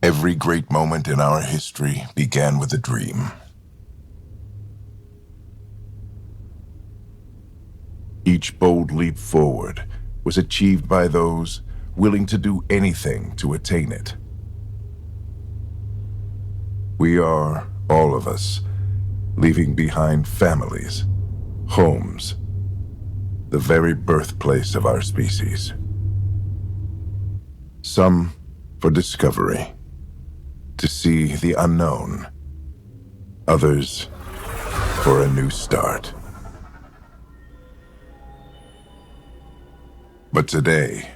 Every great moment in our history began with a dream. Each bold leap forward was achieved by those willing to do anything to attain it. We are, all of us, leaving behind families, homes, the very birthplace of our species. Some for discovery, to see the unknown. Others for a new start. But today,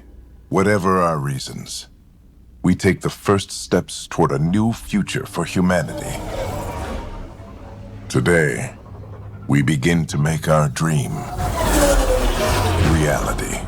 whatever our reasons, we take the first steps toward a new future for humanity. Today, we begin to make our dream reality.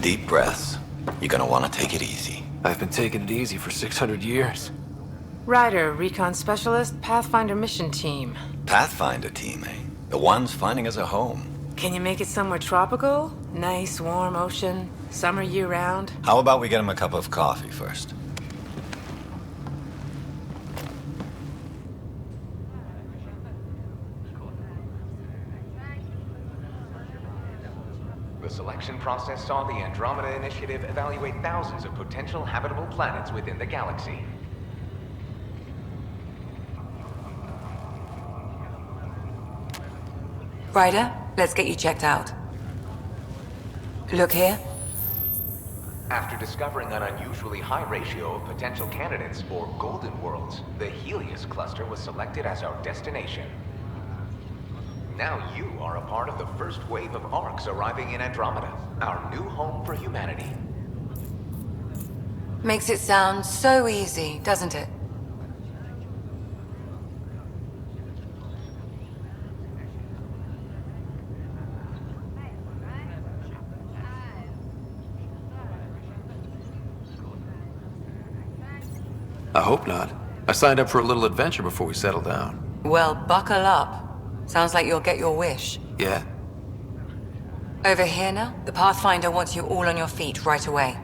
Deep breaths. You're gonna want to take it easy. I've been taking it easy for 600 years. Ryder, Recon Specialist, Pathfinder Mission Team. Pathfinder team, eh? The ones finding us a home. Can you make it somewhere tropical? Nice, warm ocean, summer year-round? How about we get him a cup of coffee first? The selection process saw the Andromeda Initiative evaluate thousands of potential habitable planets within the galaxy. Ryder, let's get you checked out. Look here. After discovering an unusually high ratio of potential candidates for golden worlds, the Helios cluster was selected as our destination. Now you are a part of the first wave of arcs arriving in Andromeda, our new home for humanity. Makes it sound so easy, doesn't it? I hope not. I signed up for a little adventure before we settle down. Well, buckle up. Sounds like you'll get your wish. Yeah? Over here now, the Pathfinder wants you all on your feet right away.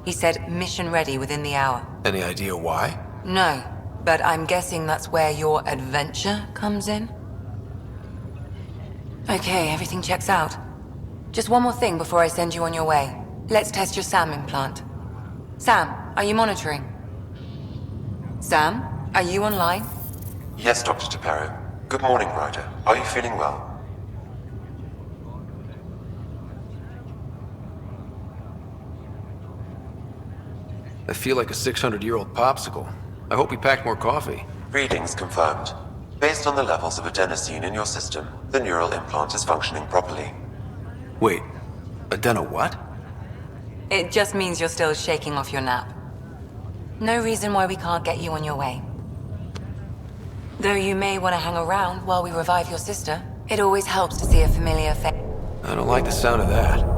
He said mission ready within the hour. Any idea why? No, but I'm guessing that's where your adventure comes in. Okay, everything checks out. Just one more thing before I send you on your way. Let's test your SAM implant. Sam, are you monitoring? Sam, are you online? Yes, Dr. Taparo. Good morning, Ryder. Are you feeling well? I feel like a 600-year-old popsicle. I hope we packed more coffee. Readings confirmed. Based on the levels of adenosine in your system, the neural implant is functioning properly. Wait, adeno what? It just means you're still shaking off your nap. No reason why we can't get you on your way. Though you may want to hang around while we revive your sister, it always helps to see a familiar face. I don't like the sound of that.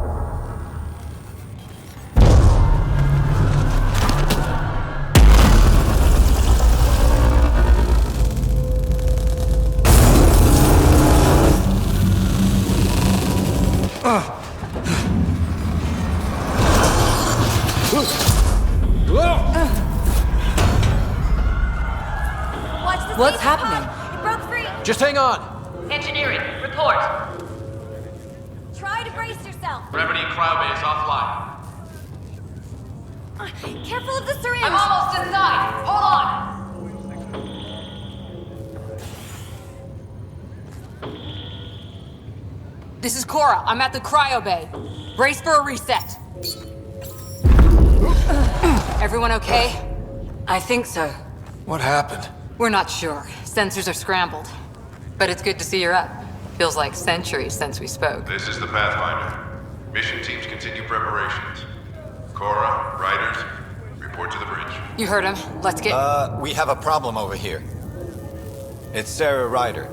What's happening? It broke free! Just hang on! Engineering, report! Try to brace yourself! Gravity cryobay is offline. Careful of the syringe! I'm almost inside! Hold on! This is Cora. I'm at the cryo bay. Brace for a reset. Everyone okay? I think so. What happened? We're not sure. Sensors are scrambled. But it's good to see you're up. Feels like centuries since we spoke. This is the Pathfinder. Mission teams continue preparations. Cora, Riders, report to the bridge. You heard him. Let's get... We have a problem over here. It's Sarah Ryder.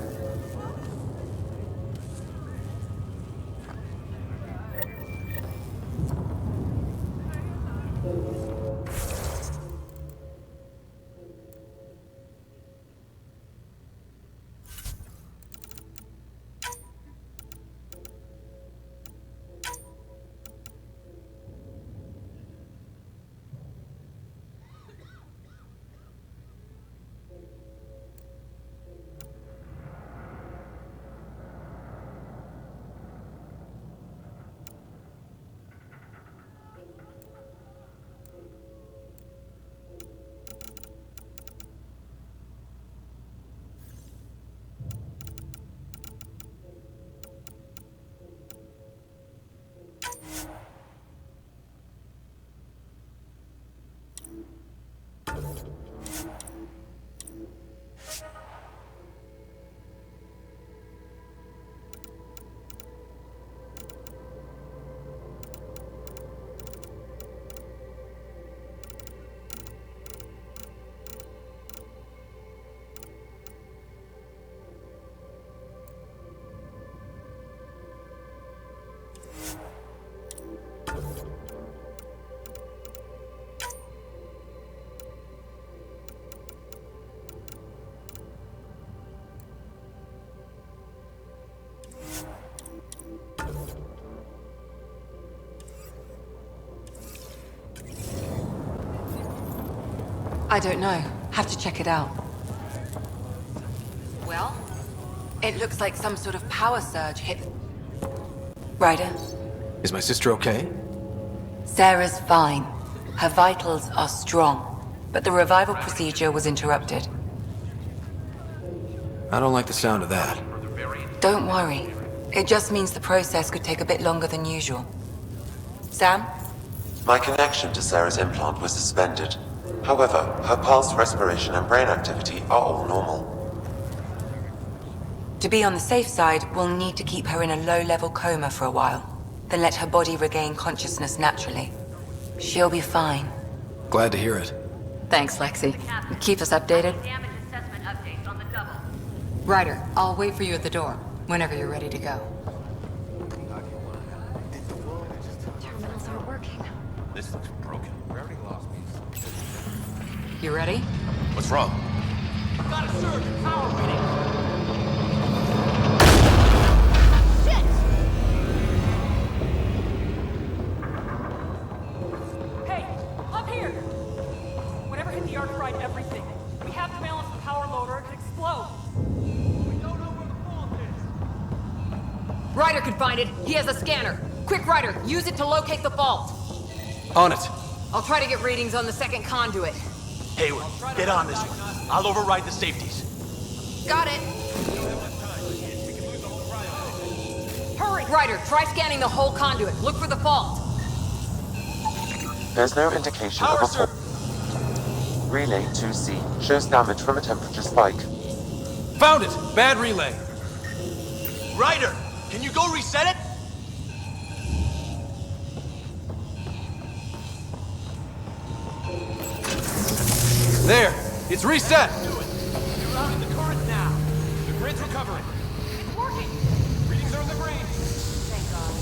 I don't know. Have to check it out. Well, it looks like some sort of power surge hit... Ryder, Is my sister okay? Sarah's fine. Her vitals are strong, but the revival procedure was interrupted. I don't like the sound of that. Don't worry. It just means the process could take a bit longer than usual. Sam? My connection to Sarah's implant was suspended. However, her pulse, respiration, and brain activity are all normal. To be on the safe side, we'll need to keep her in a low-level coma for a while, then let her body regain consciousness naturally. She'll be fine. Glad to hear it. Thanks, Lexi. Keep us updated. Damage assessment updates on the double. Ryder, I'll wait for you at the door, whenever you're ready to go. Terminals aren't working. This looks broken. We already lost me. You ready? What's wrong? Got a surge in power reading. Shit! Hey, up here! Whatever hit the arc fried everything. We have to balance the power load or it could explode. We don't know where the fault is. Ryder could find it. He has a scanner. Quick, Ryder, use it to locate the fault. On it. I'll try to get readings on the second conduit. Hayward, get on this one. I'll override the safeties. Got it. Hurry! Ryder, try scanning the whole conduit. Look for the fault. There's no indication of a fault. Relay 2C shows damage from a temperature spike. Found it! Bad relay. Ryder, can you go reset it? There! It's reset! You're routing the current now. The grid's recovering. It's working! Readings are in the green. Thank God.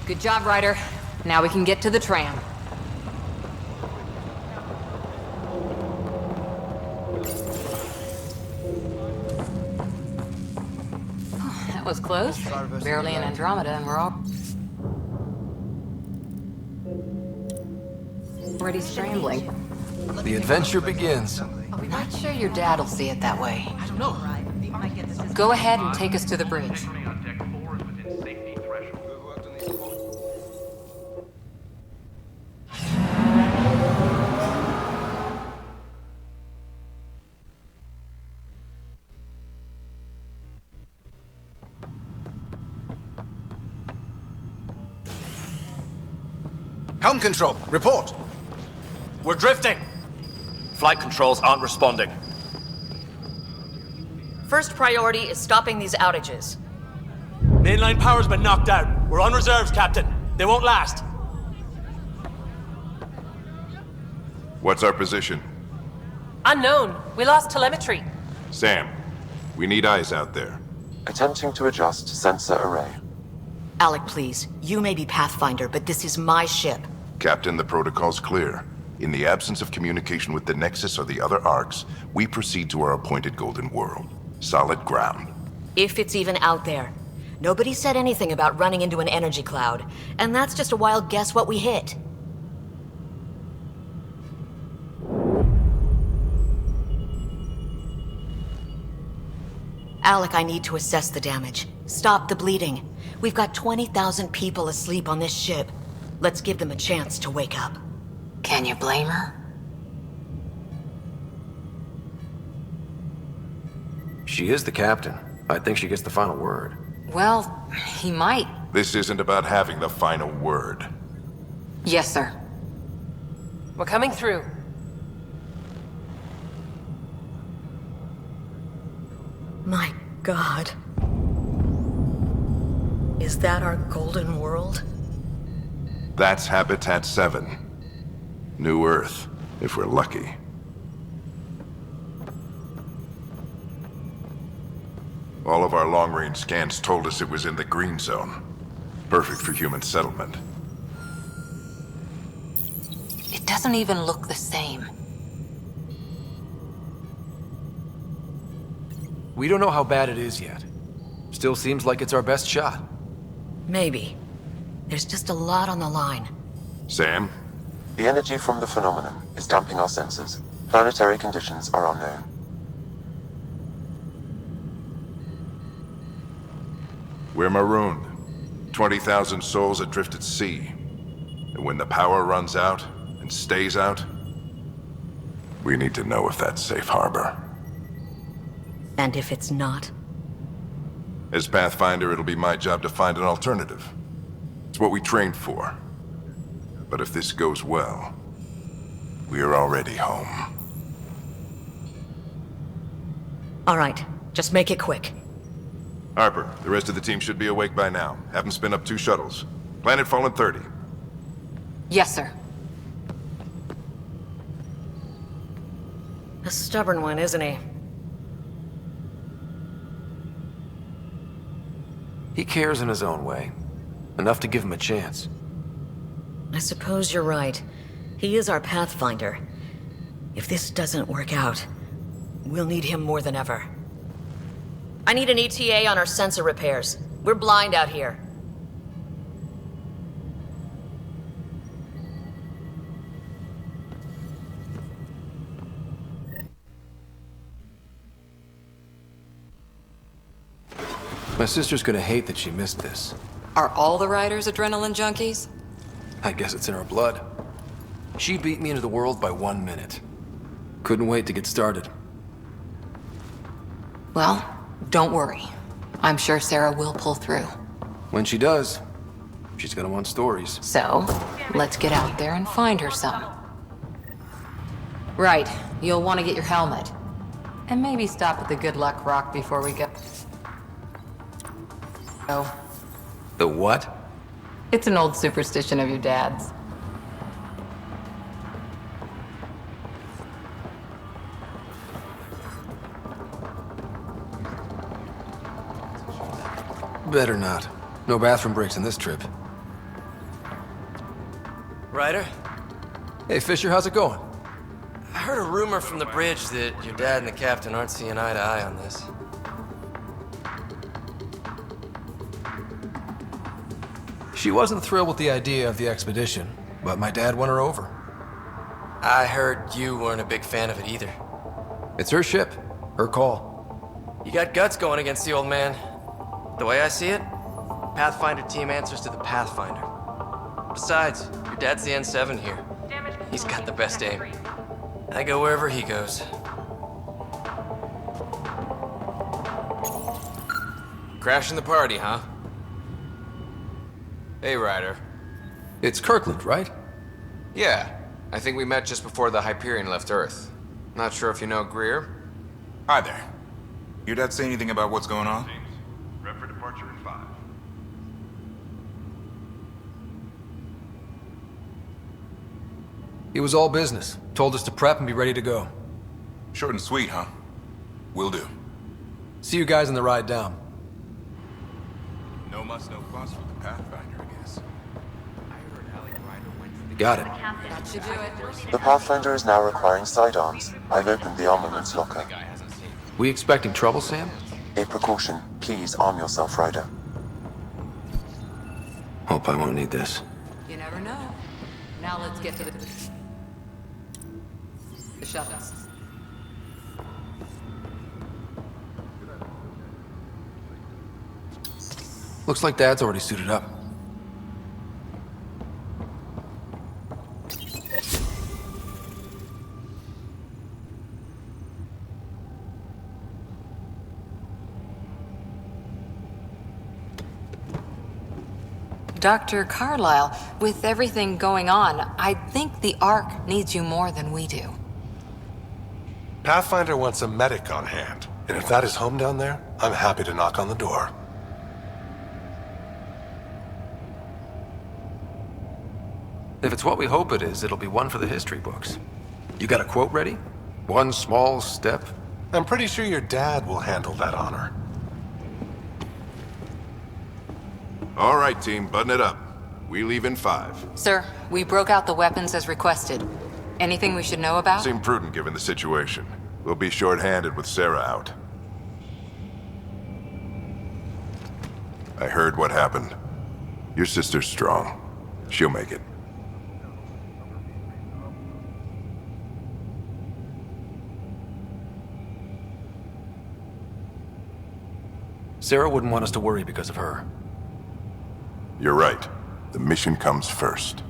Good job, Ryder. Now we can get to the tram. That was close. Barely in Andromeda, and we're already scrambling. The adventure begins. Not sure your dad'll see it that way. I don't know. Go ahead and take us to the bridge. Helm control, report. We're drifting. Flight controls aren't responding. First priority is stopping these outages. Mainline power's been knocked out. We're on reserves, Captain. They won't last. What's our position? Unknown. We lost telemetry. Sam, we need eyes out there. Attempting to adjust sensor array. Alec, please. You may be Pathfinder, but this is my ship. Captain, the protocol's clear. In the absence of communication with the Nexus or the other arcs, we proceed to our appointed Golden World. Solid ground. If it's even out there. Nobody said anything about running into an energy cloud, and that's just a wild guess what we hit. Alec, I need to assess the damage. Stop the bleeding. We've got 20,000 people asleep on this ship. Let's give them a chance to wake up. Can you blame her? She is the captain. I think she gets the final word. Well, he might. This isn't about having the final word. Yes, sir. We're coming through. My God. Is that our Golden World? That's Habitat 7. New Earth, if we're lucky. All of our long-range scans told us it was in the green zone. Perfect for human settlement. It doesn't even look the same. We don't know how bad it is yet. Still seems like it's our best shot. Maybe. There's just a lot on the line. Sam? The energy from the phenomenon is damping our sensors. Planetary conditions are unknown. We're marooned. 20,000 souls adrift at sea. And when the power runs out, and stays out, we need to know if that's safe harbor. And if it's not? As Pathfinder, it'll be my job to find an alternative. It's what we trained for. But if this goes well, we're already home. All right, just make it quick. Harper, the rest of the team should be awake by now. Have them spin up 2 shuttles. Planet Fallen 30. Yes, sir. A stubborn one, isn't he? He cares in his own way. Enough to give him a chance. I suppose you're right. He is our Pathfinder. If this doesn't work out, we'll need him more than ever. I need an ETA on our sensor repairs. We're blind out here. My sister's gonna hate that she missed this. Are all the riders adrenaline junkies? I guess it's in her blood. She beat me into the world by 1 minute. Couldn't wait to get started. Well, don't worry. I'm sure Sarah will pull through. When she does, she's gonna want stories. So, let's get out there and find her some. Right, you'll want to get your helmet. And maybe stop at the Good Luck Rock before we go. Oh, The what? it's an old superstition of your dad's. Better not. No bathroom breaks in this trip. Ryder? Hey, Fisher, how's it going? I heard a rumor from the bridge that your dad and the captain aren't seeing eye to eye on this. She wasn't thrilled with the idea of the expedition, but my dad won her over. I heard you weren't a big fan of it either. It's her ship, her call. You got guts going against the old man. The way I see it, Pathfinder team answers to the Pathfinder. Besides, your dad's the N7 here. He's got the best aim. I go wherever he goes. Crashing the party, huh? Hey, Ryder. It's Kirkland, right? Yeah, I think we met just before the Hyperion left Earth. Not sure if you know Greer. Hi there. Your dad say anything about what's going on? Prep for departure in 5. It was all business. Told us to prep and be ready to go. Short and sweet, huh? Will do. See you guys on the ride down. No muss, no fuss with the Pathfinder, I guess. Got it. That should do it. The Pathfinder is now requiring sidearms. I've opened the armaments locker. We expecting trouble, Sam? A precaution. Please arm yourself, Ryder. Hope I won't need this. You never know. Now let's get to the shuttles. Looks like Dad's already suited up. Dr. Carlyle, with everything going on, I think the Ark needs you more than we do. Pathfinder wants a medic on hand, and if that is home down there, I'm happy to knock on the door. If it's what we hope it is, it'll be one for the history books. You got a quote ready? One small step? I'm pretty sure your dad will handle that honor. All right, team, button it up. We leave in 5. Sir, we broke out the weapons as requested. Anything we should know about? Seemed prudent given the situation. We'll be short-handed with Sarah out. I heard what happened. Your sister's strong. She'll make it. Sarah wouldn't want us to worry because of her. You're right. The mission comes first.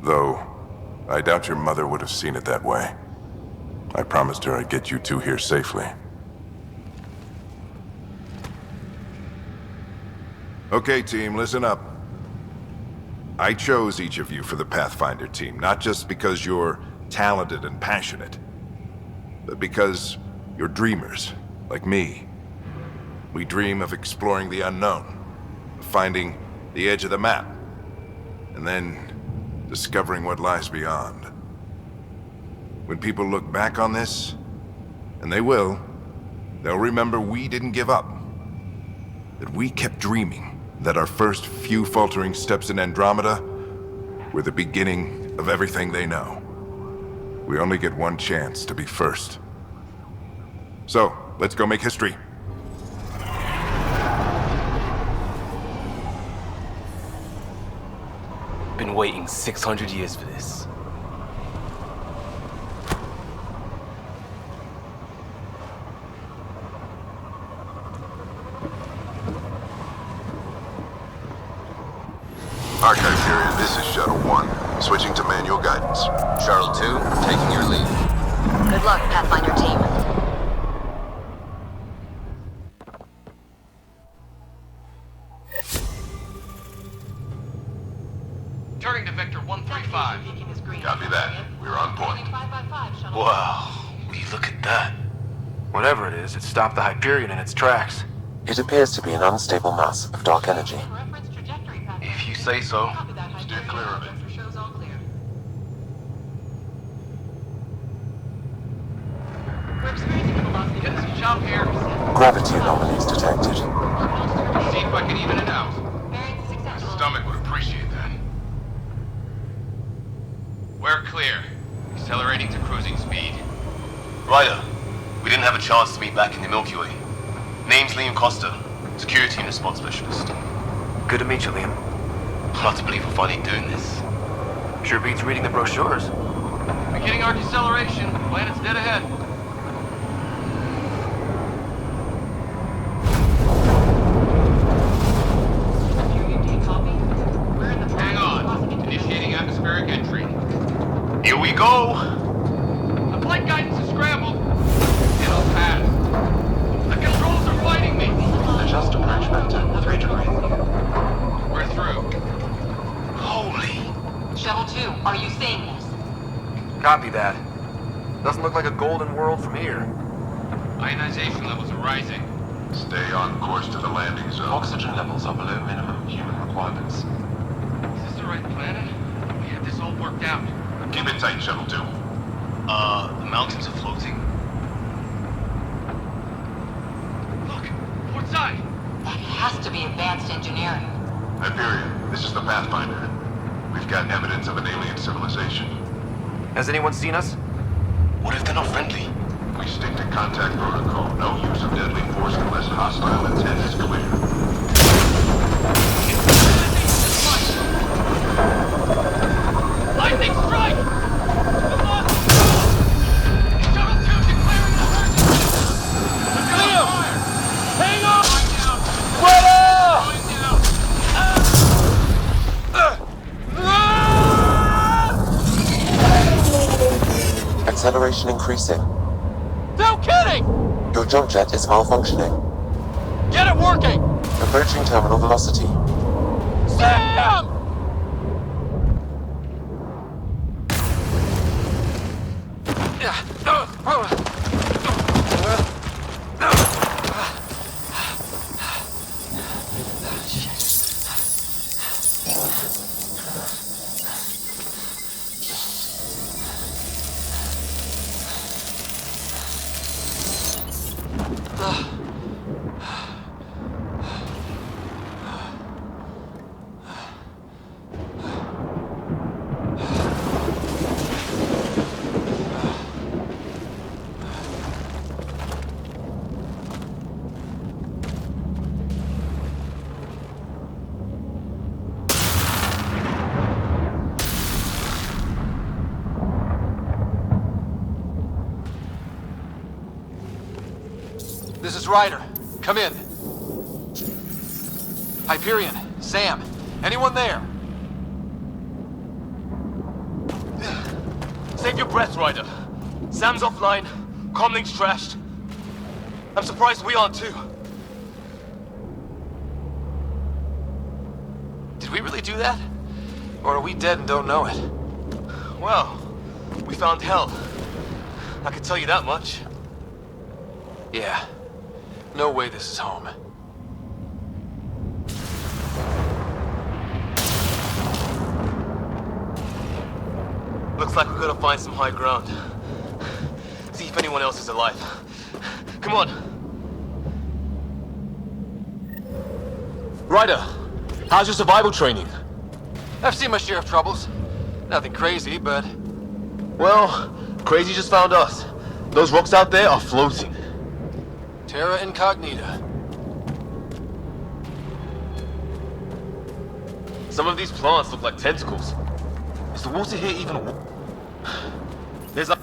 Though, I doubt your mother would have seen it that way. I promised her I'd get you two here safely. Okay, team, listen up. I chose each of you for the Pathfinder team, not just because you're talented and passionate, but because you're dreamers, like me. We dream of exploring the unknown, of finding the edge of the map, and then discovering what lies beyond. When people look back on this, and they will, they'll remember we didn't give up. That we kept dreaming, that our first few faltering steps in Andromeda were the beginning of everything they know. We only get one chance to be first. So, let's go make history. Been waiting 600 years for this. Shuttle 1, switching to manual guidance. Shuttle 2, taking your lead. Good luck, Pathfinder team. Turning to Vector 135. Copy that. We're on point. Wow, will you look at that? Whatever it is, it stopped the Hyperion in its tracks. It appears to be an unstable mass of dark energy. If you say so. Steer clear of it. Getting some chop here. Gravity anomalies detected. See if I can even it out. My stomach would appreciate that. We're clear. Accelerating to cruising speed. Ryder, we didn't have a chance to meet back in the Milky Way. Name's Liam Costa, security and response specialist. Good to meet you, Liam. Hard to believe we're finally doing this. Sure beats reading the brochures. Beginning our deceleration. Planet's dead ahead. Hang on. Initiating atmospheric entry. Here we go! The flight guidance is scrambled. It'll pass. The controls are fighting me. Adjust approach vector 3 degrees. We're through. Holy! Shuttle 2, are you seeing this? Copy that. Doesn't look like a golden world from here. Ionization levels are rising. Stay on course to the landing zone. Oxygen levels are below minimum human requirements. Is this the right planet? We had this all worked out. Keep it tight, Shuttle 2. The mountains are floating. Look, port side. That has to be advanced engineering. Hyperion, this is the Pathfinder. We've got evidence of an alien civilization. Has anyone seen us? What if they're not friendly? We stick to contact protocol. No use of deadly force unless hostile intent is clear. Lightning strike! Shuttle 2 declaring emergency! Liam! Hang on! Acceleration increasing. No kidding! Your jump jet is malfunctioning. Get it working! Approaching terminal velocity. Sam! This is Ryder. Come in. Hyperion, Sam, anyone there? Save your breath, Ryder. Sam's offline. Comlink's trashed. I'm surprised we aren't too. Did we really do that? Or are we dead and don't know it? Well, we found hell. I can tell you that much. Yeah. No way this is home. Looks like we're gonna find some high ground. See if anyone else is alive. Come on. Ryder, how's your survival training? I've seen my share of troubles. Nothing crazy, but... Well, crazy just found us. Those rocks out there are floating. Terra Incognita. Some of these plants look like tentacles. Is the water here even... There's a...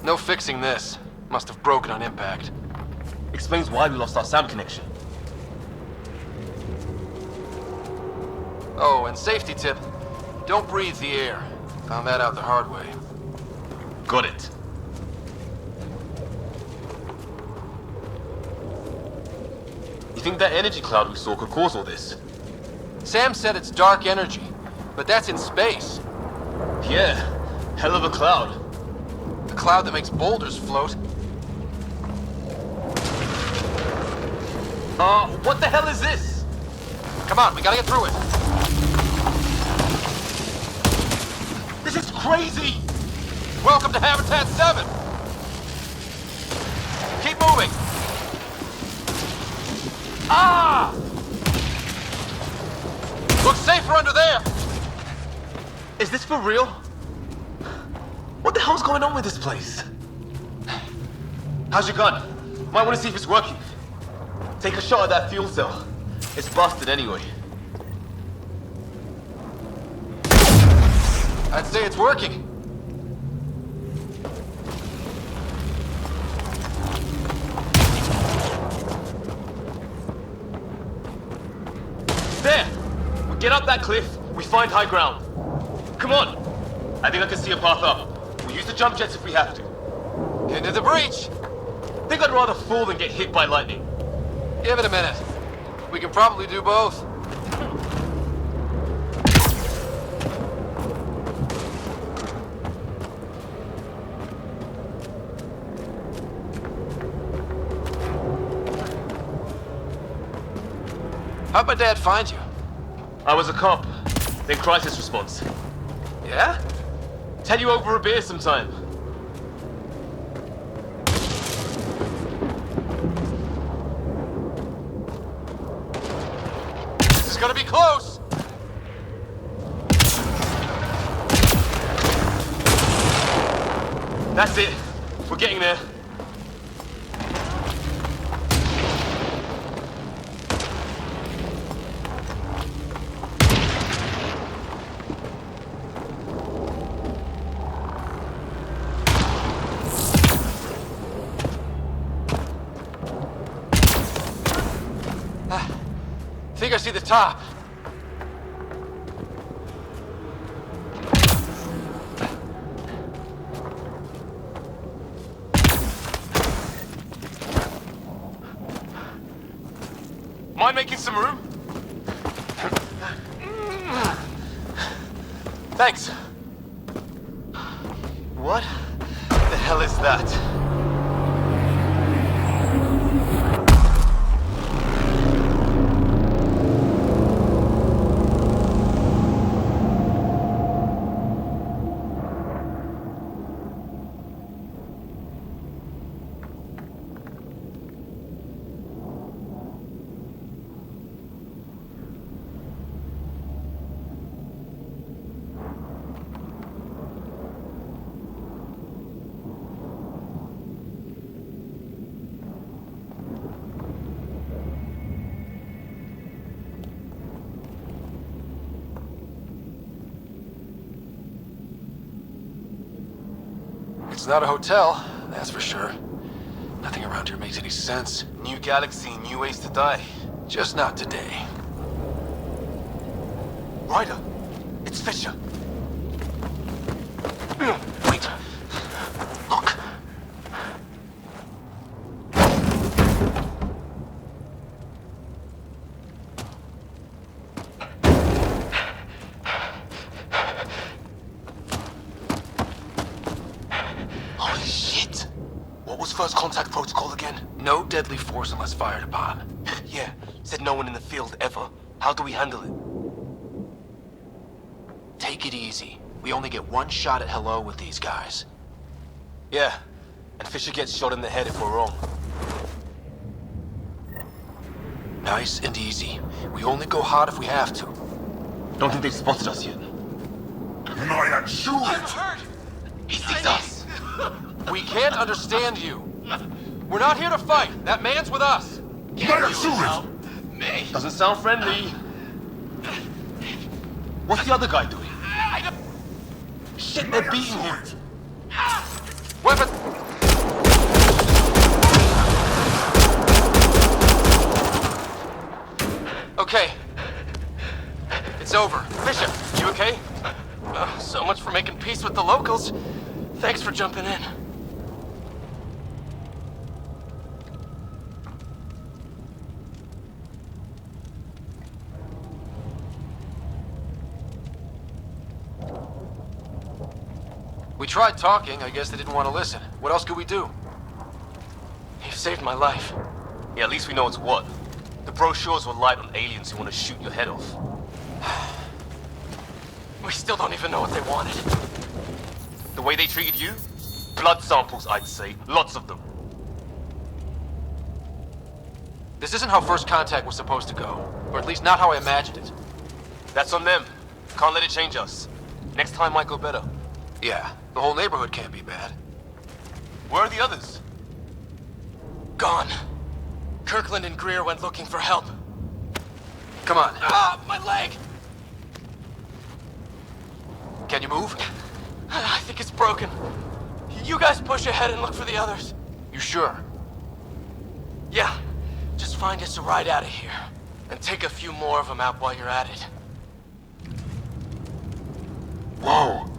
No fixing this. Must have broken on impact. Explains why we lost our SAM connection. Oh, and safety tip. Don't breathe the air. Found that out the hard way. Got it. You think that energy cloud we saw could cause all this? Sam said it's dark energy, but that's in space. Yeah, hell of a cloud. The cloud that makes boulders float. What the hell is this? Come on, we gotta get through it. This is crazy! Welcome to Habitat 7! Keep moving! Ah! Looks safer under there! Is this for real? What the hell's going on with this place? How's your gun? Might want to see if it's working. Take a shot at that fuel cell. It's busted anyway. I'd say it's working. There! We get up that cliff, we find high ground. Come on! I think I can see a path up. We'll use the jump jets if we have to. Into the breach! Think I'd rather fall than get hit by lightning. Give it a minute. We can probably do both. How'd my dad find you? I was a cop, then crisis response. Yeah? Tell you over a beer sometime. This is gonna be close! That's it. We're getting there. I think I see the top. Mind making some room? Thanks. What the hell is that? It's not a hotel, that's for sure. Nothing around here makes any sense. New galaxy, new ways to die. Just not today. Ryder, it's Fisher. Wait. Look. Holy shit! What was first contact protocol again? No deadly force unless fired upon. Yeah, said no one in the field ever. How do we handle it? Take it easy. We only get one shot at hello with these guys. Yeah, and Fisher gets shot in the head if we're wrong. Nice and easy. We only go hot if we have to. Don't think they've spotted us yet. Not shoot! He sees us! We can't understand you. We're not here to fight. That man's with us. Doesn't sound friendly. What's the other guy doing? Shit, they're beating him. Weapon! Okay. It's over. Fisher, you okay? So much for making peace with the locals. Thanks for jumping in. We tried talking. I guess they didn't want to listen. What else could we do? You saved my life. Yeah, at least we know it's what. The brochures were light on aliens who want to shoot your head off. We still don't even know what they wanted. The way they treated you? Blood samples, I'd say. Lots of them. This isn't how first contact was supposed to go. Or at least not how I imagined it. That's on them. Can't let it change us. Next time might go better. Yeah, the whole neighborhood can't be bad. Where are the others? Gone. Kirkland and Greer went looking for help. Come on. Ah, my leg! Can you move? I think it's broken. You guys push ahead and look for the others. You sure? Yeah. Just find us a ride out of here. And take a few more of them out while you're at it. Whoa!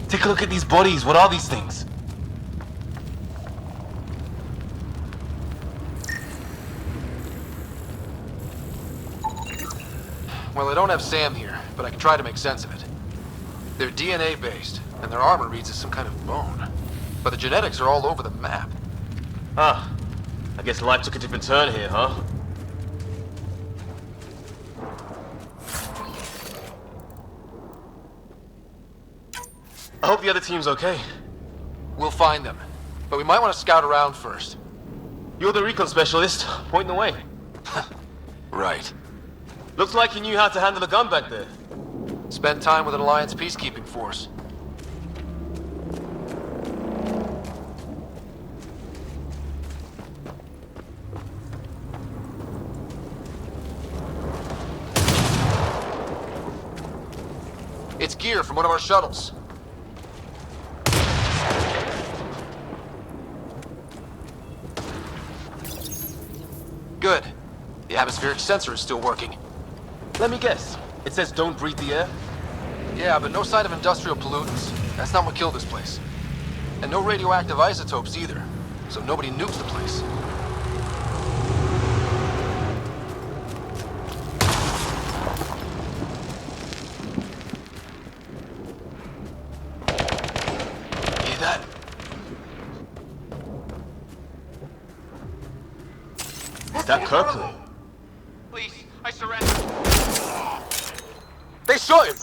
Take a look at these bodies. What are these things? Well, I don't have Sam here, but I can try to make sense of it. They're DNA-based, and their armor reads as some kind of bone. But the genetics are all over the map. Ah, I guess life took a different turn here, huh? I hope the other team's okay. We'll find them, but we might want to scout around first. You're the recon specialist. Point the way. Right. Looks like you knew how to handle a gun back there. Spent time with an Alliance peacekeeping force. It's gear from one of our shuttles. Good. The atmospheric sensor is still working. Let me guess. It says don't breathe the air? Yeah, but no sign of industrial pollutants. That's not what killed this place. And no radioactive isotopes either, so nobody nukes the place. Hear that? Is that Kirkland? Please, I surrender. They shot him!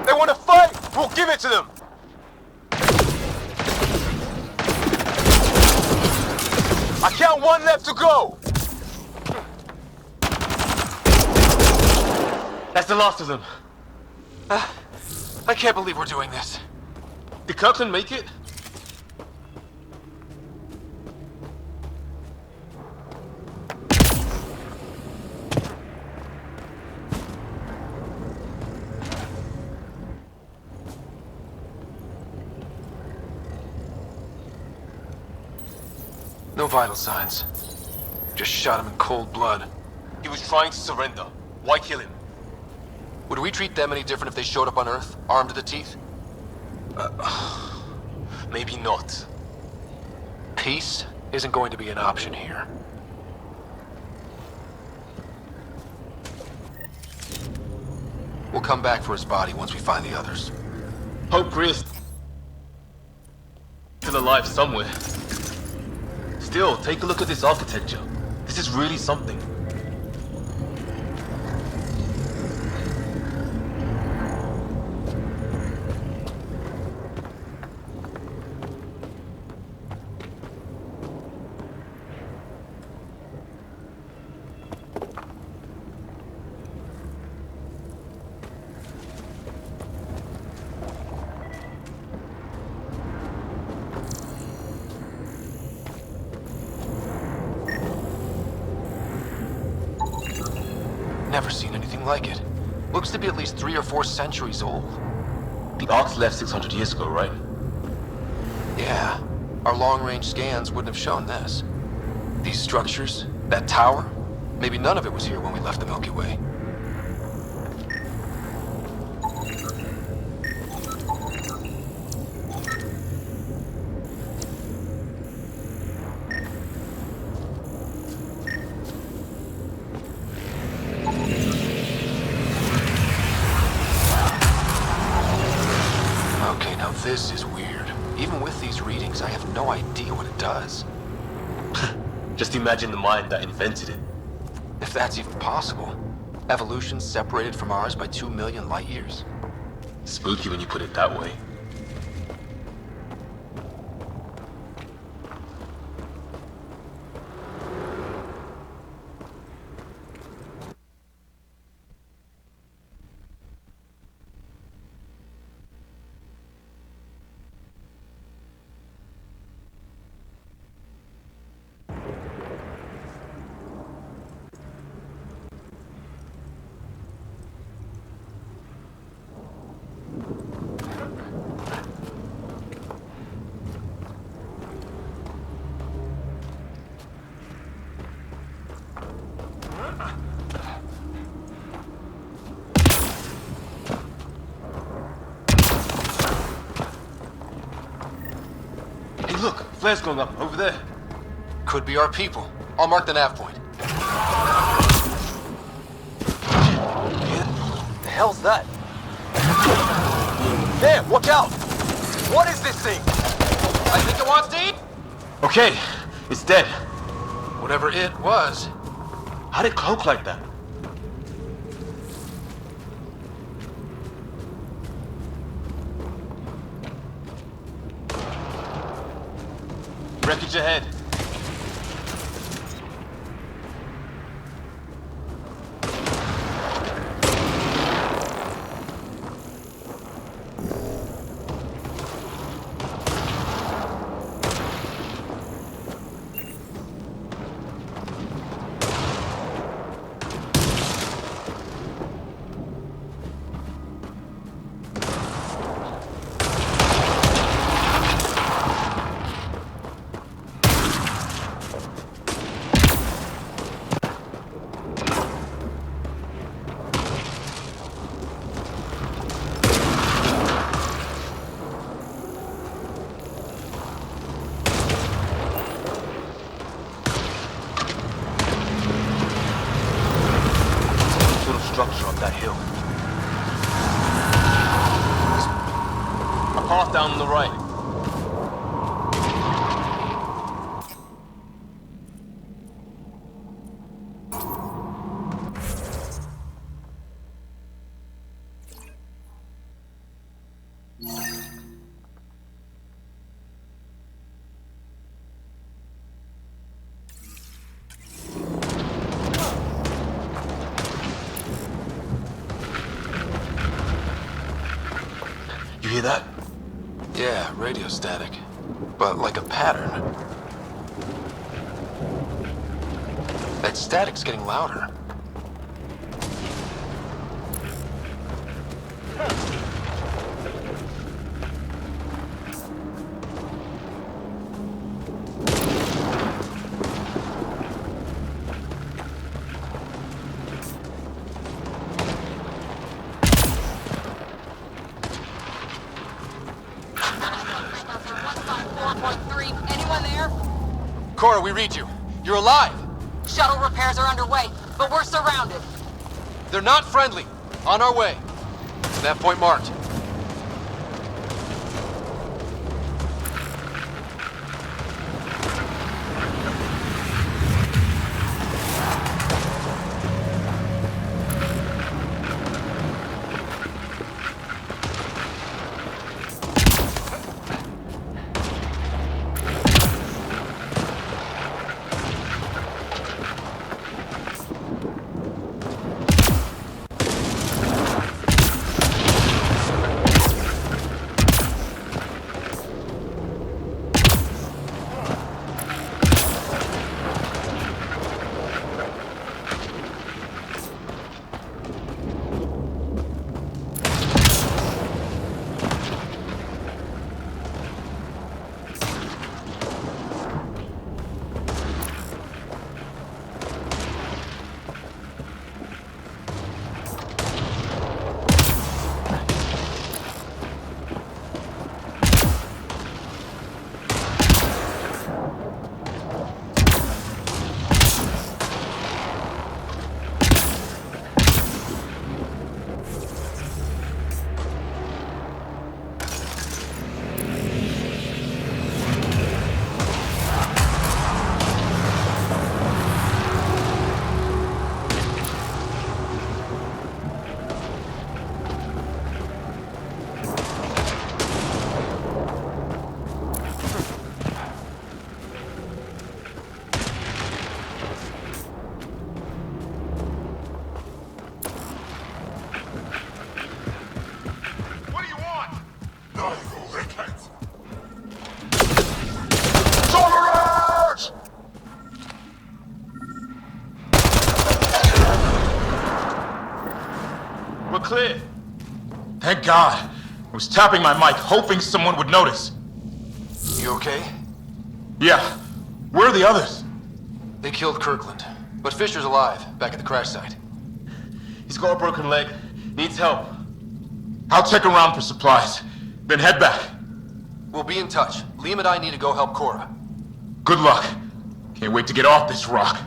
They want to fight! We'll give it to them! I count one left to go! That's the last of them. I can't believe we're doing this. Did Kirkland make it? No vital signs. Just shot him in cold blood. He was trying to surrender. Why kill him? Would we treat them any different if they showed up on Earth, armed to the teeth? Maybe not. Peace isn't going to be an option here. We'll come back for his body once we find the others. Hope Greer's still alive somewhere. Still, take a look at this architecture. This is really something. Never seen anything like it. Looks to be at least 3 or 4 centuries old. The Arks left 600 years ago, right? Yeah. Our long-range scans wouldn't have shown this. These structures, that tower, Maybe none of it was here when we left the Milky Way. Okay, now this is weird. Even with these readings, I have no idea what it does. Just imagine the mind that invented it. If that's even possible. Evolution separated from ours by 2 million light years. Spooky when you put it that way. Look, flares going up over there. Could be our people. I'll mark the nav point. The hell's that? There, watch out! What is this thing? I think it wants to eat. Okay, it's dead. Whatever it was. How'd it cloak like that? Wreckage ahead. Structure up that hill. A path down on the right. You hear that? Yeah, radio static. But like a pattern. That static's getting louder. Anyone there? Cora, we read you. You're alive. Shuttle repairs are underway, but we're surrounded. They're not friendly. On our way. That point marked. Thank God. I was tapping my mic, hoping someone would notice. You okay? Yeah. Where are the others? They killed Kirkland, but Fisher's alive, back at the crash site. He's got a broken leg. Needs help. I'll check around for supplies, then head back. We'll be in touch. Liam and I need to go help Cora. Good luck. Can't wait to get off this rock.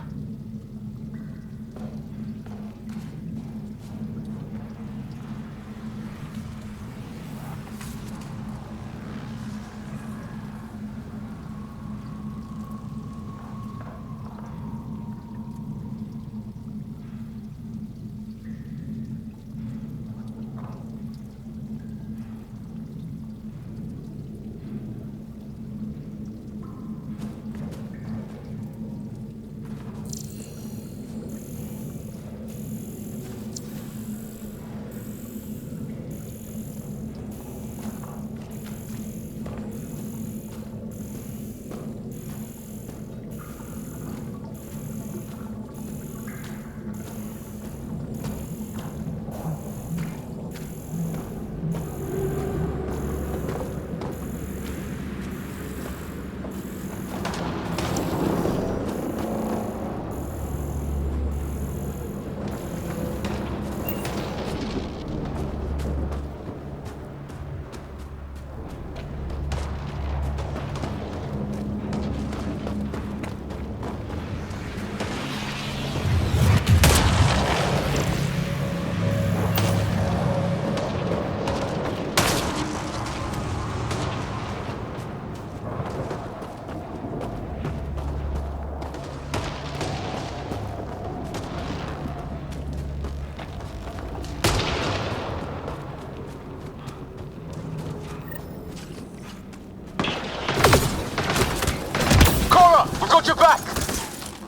Got your back!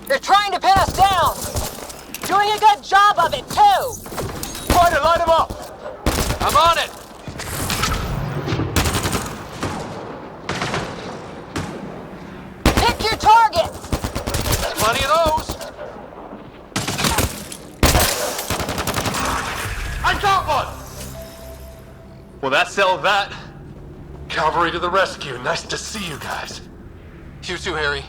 They're trying to pin us down! Doing a good job of it, too! Try to line them up! I'm on it! Pick your targets! There's plenty of those! I got one! Well, that settled that. Cavalry to the rescue. Nice to see you guys. You too, Harry.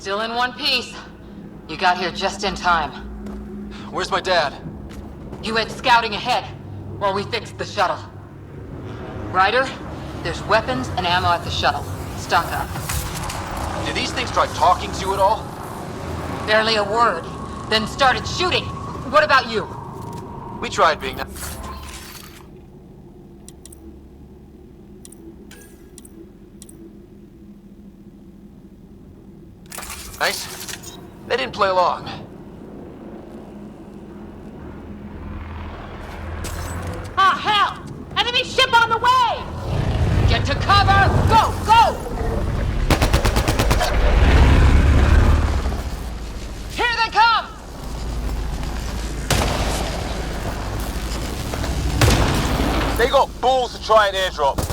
Still in one piece. You got here just in time. Where's my dad? You went scouting ahead while we fixed the shuttle. Ryder, there's weapons and ammo at the shuttle. Stock up. Did these things try talking to you at all? Barely a word. Then started shooting. What about you? We tried being... Nice. They didn't play along. Ah, hell! Enemy ship on the way! Get to cover! Go, go! Here they come! They got balls to try an airdrop.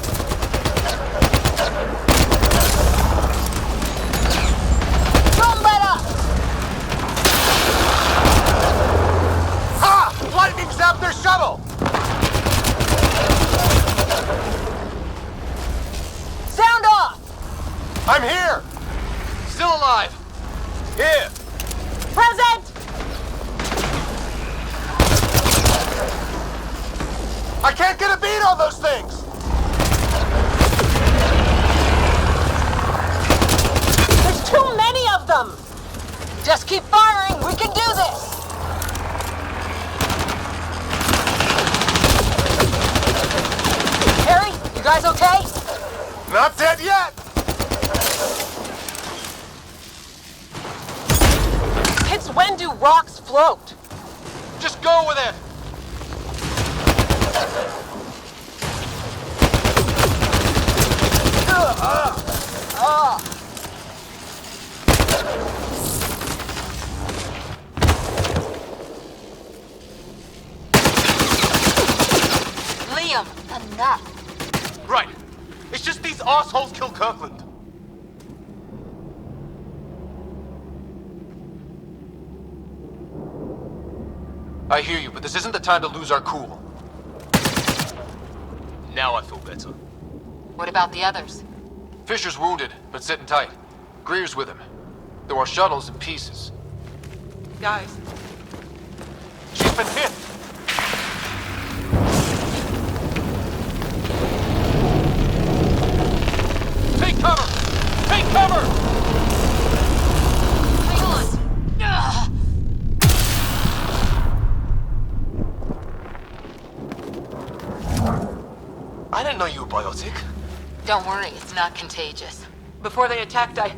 Ha! Lightning zapped their shuttle! Sound off! I'm here! Still alive! Here! Present! I can't get a beat on those things! There's too many of them! Just keep firing, we can do this! Harry, you guys okay? Not dead yet! It's when do rocks float? Just go with it! Liam, enough. Right. It's just these assholes killed Kirkland. I hear you, but this isn't the time to lose our cool. Now I feel better. What about the others? Fisher's wounded, but sitting tight. Greer's with him. Though our shuttle's in pieces. Guys. She's been hit! Take cover! Take cover! Hang on! Ugh. I didn't know you were biotic. Don't worry, it's not contagious. Before they attacked, I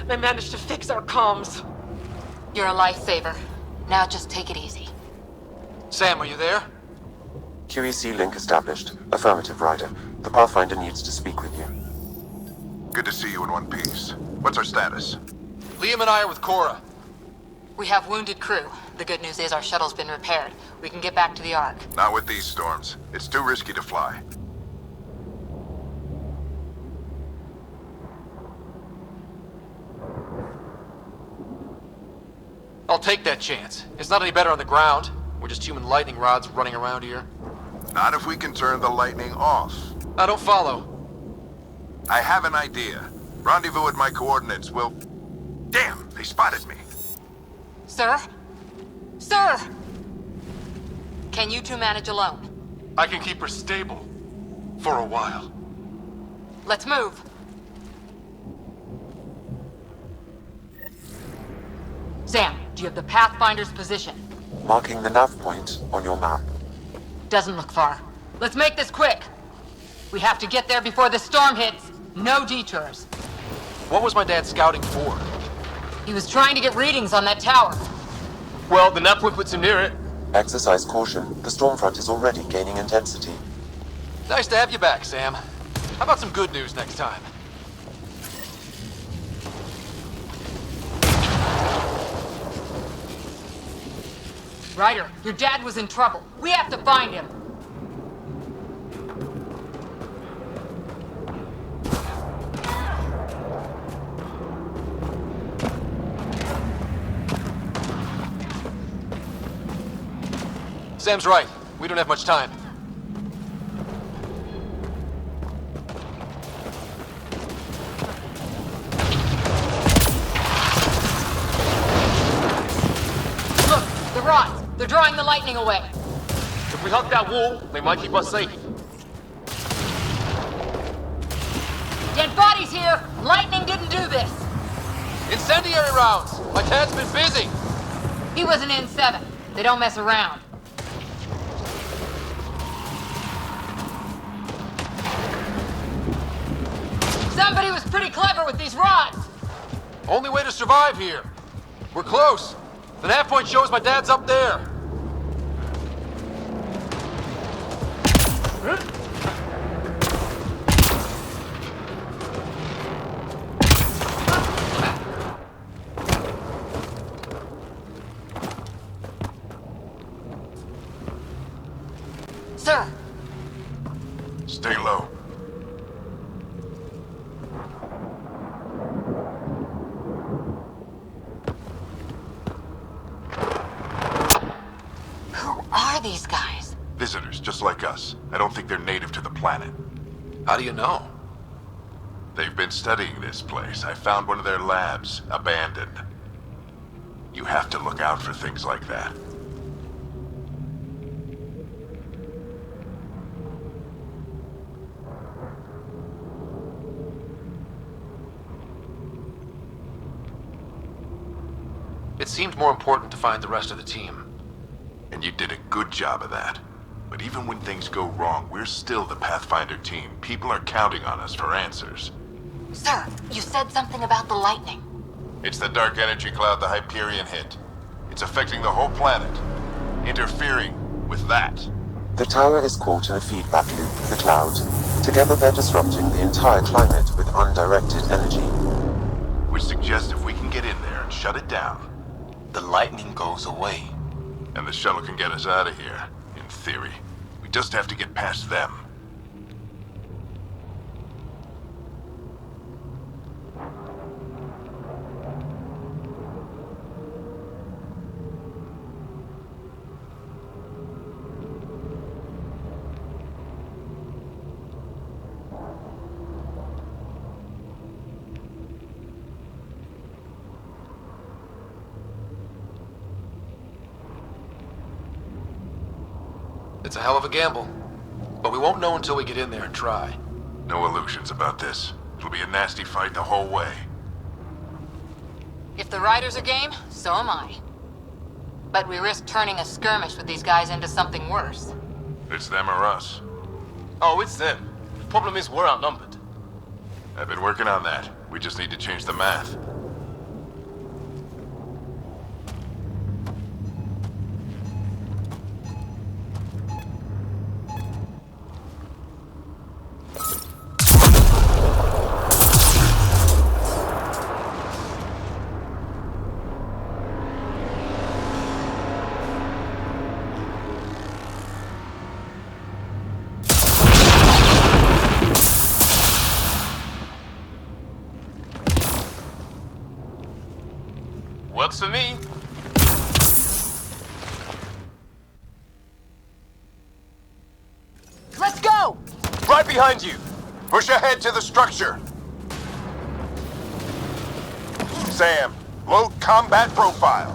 managed to fix our comms. You're a lifesaver. Now just take it easy. Sam, are you there? QEC link established. Affirmative, Ryder. The Pathfinder needs to speak with you. Good to see you in one piece. What's our status? Liam and I are with Cora. We have wounded crew. The good news is our shuttle's been repaired. We can get back to the Ark. Not with these storms. It's too risky to fly. I'll take that chance. It's not any better on the ground. We're just human lightning rods running around here. Not if we can turn the lightning off. I don't follow. I have an idea. Rendezvous at my coordinates. We'll... Damn, they spotted me. Sir? Sir! Can you two manage alone? I can keep her stable. For a while. Let's move. Sam, do you have the Pathfinder's position? Marking the nav point on your map. Doesn't look far. Let's make this quick. We have to get there before the storm hits. No detours. What was my dad scouting for? He was trying to get readings on that tower. Well, the nav point puts him near it. Exercise caution. The storm front is already gaining intensity. Nice to have you back, Sam. How about some good news next time? Ryder, your dad was in trouble. We have to find him. Sam's right. We don't have much time. They're drawing the lightning away. If we hug that wall, they might keep us safe. Dead bodies here! Lightning didn't do this! Incendiary rounds! My dad's been busy! He was an N7. They don't mess around. Somebody was pretty clever with these rods! Only way to survive here. We're close. The nav point shows my dad's up there. Sir! Stay low. Who are these guys? Visitors, just like us. I don't think they're native to the planet. How do you know? They've been studying this place. I found one of their labs, abandoned. You have to look out for things like that. It seemed more important to find the rest of the team. And you did a good job of that. But even when things go wrong, we're still the Pathfinder team. People are counting on us for answers. Sir, you said something about the lightning. It's the dark energy cloud the Hyperion hit. It's affecting the whole planet. Interfering with that. The tower is caught in a feedback loop with the cloud. Together they're disrupting the entire climate with undirected energy. Which suggests if we can get in there and shut it down, the lightning goes away. And the shuttle can get us out of here, in theory. We just have to get past them. It's a hell of a gamble. But we won't know until we get in there and try. No illusions about this. It'll be a nasty fight the whole way. If the riders are game, so am I. But we risk turning a skirmish with these guys into something worse. It's them or us. Oh, it's them. Problem is, we're outnumbered. I've been working on that. We just need to change the math. Works for me. Let's go! Right behind you. Push ahead to the structure. Sam, load combat profile.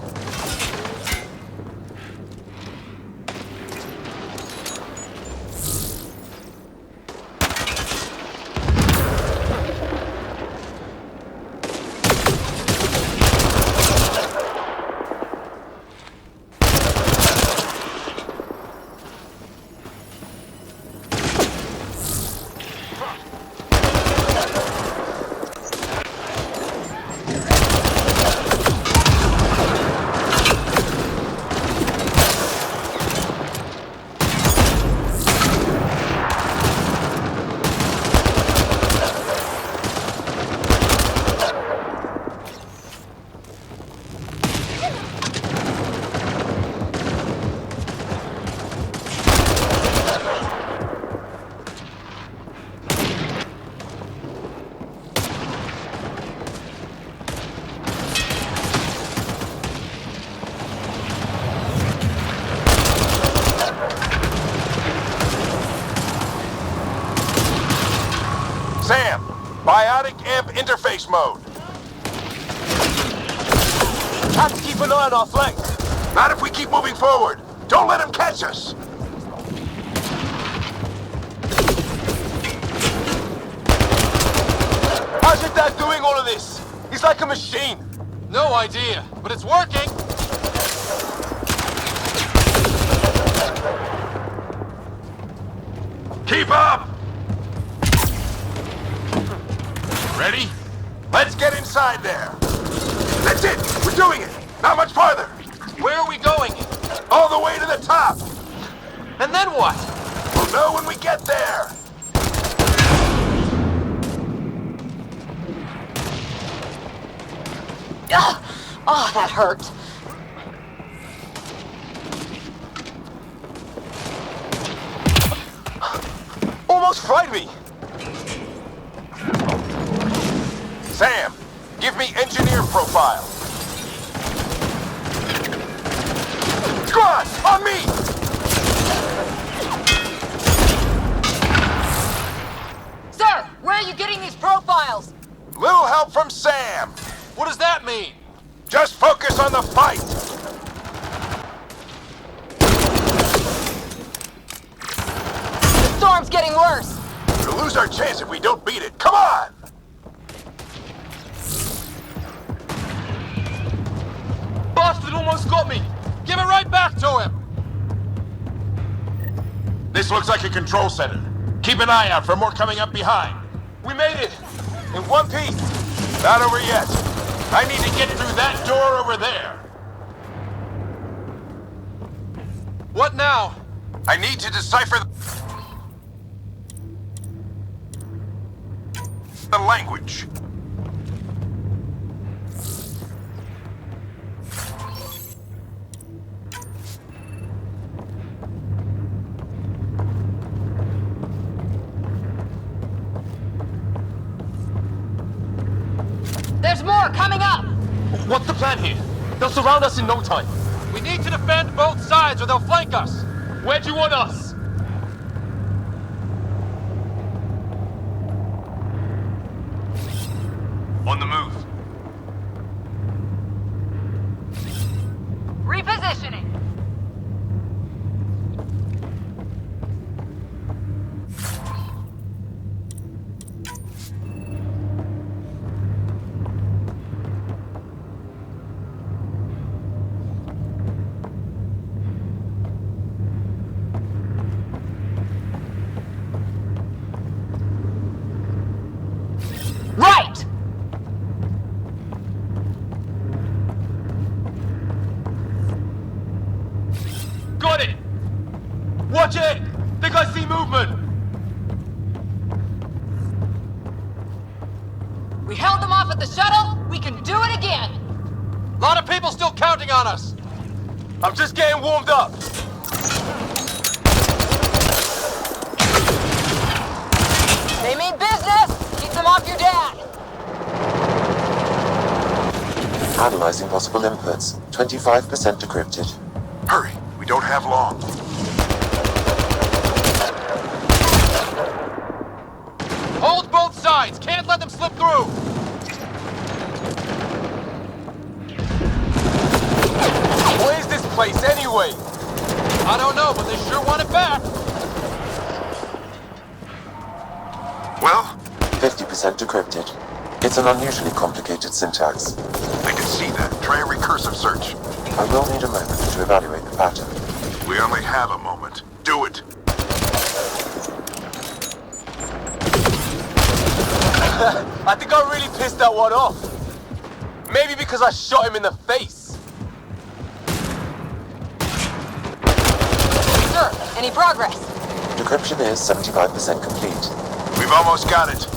Sam, biotic amp interface mode. Have to keep an eye on our flank. Not if we keep moving forward. Don't let him catch us. How's your dad doing all of this? He's like a machine. No idea, but it's working. Keep up! Ready? Let's get inside there. That's it! We're doing it! Not much farther! Where are we going? All the way to the top! And then what? We'll know when we get there! Ugh. Oh, that hurt. Almost fried me. Sam, give me engineer profile. Squad, on me! Sir, where are you getting these profiles? Little help from Sam. What does that mean? Just focus on the fight. The storm's getting worse. We'll lose our chance if we don't beat it. Come on! Bastard almost got me! Give it right back to him! This looks like a control center. Keep an eye out for more coming up behind. We made it. In one piece. Not over yet. I need to get through that door over there. What now? I need to decipher the language. There's more coming up! What's the plan here? They'll surround us in no time. We need to defend both sides or they'll flank us. Where do you want us? On the move. Repositioning. Right! Got it! Watch it! Think I see movement! We held them off at the shuttle. We can do it again. A lot of people still counting on us. I'm just getting warmed up. They mean business. Keep them off your dad. Analyzing possible inputs. 25% decrypted. Hurry, we don't have long. Hold both sides. Can't let them slip through. What is this place anyway? I don't know, but they sure want it back. Well? 50% decrypted. It's an unusually complicated syntax. I can see that. Try a recursive search. I will need a moment to evaluate the pattern. We only have a moment. Do it. I think I really pissed that one off. Maybe because I shot him in the face. Sir, any progress? Decryption is 75% complete. We've almost got it.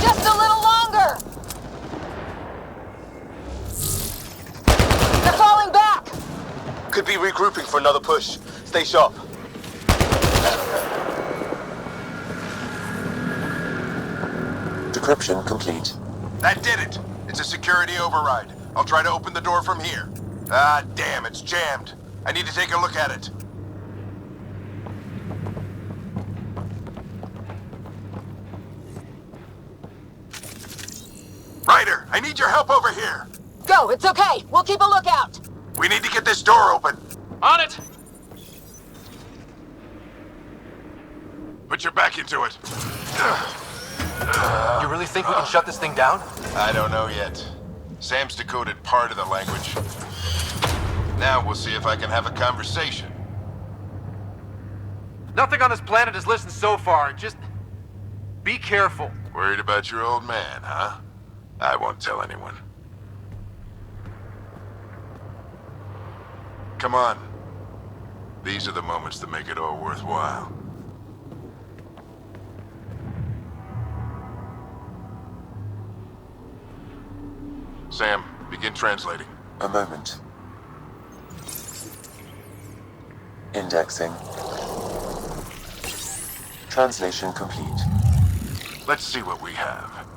Just a little longer. They're falling back. Could be regrouping for another push. Stay sharp. Decryption complete. That did it. It's a security override. I'll try to open the door from here. Ah, damn, it's jammed. I need to take a look at it. Ryder, I need your help over here! Go, it's okay. We'll keep a lookout. We need to get this door open! On it! Put your back into it. You really think we can shut this thing down? I don't know yet. Sam's decoded part of the language. Now we'll see if I can have a conversation. Nothing on this planet has listened so far. Just be careful. Worried about your old man, huh? I won't tell anyone. Come on. These are the moments that make it all worthwhile. Sam, begin translating. A moment. Indexing. Translation complete. Let's see what we have.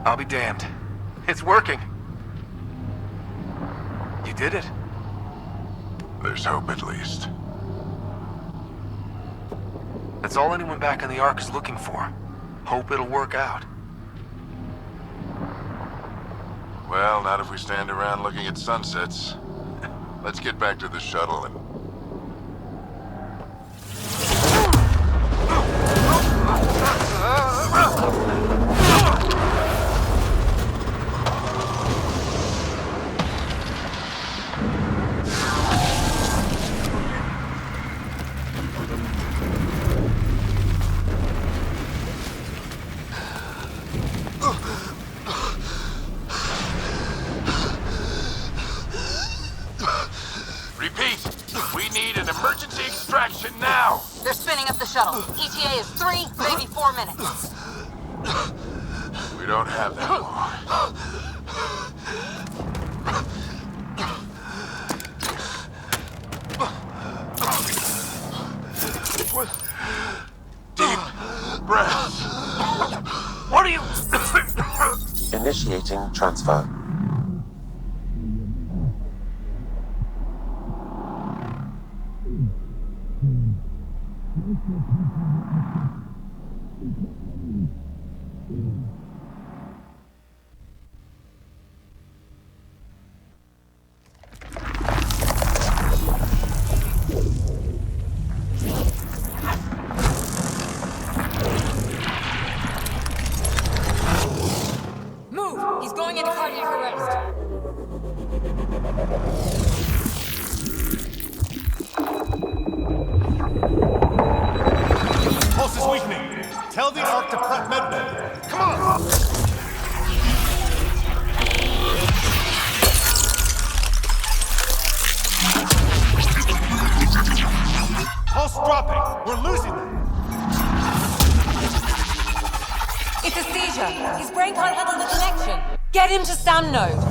I'll be damned. It's working. You did it. There's hope at least. That's all anyone back in the Ark is looking for. Hope it'll work out. Well, not if we stand around looking at sunsets. Let's get back to the shuttle and... Repeat! We need an emergency extraction now! They're spinning up the shuttle. ETA is 3, maybe 4 minutes. We don't have that long. Deep breath. What are you... Initiating transfer. Move! He's going into cardiac arrest. Pulse is weakening. Tell the Ark to prep medbay. Come on! Pulse dropping. We're losing them. It's a seizure. His brain can't handle the connection. Get him to Sam node.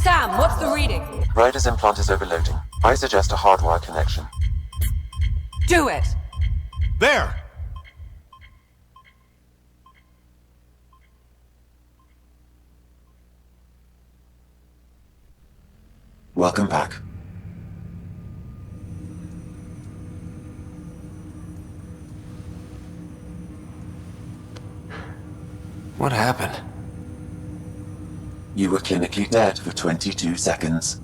Sam, what's the reading? Ryder's implant is overloading. I suggest a hardwire connection. Do it! There! Welcome back. What happened? You were clinically dead for 22 seconds.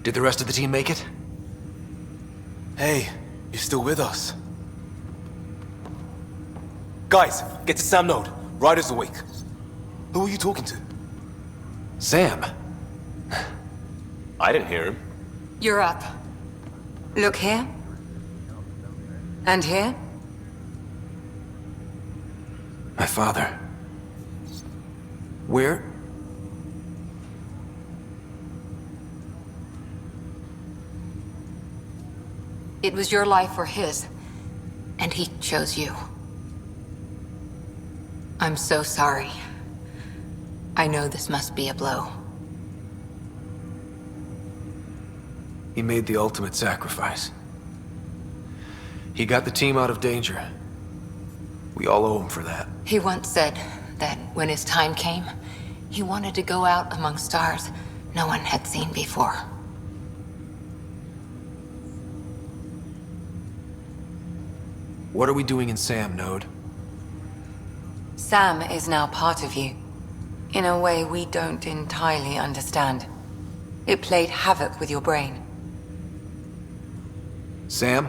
Did the rest of the team make it? Hey, you're still with us. Guys, get to Sam node. Ryder's awake. Who are you talking to? Sam. I didn't hear him. You're up. Look here. And here. My father. Where? It was your life or his, and he chose you. I'm so sorry. I know this must be a blow. He made the ultimate sacrifice. He got the team out of danger. We all owe him for that. He once said that when his time came, he wanted to go out among stars no one had seen before. What are we doing in Sam, Node? Sam is now part of you. In a way we don't entirely understand. It played havoc with your brain. Sam?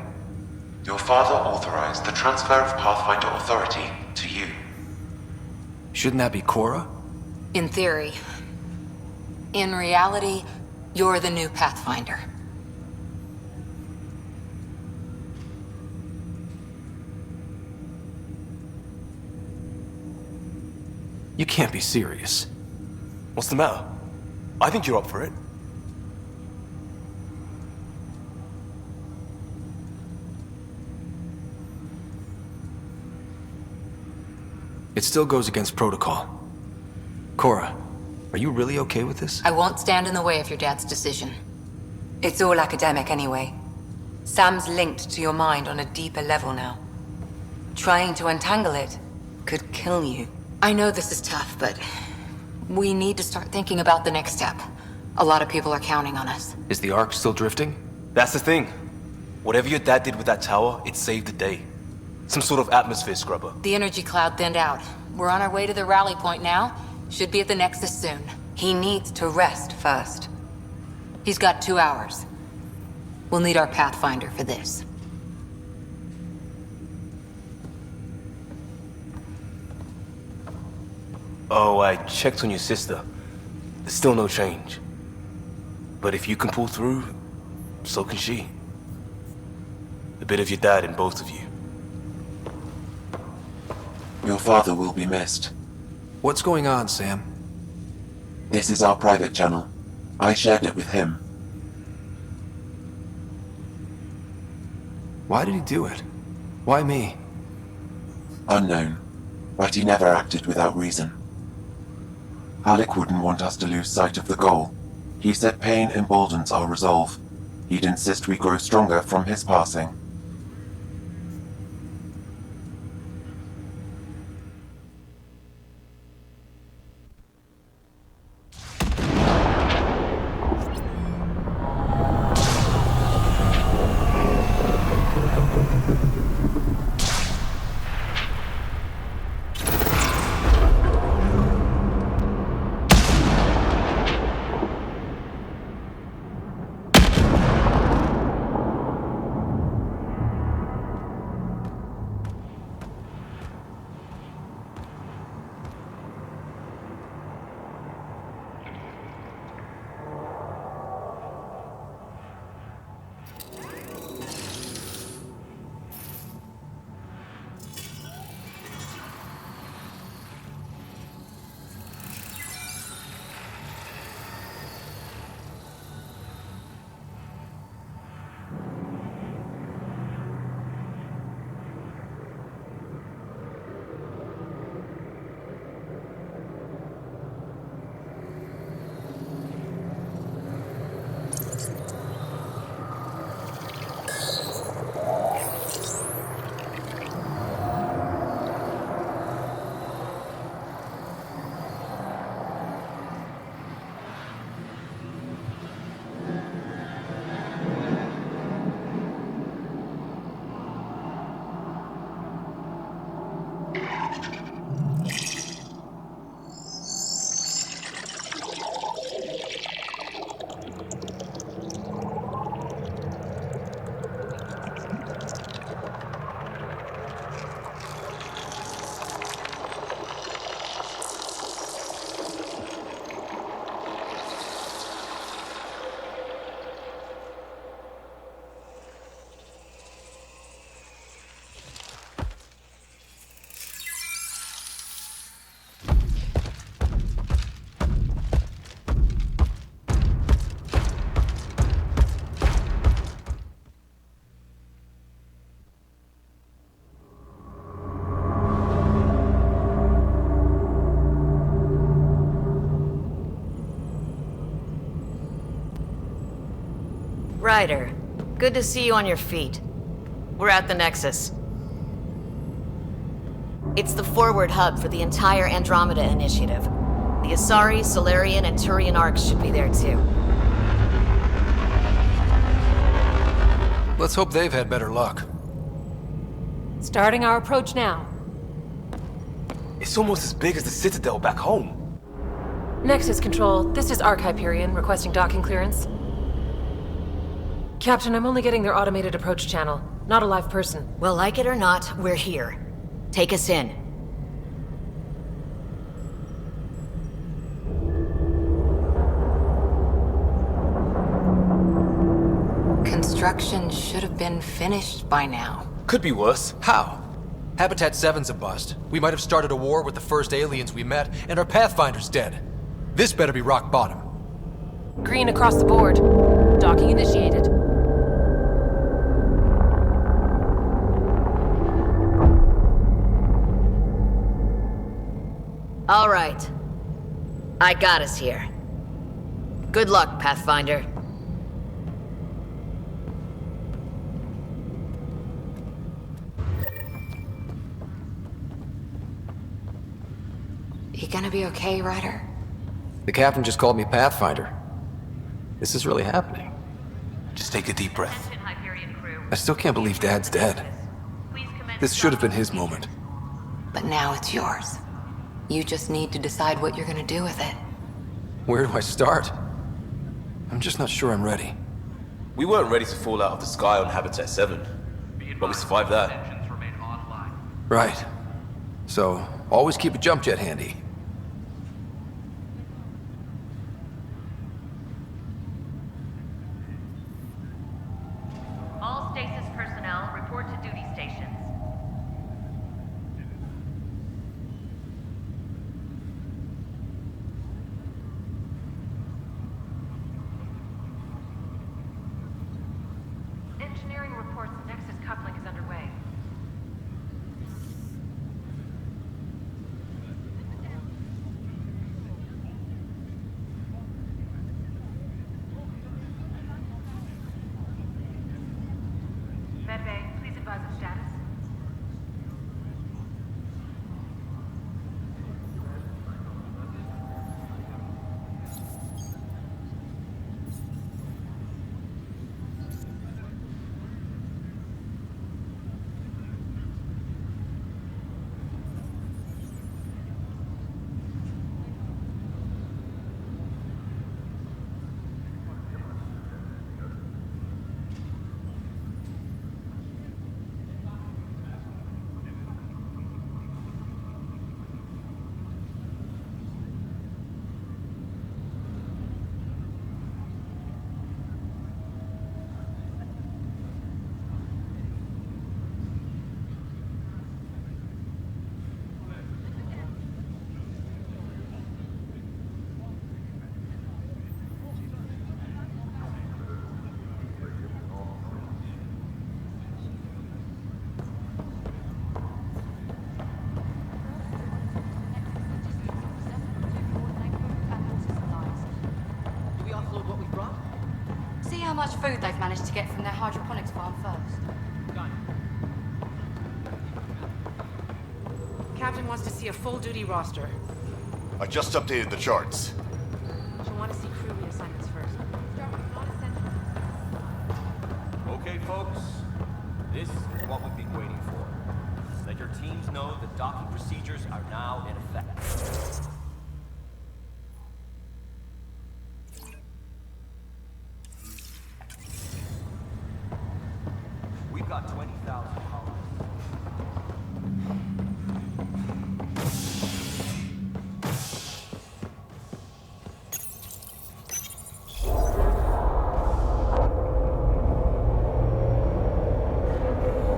Your father authorized the transfer of Pathfinder authority to you. Shouldn't that be Cora? In theory. In reality, you're the new Pathfinder. You can't be serious. What's the matter? I think you're up for it. It still goes against protocol. Cora, are you really okay with this? I won't stand in the way of your dad's decision. It's all academic anyway. Sam's linked to your mind on a deeper level now. Trying to untangle it could kill you. I know this is tough, but we need to start thinking about the next step. A lot of people are counting on us. Is the Ark still drifting? That's the thing. Whatever your dad did with that tower, it saved the day. Some sort of atmosphere scrubber. The energy cloud thinned out. We're on our way to the rally point now. Should be at the Nexus soon. He needs to rest first. He's got 2 hours. We'll need our Pathfinder for this. Oh, I checked on your sister. There's still no change. But if you can pull through, so can she. A bit of your dad in both of you. Your father will be missed. What's going on, Sam? This is our private channel. I shared it with him. Why did he do it? Why me? Unknown, but he never acted without reason. Alec wouldn't want us to lose sight of the goal. He said pain emboldens our resolve. He'd insist we grow stronger from his passing. Ryder. Good to see you on your feet. We're at the Nexus. It's the forward hub for the entire Andromeda Initiative. The Asari, Solarian, and Turian arcs should be there too. Let's hope they've had better luck. Starting our approach now. It's almost as big as the Citadel back home. Nexus Control, this is Arc Hyperion requesting docking clearance. Captain, I'm only getting their automated approach channel, not a live person. Well, like it or not, we're here. Take us in. Construction should have been finished by now. Could be worse. How? Habitat 7's a bust. We might have started a war with the first aliens we met, and our Pathfinder's dead. This better be rock bottom. Green across the board. Docking initiated. All right. I got us here. Good luck, Pathfinder. You gonna be okay, Ryder? The captain just called me Pathfinder. This is really happening. Just take a deep breath. I still can't believe Dad's dead. This should have been his moment. But now it's yours. You just need to decide what you're gonna do with it. Where do I start? I'm just not sure I'm ready. We weren't ready to fall out of the sky on Habitat 7, but we survived that. Right. So, always keep a jump jet handy. All stasis personnel report to duty stations. Engineering reports Nexus coupling is underway. Medbay, please advise of status. See how much food they've managed to get from their hydroponics farm first. Captain wants to see a full-duty roster. I just updated the charts. She'll want to see crew reassignments first. Okay, folks. This is what we've been waiting for. Let your teams know that docking procedures are now in effect. We've got 20,000 colonists.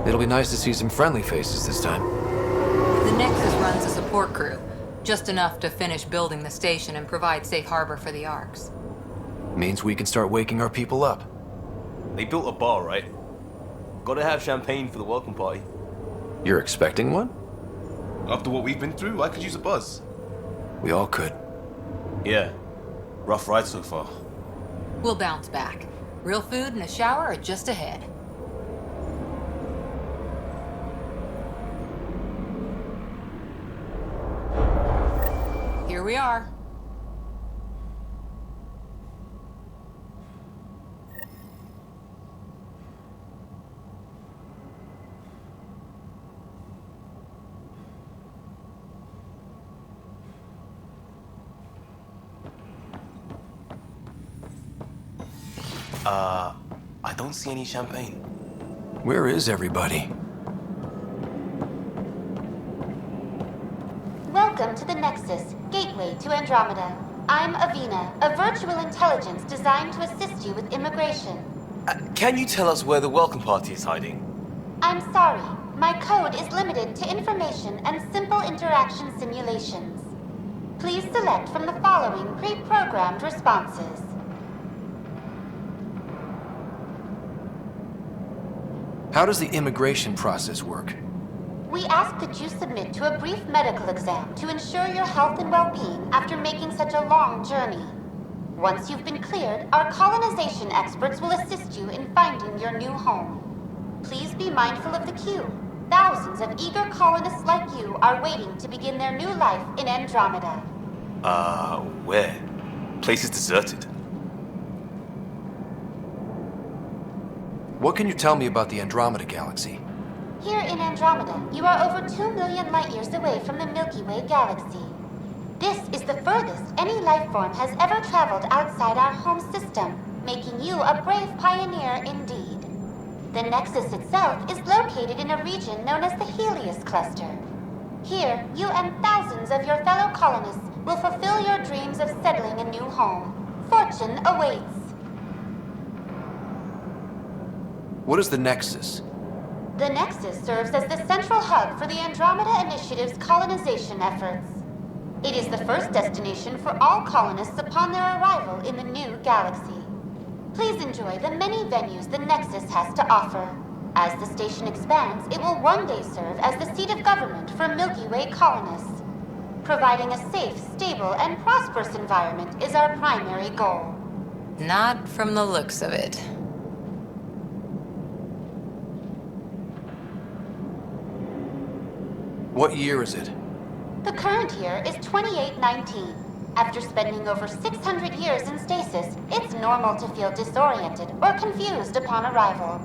It'll be nice to see some friendly faces this time. The Nexus runs a support crew. Just enough to finish building the station and provide safe harbor for the Arks. Means we can start waking our people up. They built a bar, right? Gotta have champagne for the welcome party. You're expecting one? After what we've been through, I could use a buzz. We all could. Yeah. Rough ride so far. We'll bounce back. Real food and a shower are just ahead. Here we are. I don't see any champagne. Where is everybody? Welcome to the Nexus, gateway to Andromeda. I'm Avina, a virtual intelligence designed to assist you with immigration. Can you tell us where the welcome party is hiding? I'm sorry, my code is limited to information and simple interaction simulations. Please select from the following pre-programmed responses. How does the immigration process work? We ask that you submit to a brief medical exam to ensure your health and well-being after making such a long journey. Once you've been cleared, our colonization experts will assist you in finding your new home. Please be mindful of the queue. Thousands of eager colonists like you are waiting to begin their new life in Andromeda. Where? Place is deserted. What can you tell me about the Andromeda Galaxy? Here in Andromeda, you are over 2 million light-years away from the Milky Way galaxy. This is the furthest any life form has ever traveled outside our home system, making you a brave pioneer indeed. The Nexus itself is located in a region known as the Helios Cluster. Here, you and thousands of your fellow colonists will fulfill your dreams of settling a new home. Fortune awaits. What is the Nexus? The Nexus serves as the central hub for the Andromeda Initiative's colonization efforts. It is the first destination for all colonists upon their arrival in the new galaxy. Please enjoy the many venues the Nexus has to offer. As the station expands, it will one day serve as the seat of government for Milky Way colonists. Providing a safe, stable, and prosperous environment is our primary goal. Not from the looks of it. What year is it? The current year is 2819. After spending over 600 years in stasis, it's normal to feel disoriented or confused upon arrival.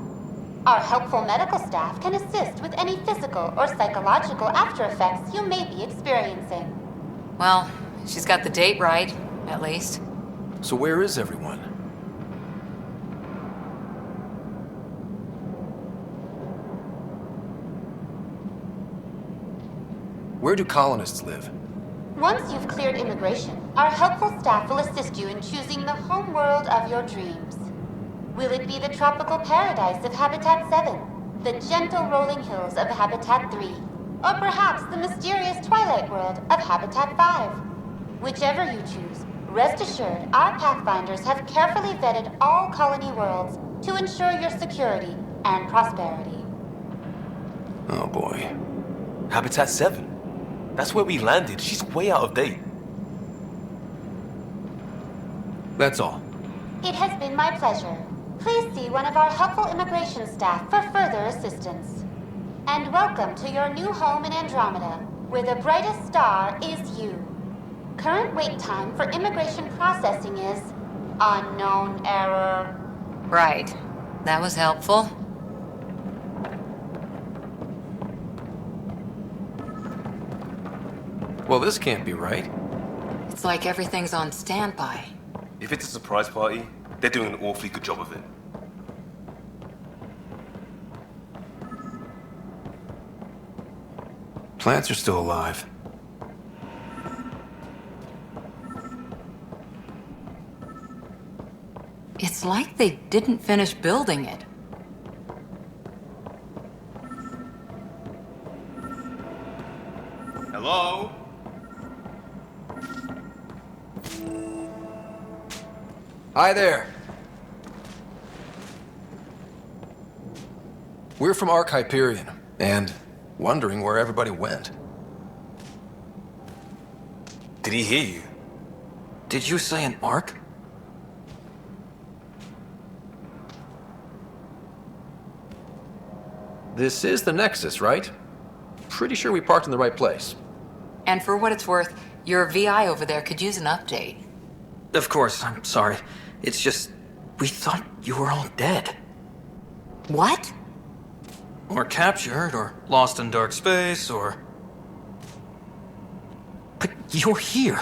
Our helpful medical staff can assist with any physical or psychological after effects you may be experiencing. Well, she's got the date right, at least. So where is everyone? Where do colonists live? Once you've cleared immigration, our helpful staff will assist you in choosing the home world of your dreams. Will it be the tropical paradise of Habitat 7, the gentle rolling hills of Habitat 3, or perhaps the mysterious twilight world of Habitat 5? Whichever you choose, rest assured our Pathfinders have carefully vetted all colony worlds to ensure your security and prosperity. Oh boy. Habitat 7? That's where we landed. She's way out of date. That's all. It has been my pleasure. Please see one of our helpful immigration staff for further assistance. And welcome to your new home in Andromeda, where the brightest star is you. Current wait time for immigration processing is unknown error. Right. That was helpful. Well, this can't be right. It's like everything's on standby. If it's a surprise party, they're doing an awfully good job of it. Plants are still alive. It's like they didn't finish building it. Hello? Hi there. We're from Ark Hyperion, and wondering where everybody went. Did he hear you? Did you say an arc? This is the Nexus, right? Pretty sure we parked in the right place. And for what it's worth, your VI over there could use an update. Of course, I'm sorry. It's just, we thought you were all dead. What? Or captured, or lost in dark space, or... But you're here.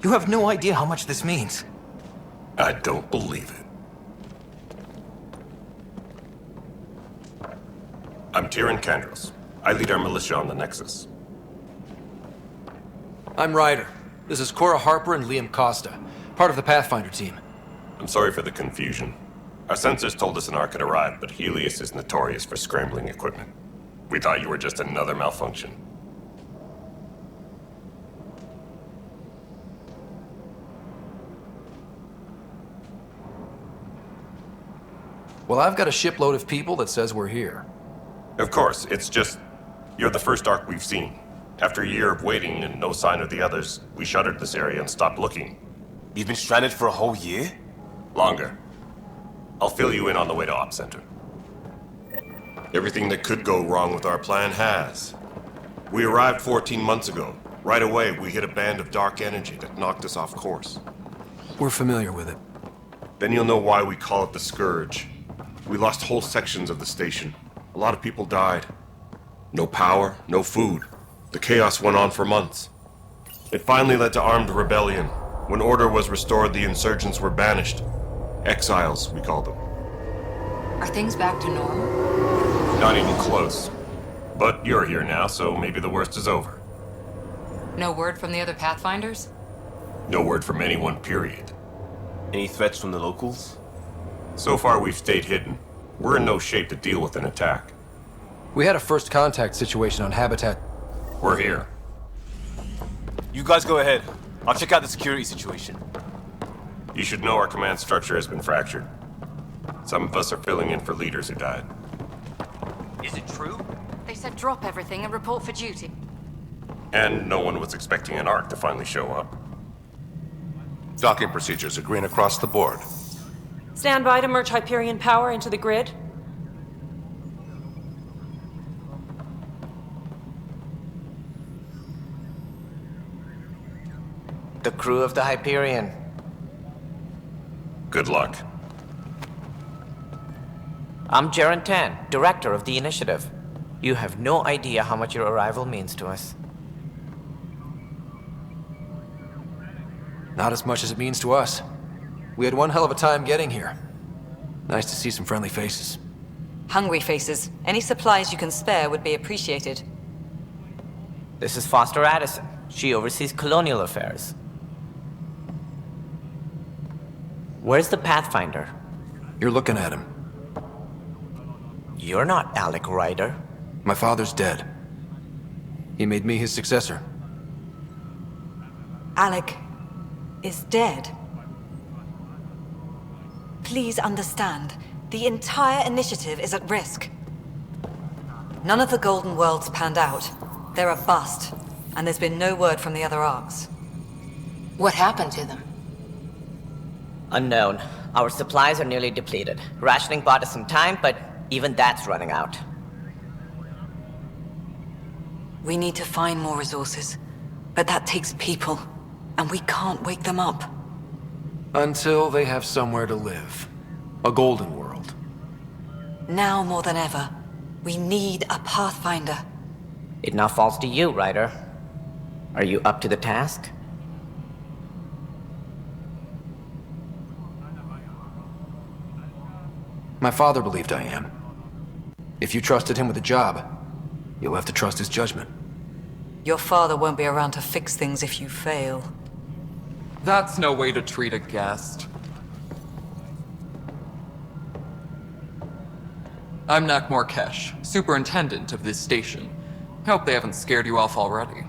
You have no idea how much this means. I don't believe it. I'm Tyrion Kandros. I lead our militia on the Nexus. I'm Ryder. This is Cora Harper and Liam Costa, part of the Pathfinder team. I'm sorry for the confusion. Our sensors told us an Ark had arrived, but Helios is notorious for scrambling equipment. We thought you were just another malfunction. Well, I've got a shipload of people that says we're here. Of course, it's just... You're the first Ark we've seen. After a year of waiting and no sign of the others, we shuttered this area and stopped looking. You've been stranded for a whole year? Longer. I'll fill you in on the way to Op Center. Everything that could go wrong with our plan has. We arrived 14 months ago. Right away, we hit a band of dark energy that knocked us off course. We're familiar with it. Then you'll know why we call it the Scourge. We lost whole sections of the station. A lot of people died. No power, no food. The chaos went on for months. It finally led to armed rebellion. When order was restored, the insurgents were banished. Exiles, we call them. Are things back to normal? Not even close. But you're here now, so maybe the worst is over. No word from the other Pathfinders? No word from anyone, period. Any threats from the locals? So far, we've stayed hidden. We're in no shape to deal with an attack. We had a first contact situation on Habitat. We're here. You guys go ahead. I'll check out the security situation. You should know our command structure has been fractured. Some of us are filling in for leaders who died. Is it true? They said drop everything and report for duty. And no one was expecting an Ark to finally show up. Docking procedures are green across the board. Stand by to merge Hyperion power into the grid. The crew of the Hyperion. Good luck. I'm Jaren Tan, director of the initiative. You have no idea how much your arrival means to us. Not as much as it means to us. We had one hell of a time getting here. Nice to see some friendly faces. Hungry faces. Any supplies you can spare would be appreciated. This is Foster Addison. She oversees colonial affairs. Where's the Pathfinder? You're looking at him. You're not Alec Ryder. My father's dead. He made me his successor. Alec is dead. Please understand, the entire initiative is at risk. None of the Golden Worlds panned out. They're a bust, and there's been no word from the other arcs. What happened to them? Unknown. Our supplies are nearly depleted. Rationing bought us some time, but even that's running out. We need to find more resources, but that takes people, and we can't wake them up. Until they have somewhere to live. A golden world. Now more than ever, we need a Pathfinder. It now falls to you, Ryder. Are you up to the task? My father believed I am. If you trusted him with a job, you'll have to trust his judgment. Your father won't be around to fix things if you fail. That's no way to treat a guest. I'm Nak Morkesh, superintendent of this station. Hope they haven't scared you off already.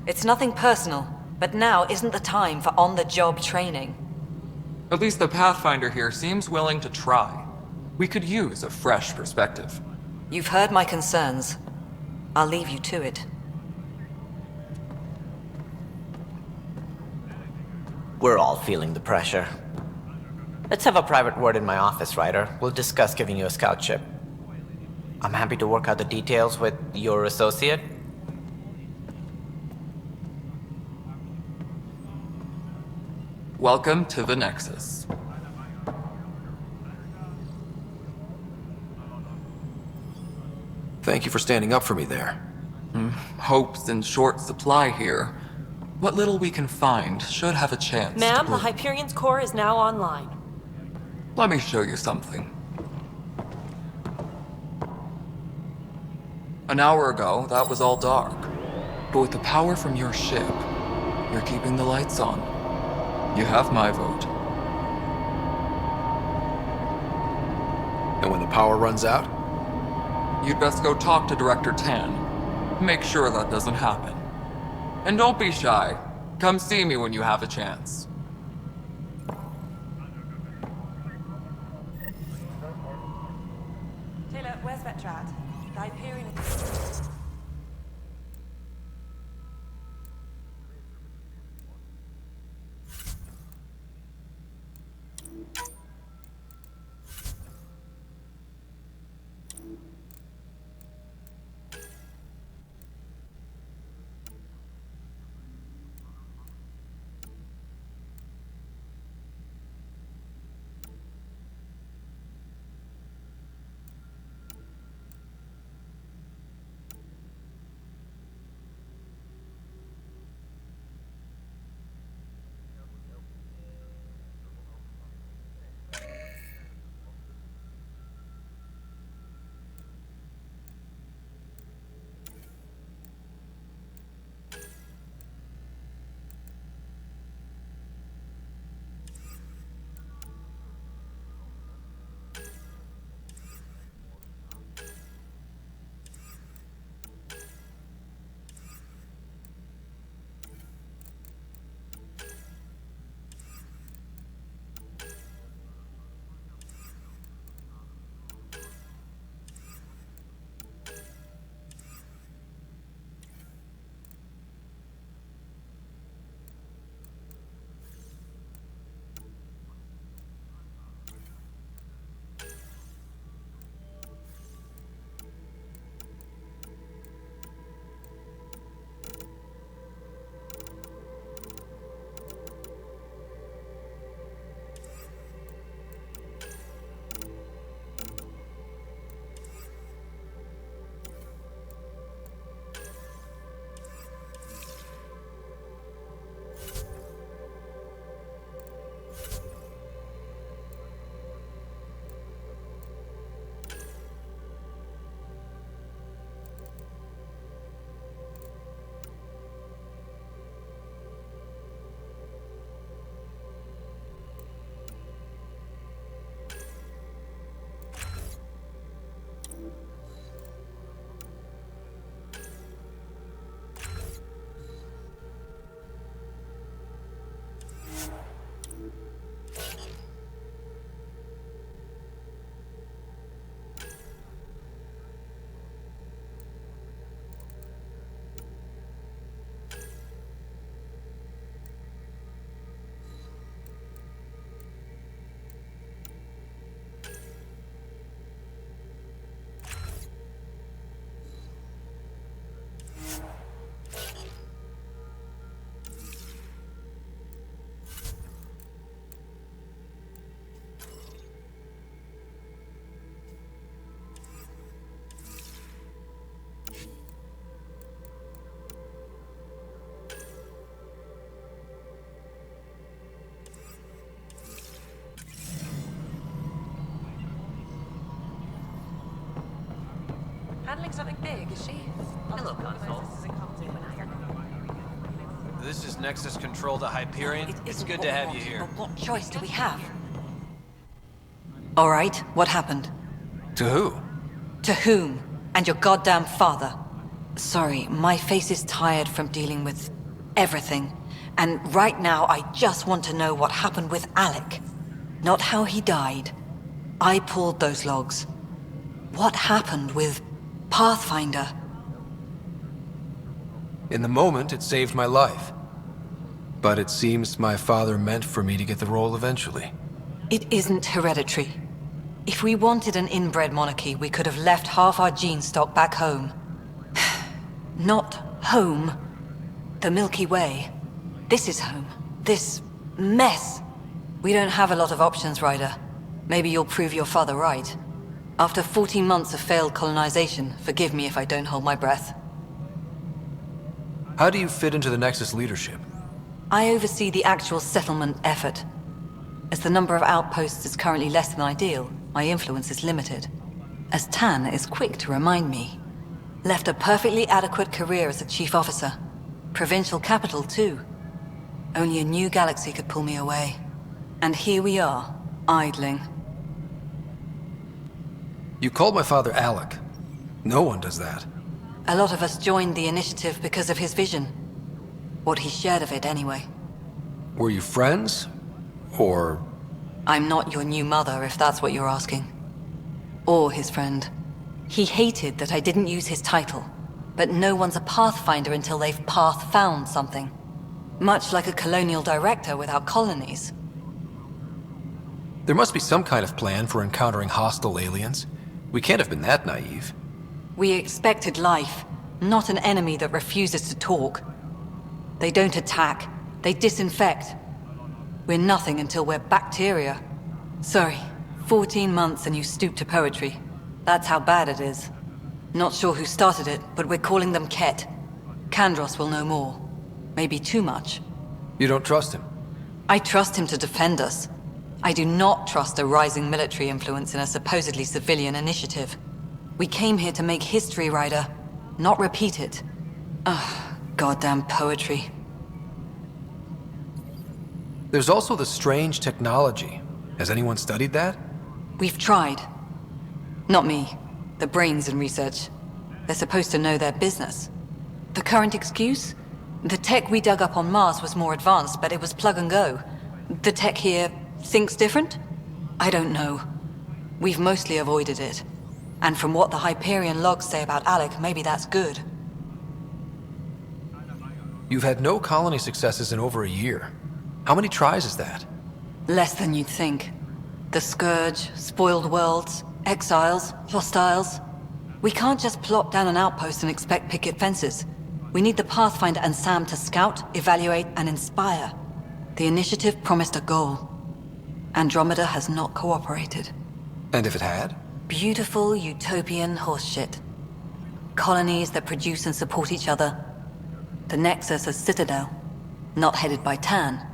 It's nothing personal, but now isn't the time for on-the-job training. At least the Pathfinder here seems willing to try. We could use a fresh perspective. You've heard my concerns. I'll leave you to it. We're all feeling the pressure. Let's have a private word in my office, Ryder. We'll discuss giving you a scout ship. I'm happy to work out the details with your associate. Welcome to the Nexus. Thank you for standing up for me there. Hope's in short supply here. What little we can find should have a chance Ma'am, to the bloom. Hyperion's core is now online. Let me show you something. An hour ago, that was all dark. But with the power from your ship, you're keeping the lights on. You have my vote. And when the power runs out? You'd best go talk to Director Tan. Make sure that doesn't happen. And don't be shy. Come see me when you have a chance. Taylor, where's Vetrat? The Hyperion... Handling something big, is she? Hello, Console. This is Nexus Control to Hyperion. It's good to have you here. But what choice do we have? All right, what happened? To who? To whom? And your goddamn father. Sorry, my face is tired from dealing with everything. And right now, I just want to know what happened with Alec. Not how he died. I pulled those logs. What happened with Pathfinder? In the moment, it saved my life. But it seems my father meant for me to get the role eventually. It isn't hereditary. If we wanted an inbred monarchy, we could have left half our gene stock back home. Not home. The Milky Way. This is home. This mess. We don't have a lot of options, Ryder. Maybe you'll prove your father right. After 14 months of failed colonization, forgive me if I don't hold my breath. How do you fit into the Nexus leadership? I oversee the actual settlement effort. As the number of outposts is currently less than ideal, my influence is limited. As Tan is quick to remind me. Left a perfectly adequate career as a chief officer. Provincial capital, too. Only a new galaxy could pull me away. And here we are, idling. You called my father Alec. No one does that. A lot of us joined the initiative because of his vision. What he shared of it, anyway. Were you friends? Or... I'm not your new mother, if that's what you're asking. Or his friend. He hated that I didn't use his title. But no one's a pathfinder until they've path-found something. Much like a colonial director without colonies. There must be some kind of plan for encountering hostile aliens. We can't have been that naive. We expected life, not an enemy that refuses to talk. They don't attack, they disinfect. We're nothing until we're bacteria. Sorry, 14 months and you stoop to poetry. That's how bad it is. Not sure who started it, but we're calling them Ket. Kandros will know more. Maybe too much. You don't trust him? I trust him to defend us. I do not trust a rising military influence in a supposedly civilian initiative. We came here to make history, Ryder, not repeat it. Ugh, goddamn poetry. There's also the strange technology. Has anyone studied that? We've tried. Not me. The brains in research. They're supposed to know their business. The current excuse? The tech we dug up on Mars was more advanced, but it was plug and go. The tech here thinks different? I don't know. We've mostly avoided it. And from what the Hyperion logs say about Alec, maybe that's good. You've had no colony successes in over a year. How many tries is that? Less than you'd think. The Scourge, spoiled worlds, exiles, hostiles. We can't just plop down an outpost and expect picket fences. We need the Pathfinder and Sam to scout, evaluate, and inspire. The initiative promised a goal. Andromeda has not cooperated. And if it had? Beautiful utopian horseshit. Colonies that produce and support each other. The Nexus a citadel, not headed by Tan,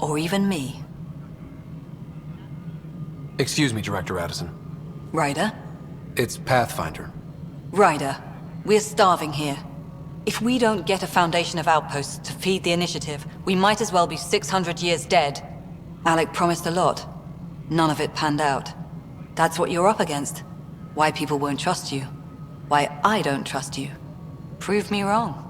or even me. Excuse me, Director Addison. Ryder? It's Pathfinder. Ryder, we're starving here. If we don't get a foundation of outposts to feed the initiative, we might as well be 600 years dead. Alec promised a lot. None of it panned out. That's what you're up against. Why people won't trust you. Why I don't trust you. Prove me wrong.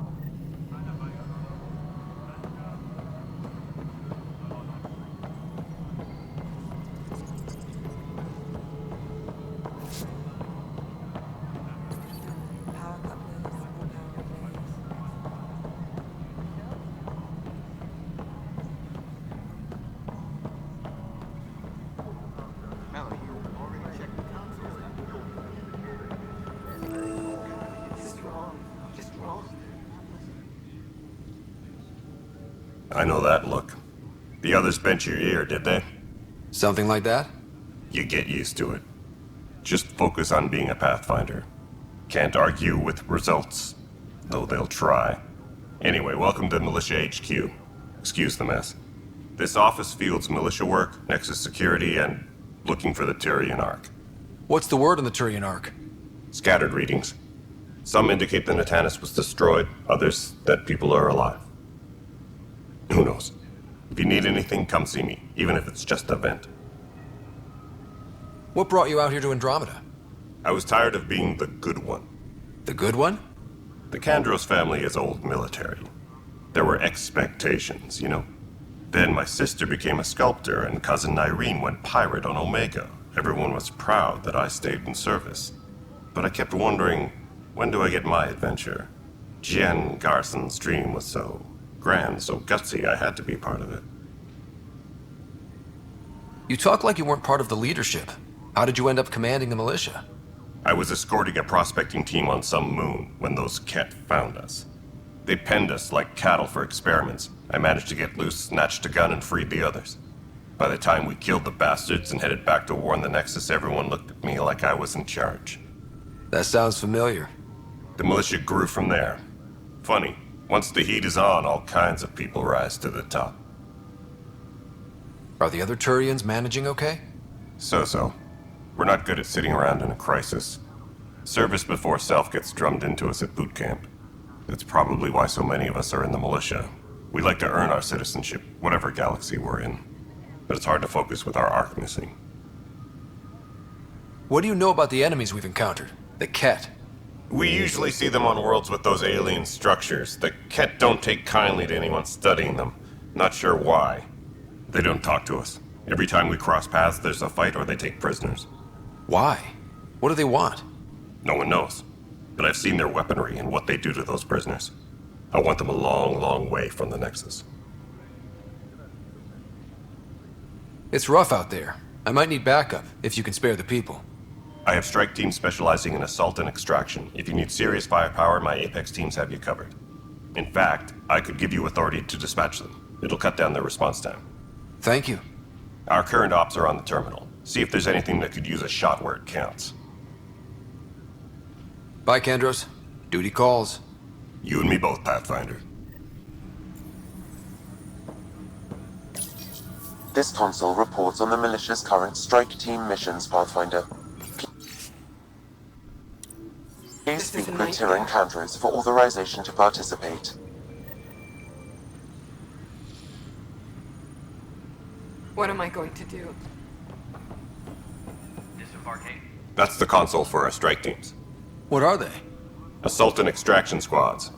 I know that look. The others bent your ear, did they? Something like that? You get used to it. Just focus on being a Pathfinder. Can't argue with results, though they'll try. Anyway, welcome to Militia HQ. Excuse the mess. This office fields militia work, Nexus security, and looking for the Turian Ark. What's the word on the Turian Ark? Scattered readings. Some indicate the Natanus was destroyed, others that people are alive. Who knows? If you need anything, come see me, even if it's just a vent. What brought you out here to Andromeda? I was tired of being the good one. The good one? The Kandros family is old military. There were expectations, you know. Then my sister became a sculptor and cousin Irene went pirate on Omega. Everyone was proud that I stayed in service. But I kept wondering, when do I get my adventure? Jen Garson's dream was so grand, so gutsy, I had to be part of it. You talk like you weren't part of the leadership. How did you end up commanding the militia? I was escorting a prospecting team on some moon when those Ket found us. They penned us like cattle for experiments. I managed to get loose, snatched a gun, and freed the others. By the time we killed the bastards and headed back to warn the Nexus, everyone looked at me like I was in charge. That sounds familiar. The militia grew from there. Funny, once the heat is on, all kinds of people rise to the top. Are the other Turians managing okay? So-so. We're not good at sitting around in a crisis. Service before self gets drummed into us at boot camp. That's probably why so many of us are in the militia. We like to earn our citizenship, whatever galaxy we're in. But it's hard to focus with our arc missing. What do you know about the enemies we've encountered? The Ket? We usually see them on worlds with those alien structures. The Ket don't take kindly to anyone studying them. Not sure why. They don't talk to us. Every time we cross paths, there's a fight or they take prisoners. Why? What do they want? No one knows. But I've seen their weaponry and what they do to those prisoners. I want them a long, long way from the Nexus. It's rough out there. I might need backup, if you can spare the people. I have strike teams specializing in assault and extraction. If you need serious firepower, my Apex teams have you covered. In fact, I could give you authority to dispatch them. It'll cut down their response time. Thank you. Our current ops are on the terminal. See if there's anything that could use a shot where it counts. Bye, Kandros. Duty calls. You and me both, Pathfinder. This console reports on the militia's current strike team missions, Pathfinder. Please speak with Tyrion Kandros for authorization to participate. What am I going to do? Disembarkate. That's the console for our strike teams. What are they? Assault and extraction squads.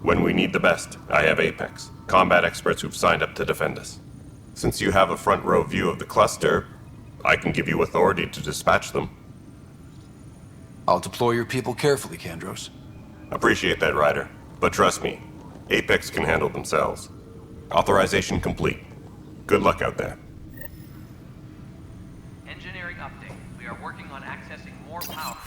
When we need the best, I have Apex, combat experts who've signed up to defend us. Since you have a front row view of the cluster, I can give you authority to dispatch them. I'll deploy your people carefully, Kandros. Appreciate that, Ryder. But trust me, Apex can handle themselves. Authorization complete. Good luck out there. Engineering update. We are working on accessing more power.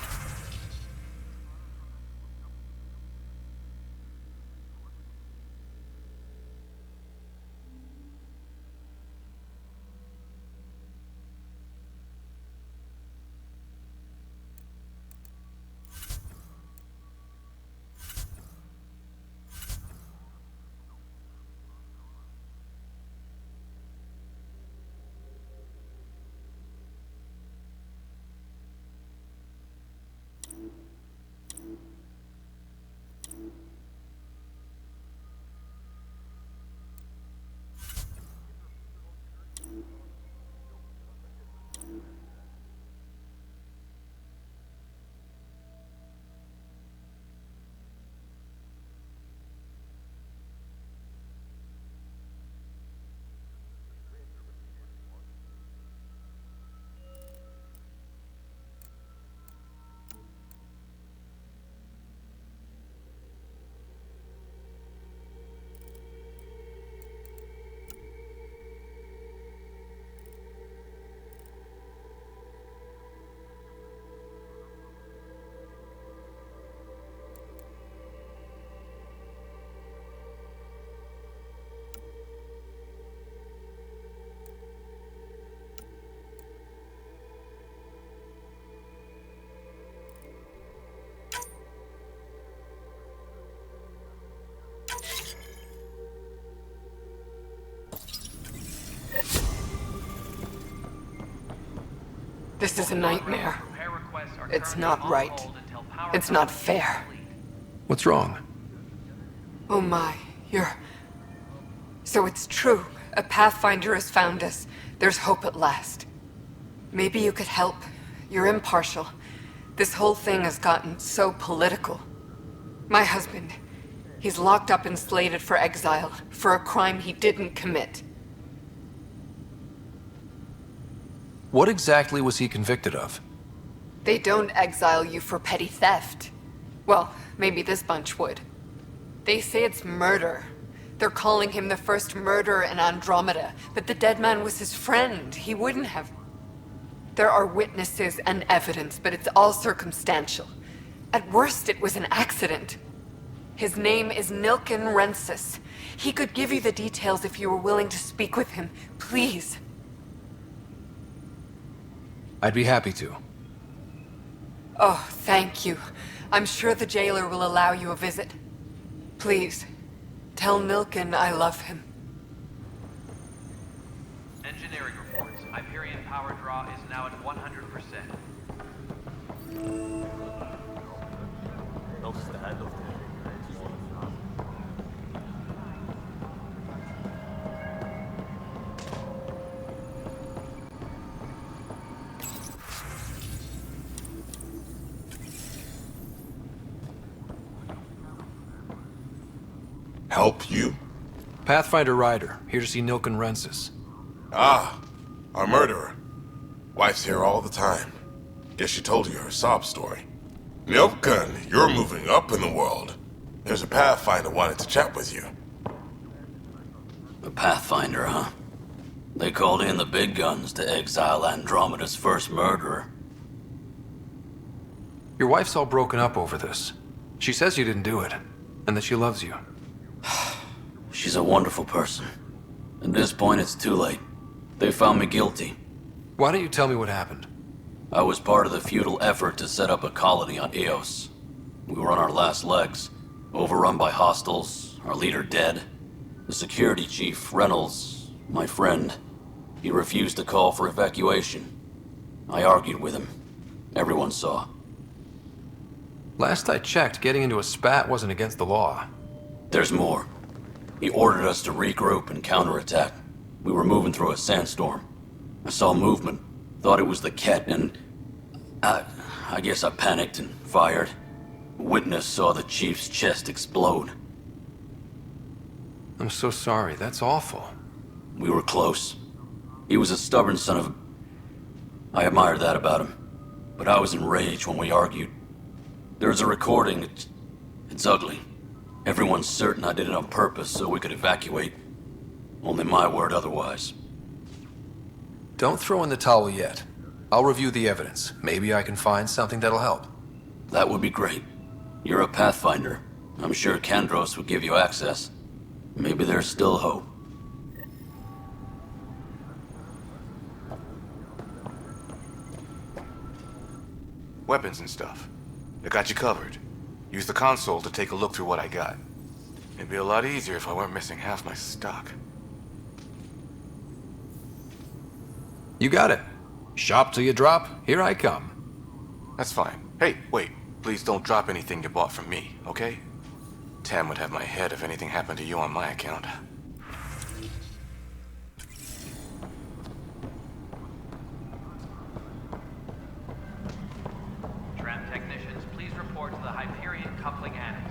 This is a nightmare. It's not right. It's not fair. What's wrong? Oh my, So it's true. A Pathfinder has found us. There's hope at last. Maybe you could help. You're impartial. This whole thing has gotten so political. My husband, he's locked up and slated for exile for a crime he didn't commit. What exactly was he convicted of? They don't exile you for petty theft. Well, maybe this bunch would. They say it's murder. They're calling him the first murderer in Andromeda, but the dead man was his friend. He wouldn't have... There are witnesses and evidence, but it's all circumstantial. At worst, it was an accident. His name is Nilken Rensis. He could give you the details if you were willing to speak with him. Please. I'd be happy to. Oh, thank you. I'm sure the jailer will allow you a visit. Please, tell Nilken I love him. Engineering reports. Hyperion power draw is now at 100%. Help you? Pathfinder Ryder, here to see Nilken Rensis. Ah, our murderer. Wife's here all the time. Guess she told you her sob story. Nilken, you're moving up in the world. There's a Pathfinder wanted to chat with you. A Pathfinder, huh? They called in the big guns to exile Andromeda's first murderer. Your wife's all broken up over this. She says you didn't do it, and that she loves you. She's a wonderful person. At this point, it's too late. They found me guilty. Why don't you tell me what happened? I was part of the futile effort to set up a colony on Eos. We were on our last legs, overrun by hostiles, our leader dead. The security chief, Reynolds, my friend, he refused to call for evacuation. I argued with him. Everyone saw. Last I checked, getting into a spat wasn't against the law. There's more. He ordered us to regroup and counterattack. We were moving through a sandstorm. I saw movement, thought it was the Ket, and I guess I panicked and fired. A witness saw the chief's chest explode. I'm so sorry, that's awful. We were close. He was a stubborn son of a... I admired that about him. But I was enraged when we argued. There's a recording. It's ugly. Everyone's certain I did it on purpose so we could evacuate. Only my word otherwise. Don't throw in the towel yet. I'll review the evidence. Maybe I can find something that'll help. That would be great. You're a Pathfinder. I'm sure Kandros would give you access. Maybe there's still hope. Weapons and stuff. I got you covered. Use the console to take a look through what I got. It'd be a lot easier if I weren't missing half my stock. You got it. Shop till you drop. Here I come. That's fine. Hey, wait. Please don't drop anything you bought from me, okay? Tam would have my head if anything happened to you on my account. Tram technicians, please report to the Hyperion coupling annex.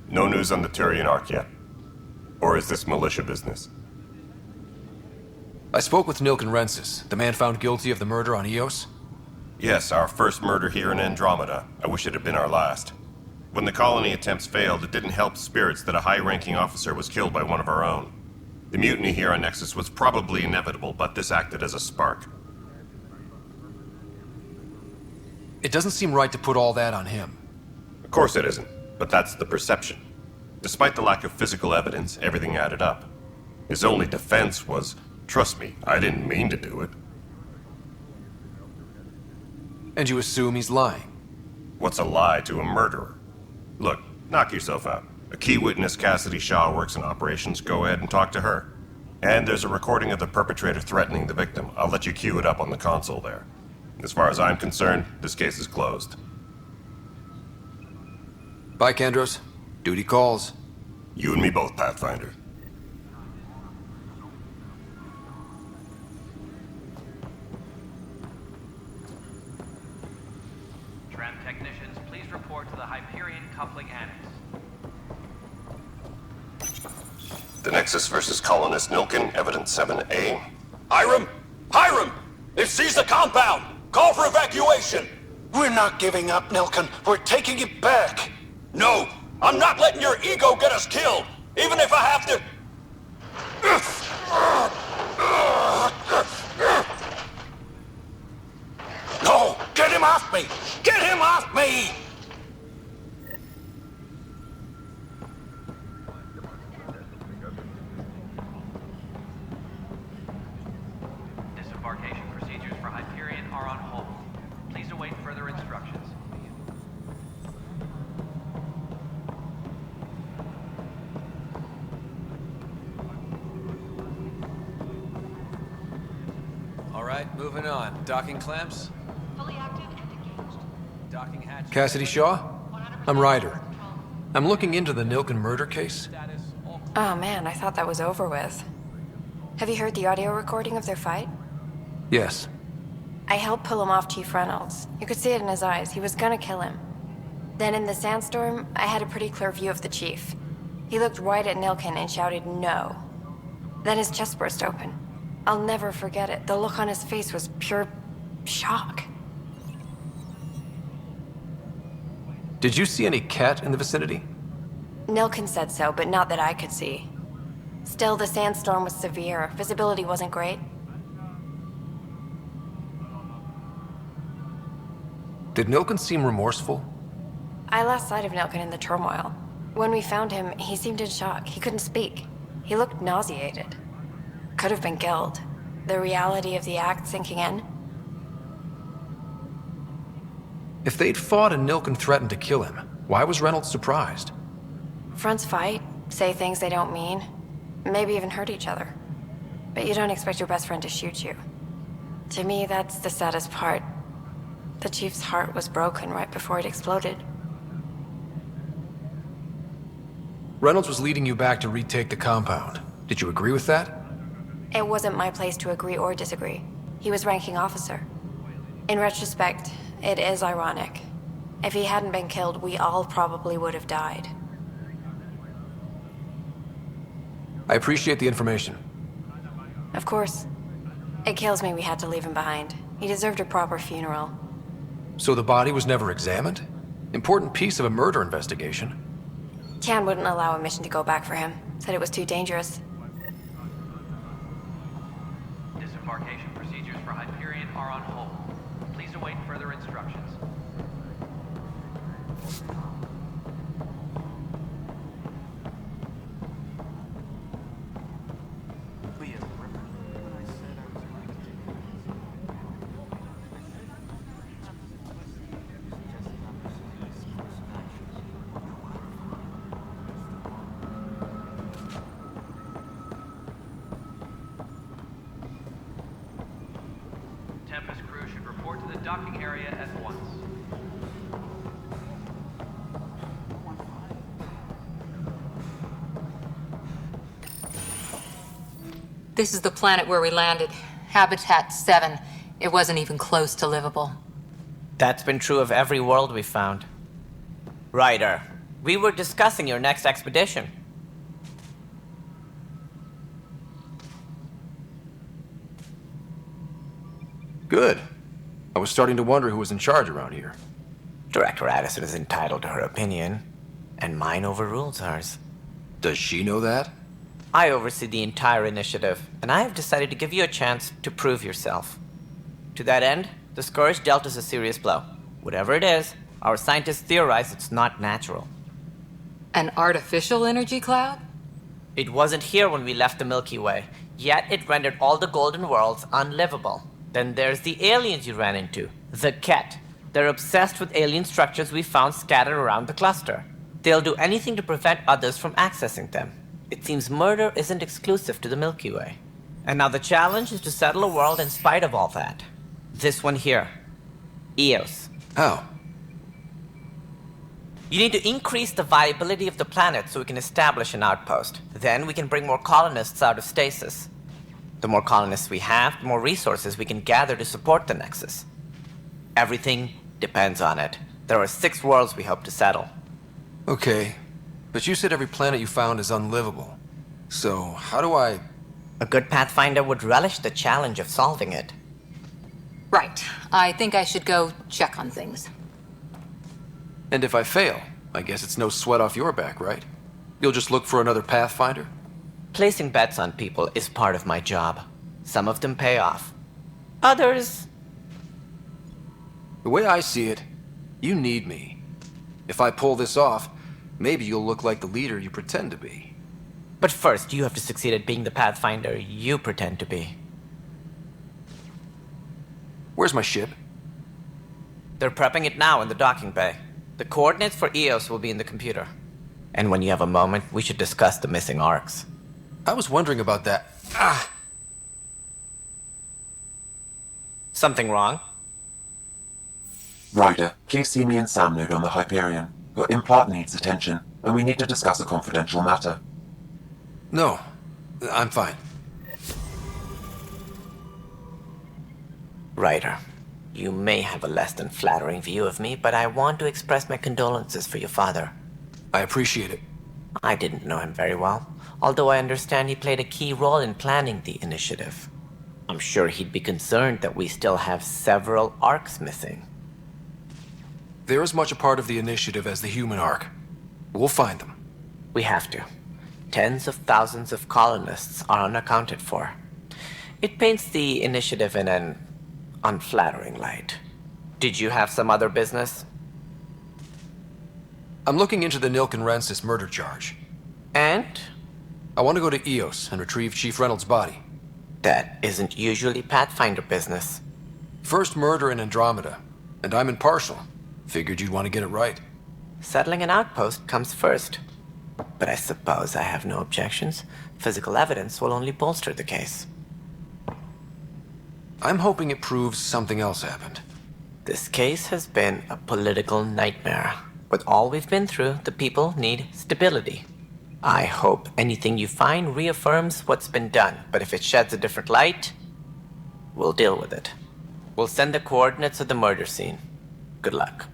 No news on the Turian Ark yet? Or is this militia business? I spoke with Nilken Rensis, the man found guilty of the murder on Eos. Yes, our first murder here in Andromeda. I wish it had been our last. When the colony attempts failed, it didn't help spirits that a high-ranking officer was killed by one of our own. The mutiny here on Nexus was probably inevitable, but this acted as a spark. It doesn't seem right to put all that on him. Of course it isn't, but that's the perception. Despite the lack of physical evidence, everything added up. His only defense was, trust me, I didn't mean to do it. And you assume he's lying? What's a lie to a murderer? Look, knock yourself out. A key witness, Cassidy Shaw, works in operations. Go ahead and talk to her. And there's a recording of the perpetrator threatening the victim. I'll let you cue it up on the console there. As far as I'm concerned, this case is closed. Bye, Kandros. Duty calls. You and me both, Pathfinder. Tram technicians, please report to the Hyperion coupling annex. The Nexus versus Colonist Nilken, Evidence 7A. Hiram! Hiram! They've seized the compound! Call for evacuation! We're not giving up, Nilken. We're taking it back. No! I'm not letting your ego get us killed! Even if I have to... No! Get him off me! Get him off me! Disembarkation procedures for Hyperion are on hold. Please await further instructions. All right, moving on. Docking clamps? Fully active and engaged. Docking hatch. Cassidy Shaw? I'm Ryder. I'm looking into the Nilken murder case. Oh man, I thought that was over with. Have you heard the audio recording of their fight? Yes. I helped pull him off Chief Reynolds. You could see it in his eyes. He was gonna kill him. Then in the sandstorm, I had a pretty clear view of the chief. He looked right at Nilken and shouted no. Then his chest burst open. I'll never forget it. The look on his face was pure shock. Did you see any cat in the vicinity? Nilken said so, but not that I could see. Still, the sandstorm was severe. Visibility wasn't great. Did Nilken seem remorseful? I lost sight of Nilken in the turmoil. When we found him, he seemed in shock. He couldn't speak. He looked nauseated. Could have been guilt. The reality of the act sinking in. If they'd fought and Nilken threatened to kill him, why was Reynolds surprised? Fronts fight, say things they don't mean, maybe even hurt each other. But you don't expect your best friend to shoot you. To me, that's the saddest part. The chief's heart was broken right before it exploded. Reynolds was leading you back to retake the compound. Did you agree with that? It wasn't my place to agree or disagree. He was ranking officer. In retrospect, it is ironic. If he hadn't been killed, we all probably would have died. I appreciate the information. Of course. It kills me we had to leave him behind. He deserved a proper funeral. So the body was never examined? Important piece of a murder investigation. Tian wouldn't allow a mission to go back for him. Said it was too dangerous. Disembarkation procedures for Hyperion are on hold. Please await further instructions. Tempest crew should report to the docking area at once. This is the planet where we landed. Habitat 7. It wasn't even close to livable. That's been true of every world we found. Ryder, we were discussing your next expedition. Good. I was starting to wonder who was in charge around here. Director Addison is entitled to her opinion, and mine overrules hers. Does she know that? I oversee the entire initiative, and I have decided to give you a chance to prove yourself. To that end, the Scourge dealt us a serious blow. Whatever it is, our scientists theorize it's not natural. An artificial energy cloud? It wasn't here when we left the Milky Way, yet it rendered all the golden worlds unlivable. Then there's the aliens you ran into, the Ket. They're obsessed with alien structures we found scattered around the cluster. They'll do anything to prevent others from accessing them. It seems murder isn't exclusive to the Milky Way. And now the challenge is to settle a world in spite of all that. This one here. Eos. How? You need to increase the viability of the planet so we can establish an outpost. Then we can bring more colonists out of stasis. The more colonists we have, the more resources we can gather to support the Nexus. Everything depends on it. There are 6 worlds we hope to settle. Okay, but you said every planet you found is unlivable. So, how do I... A good Pathfinder would relish the challenge of solving it. Right. I think I should go check on things. And if I fail, I guess it's no sweat off your back, right? You'll just look for another Pathfinder? Placing bets on people is part of my job. Some of them pay off. Others... The way I see it, you need me. If I pull this off, maybe you'll look like the leader you pretend to be. But first, you have to succeed at being the Pathfinder you pretend to be. Where's my ship? They're prepping it now in the docking bay. The coordinates for EOS will be in the computer. And when you have a moment, we should discuss the missing arcs. I was wondering about that. Ah! Something wrong? Ryder, please see me and Sam node on the Hyperion. Your implant needs attention, and we need to discuss a confidential matter. No, I'm fine. Ryder, you may have a less than flattering view of me, but I want to express my condolences for your father. I appreciate it. I didn't know him very well, although I understand he played a key role in planning the initiative. I'm sure he'd be concerned that we still have several arcs missing. They're as much a part of the initiative as the human arc. We'll find them. We have to. Tens of thousands of colonists are unaccounted for. It paints the initiative in an unflattering light. Did you have some other business? I'm looking into the Nilken Rensis murder charge. And? I want to go to EOS and retrieve Chief Reynolds' body. That isn't usually Pathfinder business. First murder in Andromeda, and I'm impartial. Figured you'd want to get it right. Settling an outpost comes first. But I suppose I have no objections. Physical evidence will only bolster the case. I'm hoping it proves something else happened. This case has been a political nightmare. With all we've been through, the people need stability. I hope anything you find reaffirms what's been done, but if it sheds a different light, we'll deal with it. We'll send the coordinates of the murder scene. Good luck.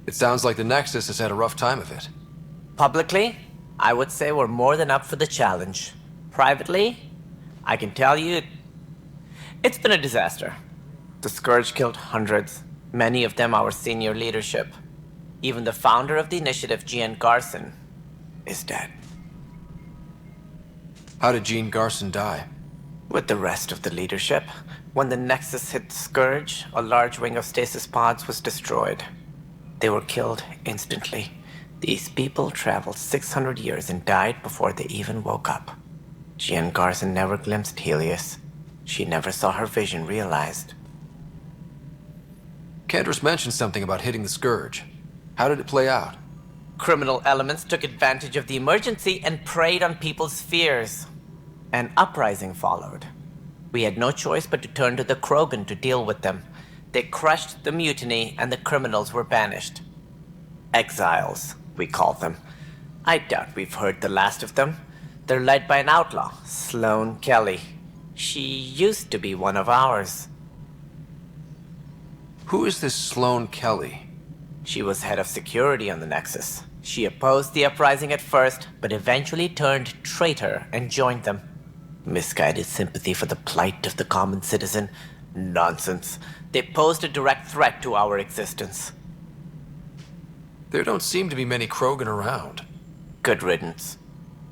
It sounds like the Nexus has had a rough time of it. Publicly, I would say we're more than up for the challenge. Privately, I can tell you it's been a disaster. The Scourge killed hundreds, many of them our senior leadership. Even the founder of the initiative, Jean Garson, is dead. How did Jean Garson die? With the rest of the leadership. When the Nexus hit Scourge, a large wing of stasis pods was destroyed. They were killed instantly. These people traveled 600 years and died before they even woke up. Jean Garson never glimpsed Helios. She never saw her vision realized. Cantor's mentioned something about hitting the Scourge. How did it play out? Criminal elements took advantage of the emergency and preyed on people's fears. An uprising followed. We had no choice but to turn to the Krogan to deal with them. They crushed the mutiny and the criminals were banished. Exiles, we call them. I doubt we've heard the last of them. They're led by an outlaw, Sloane Kelly. She used to be one of ours. Who is this Sloane Kelly? She was head of security on the Nexus. She opposed the uprising at first, but eventually turned traitor and joined them. Misguided sympathy for the plight of the common citizen? Nonsense. They posed a direct threat to our existence. There don't seem to be many Krogan around. Good riddance.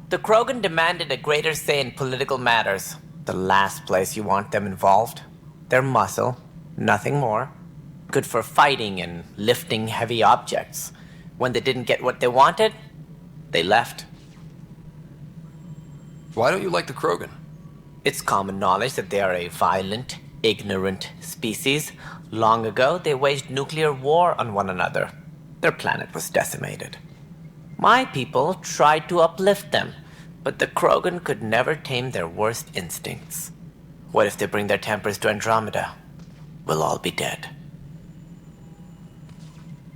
The Krogan demanded a greater say in political matters. The last place you want them involved. They're muscle, nothing more. Good for fighting and lifting heavy objects. When they didn't get what they wanted, they left. Why don't you like the Krogan? It's common knowledge that they are a violent, ignorant species. Long ago, they waged nuclear war on one another. Their planet was decimated. My people tried to uplift them, but the Krogan could never tame their worst instincts. What if they bring their tempers to Andromeda? We'll all be dead.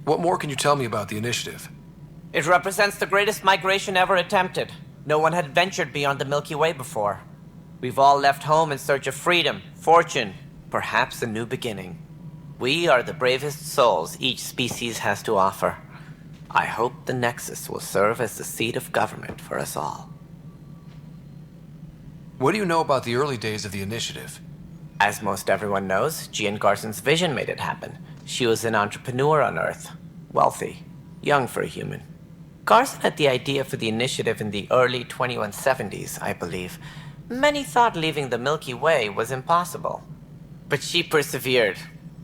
What more can you tell me about the initiative? It represents the greatest migration ever attempted. No one had ventured beyond the Milky Way before. We've all left home in search of freedom, fortune, perhaps a new beginning. We are the bravest souls each species has to offer. I hope the Nexus will serve as the seat of government for us all. What do you know about the early days of the initiative? As most everyone knows, Jean Garson's vision made it happen. She was an entrepreneur on Earth. Wealthy. Young for a human. Garson had the idea for the initiative in the early 2170s, I believe. Many thought leaving the Milky Way was impossible. But she persevered,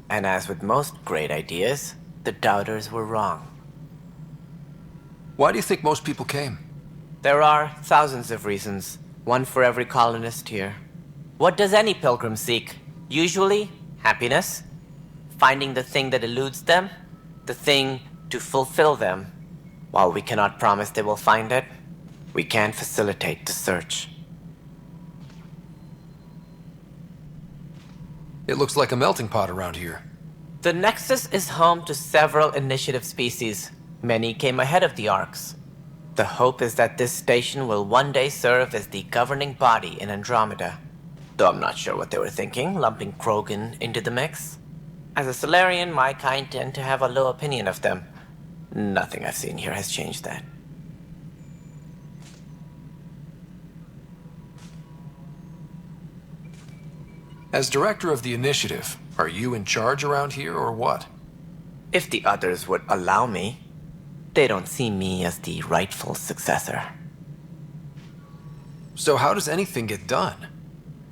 and as with most great ideas, the doubters were wrong. Why do you think most people came? There are thousands of reasons, one for every colonist here. What does any pilgrim seek? Usually, happiness, finding the thing that eludes them, the thing to fulfill them. While we cannot promise they will find it, we can facilitate the search. It looks like a melting pot around here. The Nexus is home to several initiative species. Many came ahead of the Arks. The hope is that this station will one day serve as the governing body in Andromeda. Though I'm not sure what they were thinking, lumping Krogan into the mix. As a Solarian, my kind tend to have a low opinion of them. Nothing I've seen here has changed that. As director of the initiative, are you in charge around here or what? If the others would allow me, they don't see me as the rightful successor. So how does anything get done?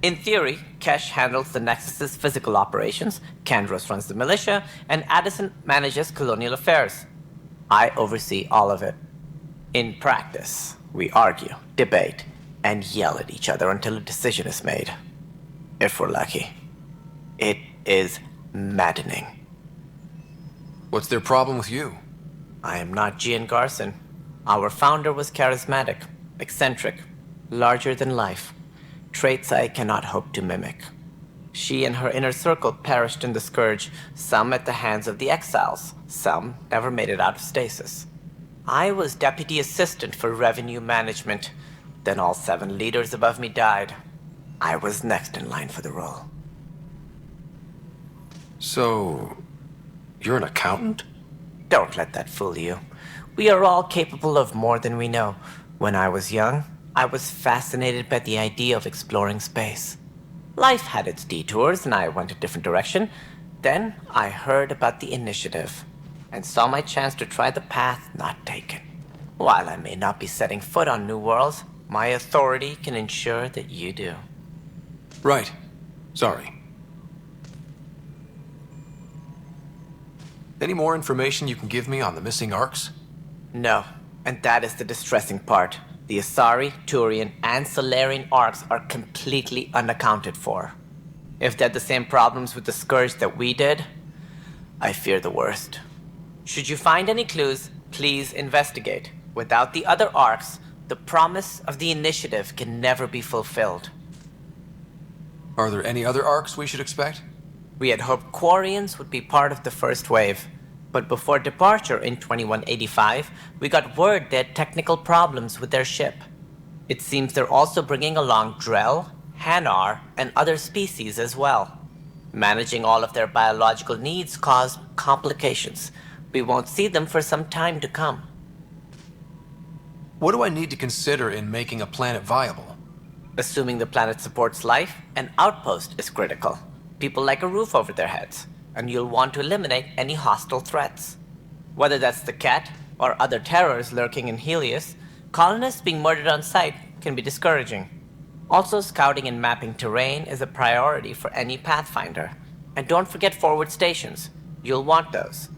In theory, Kesh handles the Nexus's physical operations, Kandros runs the militia, and Addison manages colonial affairs. I oversee all of it. In practice, we argue, debate, and yell at each other until a decision is made. If we're lucky. It is maddening. What's their problem with you? I am not Gian Garson. Our founder was charismatic, eccentric, larger than life. Traits I cannot hope to mimic. She and her inner circle perished in the Scourge, some at the hands of the Exiles, some never made it out of stasis. I was deputy assistant for revenue management. Then all 7 leaders above me died. I was next in line for the role. So, you're an accountant? Don't let that fool you. We are all capable of more than we know. When I was young, I was fascinated by the idea of exploring space. Life had its detours, and I went a different direction. Then I heard about the initiative, and saw my chance to try the path not taken. While I may not be setting foot on new worlds, my authority can ensure that you do. Right. Sorry. Any more information you can give me on the missing Arks? No, and that is the distressing part. The Asari, Turian, and Solarian Arks are completely unaccounted for. If they had the same problems with the Scourge that we did, I fear the worst. Should you find any clues, please investigate. Without the other Arks, the promise of the initiative can never be fulfilled. Are there any other Arks we should expect? We had hoped Quarians would be part of the first wave, but before departure in 2185, we got word they had technical problems with their ship. It seems they're also bringing along Drell, Hanar, and other species as well. Managing all of their biological needs caused complications. We won't see them for some time to come. What do I need to consider in making a planet viable? Assuming the planet supports life, an outpost is critical. People like a roof over their heads, and you'll want to eliminate any hostile threats. Whether that's the Cat or other terrors lurking in Helios, colonists being murdered on sight can be discouraging. Also, scouting and mapping terrain is a priority for any Pathfinder. And don't forget forward stations. You'll want those.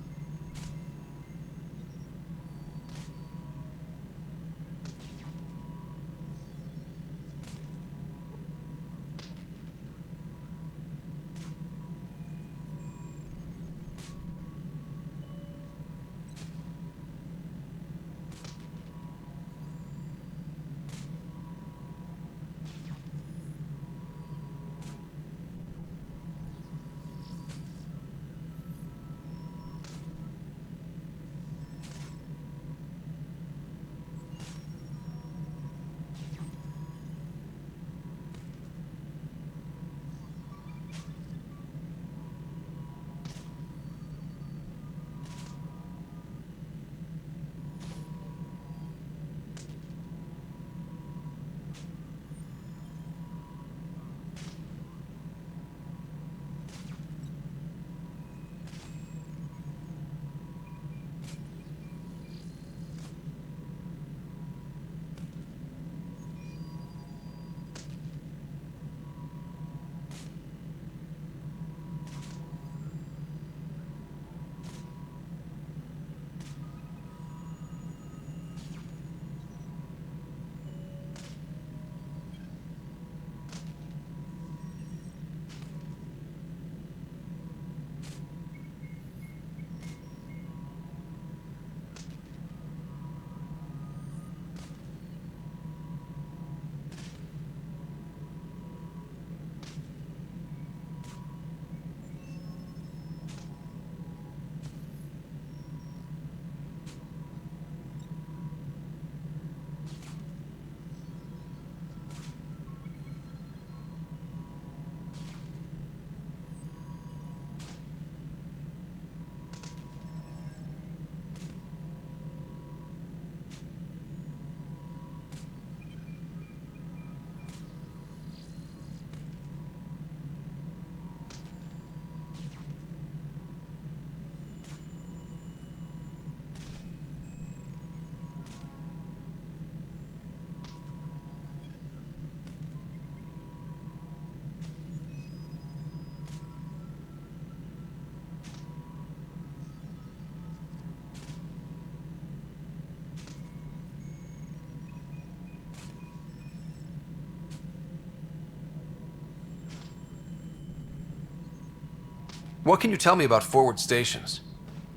What can you tell me about forward stations?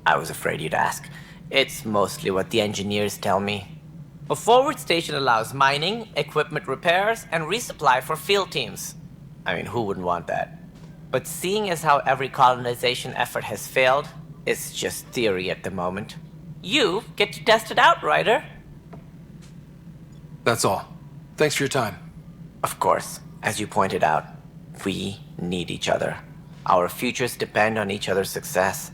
I was afraid you'd ask. It's mostly what the engineers tell me. A forward station allows mining, equipment repairs, and resupply for field teams. I mean, who wouldn't want that? But seeing as how every colonization effort has failed, it's just theory at the moment. You get to test it out, Ryder. That's all. Thanks for your time. Of course, as you pointed out, we need each other. Our futures depend on each other's success.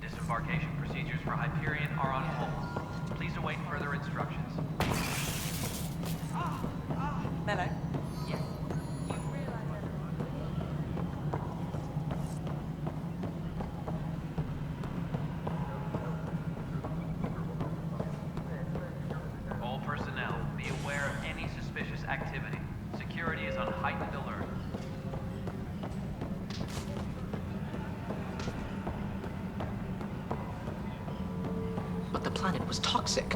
Disembarkation procedures for Hyperion are on hold. Please await further instructions. Hello. Yes. All personnel, be aware of any suspicious activity. Security is on heightened alert. But the planet was toxic.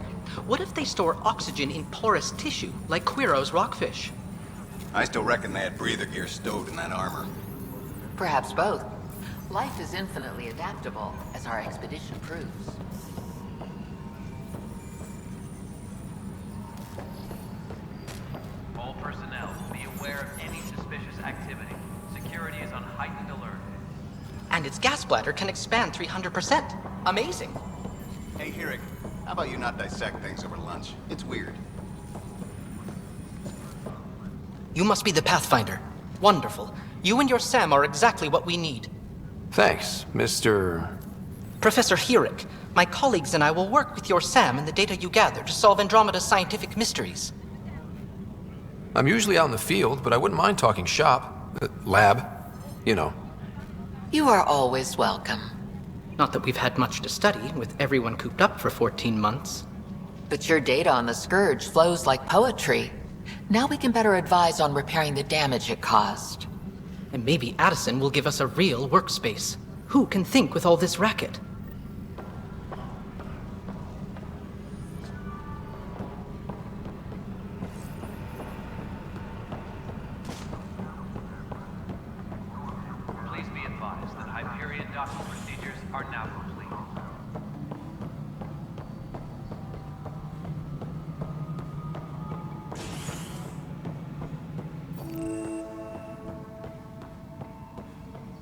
What if they store oxygen in porous tissue, like Quiro's rockfish? I still reckon they had breather gear stowed in that armor. Perhaps both. Life is infinitely adaptable, as our expedition proves. All personnel, be aware of any suspicious activity. Security is on heightened alert. And its gas bladder can expand 300%. Amazing. Hey, Hirik, how about you not dissect things over lunch? It's weird. You must be the Pathfinder. Wonderful. You and your Sam are exactly what we need. Thanks, Mr. Professor Hirik, my colleagues and I will work with your Sam and the data you gather to solve Andromeda's scientific mysteries. I'm usually out in the field, but I wouldn't mind talking shop. Lab. You know. You are always welcome. Not that we've had much to study, with everyone cooped up for 14 months. But your data on the Scourge flows like poetry. Now we can better advise on repairing the damage it caused. And maybe Addison will give us a real workspace. Who can think with all this racket? Please be advised that Hyperion docking procedures are now complete.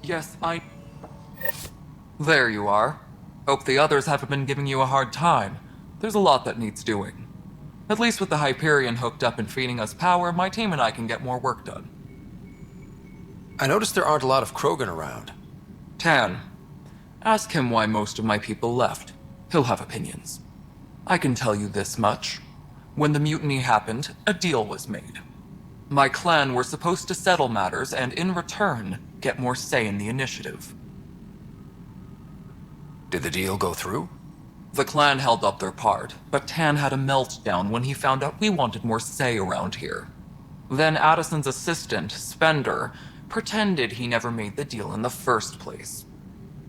Yes, There you are. Hope the others haven't been giving you a hard time. There's a lot that needs doing. At least with the Hyperion hooked up and feeding us power, my team and I can get more work done. I noticed there aren't a lot of Krogan around. Tan. Ask him why most of my people left. He'll have opinions. I can tell you this much. When the mutiny happened, a deal was made. My clan were supposed to settle matters and, in return, get more say in the initiative. Did the deal go through? The clan held up their part, but Tan had a meltdown when he found out we wanted more say around here. Then Addison's assistant, Spender, pretended he never made the deal in the first place.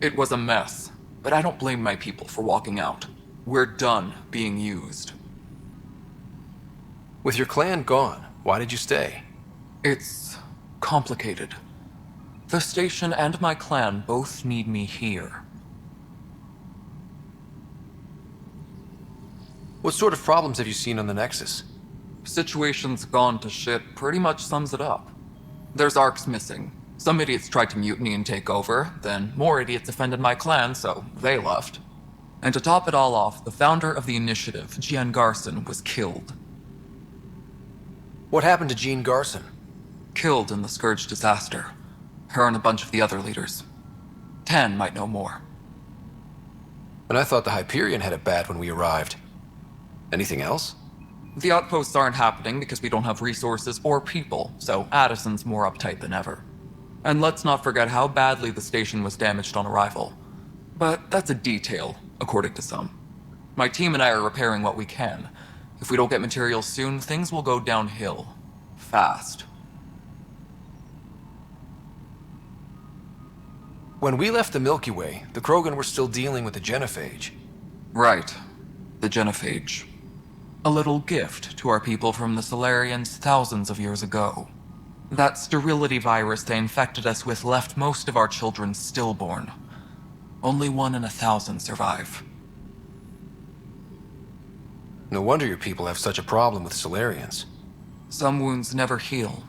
It was a mess, but I don't blame my people for walking out. We're done being used. With your clan gone, why did you stay? It's complicated. The station and my clan both need me here. What sort of problems have you seen on the Nexus? Situation's gone to shit pretty much sums it up. There's arcs missing. Some idiots tried to mutiny and take over, then more idiots offended my clan, so they left. And to top it all off, the founder of the initiative, Jean Garson, was killed. What happened to Jean Garson? Killed in the Scourge disaster. Her and a bunch of the other leaders. Tan might know more. And I thought the Hyperion had it bad when we arrived. Anything else? The outposts aren't happening because we don't have resources or people, so Addison's more uptight than ever. And let's not forget how badly the station was damaged on arrival. But that's a detail, according to some. My team and I are repairing what we can. If we don't get materials soon, things will go downhill. Fast. When we left the Milky Way, the Krogan were still dealing with the genophage. Right. The genophage. A little gift to our people from the Solarians thousands of years ago. That sterility virus they infected us with left most of our children stillborn. Only 1 in 1,000 survive. No wonder your people have such a problem with Solarians. Some wounds never heal.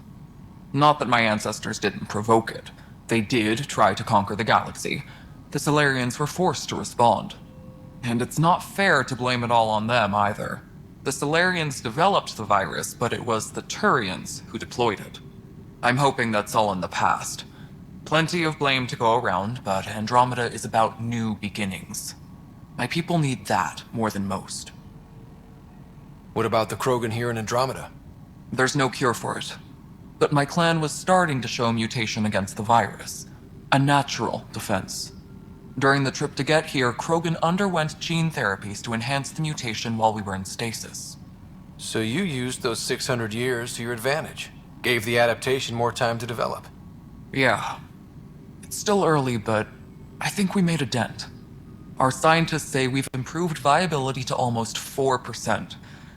Not that my ancestors didn't provoke it. They did try to conquer the galaxy. The Solarians were forced to respond. And it's not fair to blame it all on them either. The Solarians developed the virus, but it was the Turians who deployed it. I'm hoping that's all in the past. Plenty of blame to go around, but Andromeda is about new beginnings. My people need that more than most. What about the Krogan here in Andromeda? There's no cure for it. But my clan was starting to show mutation against the virus. A natural defense. During the trip to get here, Krogan underwent gene therapies to enhance the mutation while we were in stasis. So you used those 600 years to your advantage. Gave the adaptation more time to develop. Yeah. It's still early, but I think we made a dent. Our scientists say we've improved viability to almost 4%,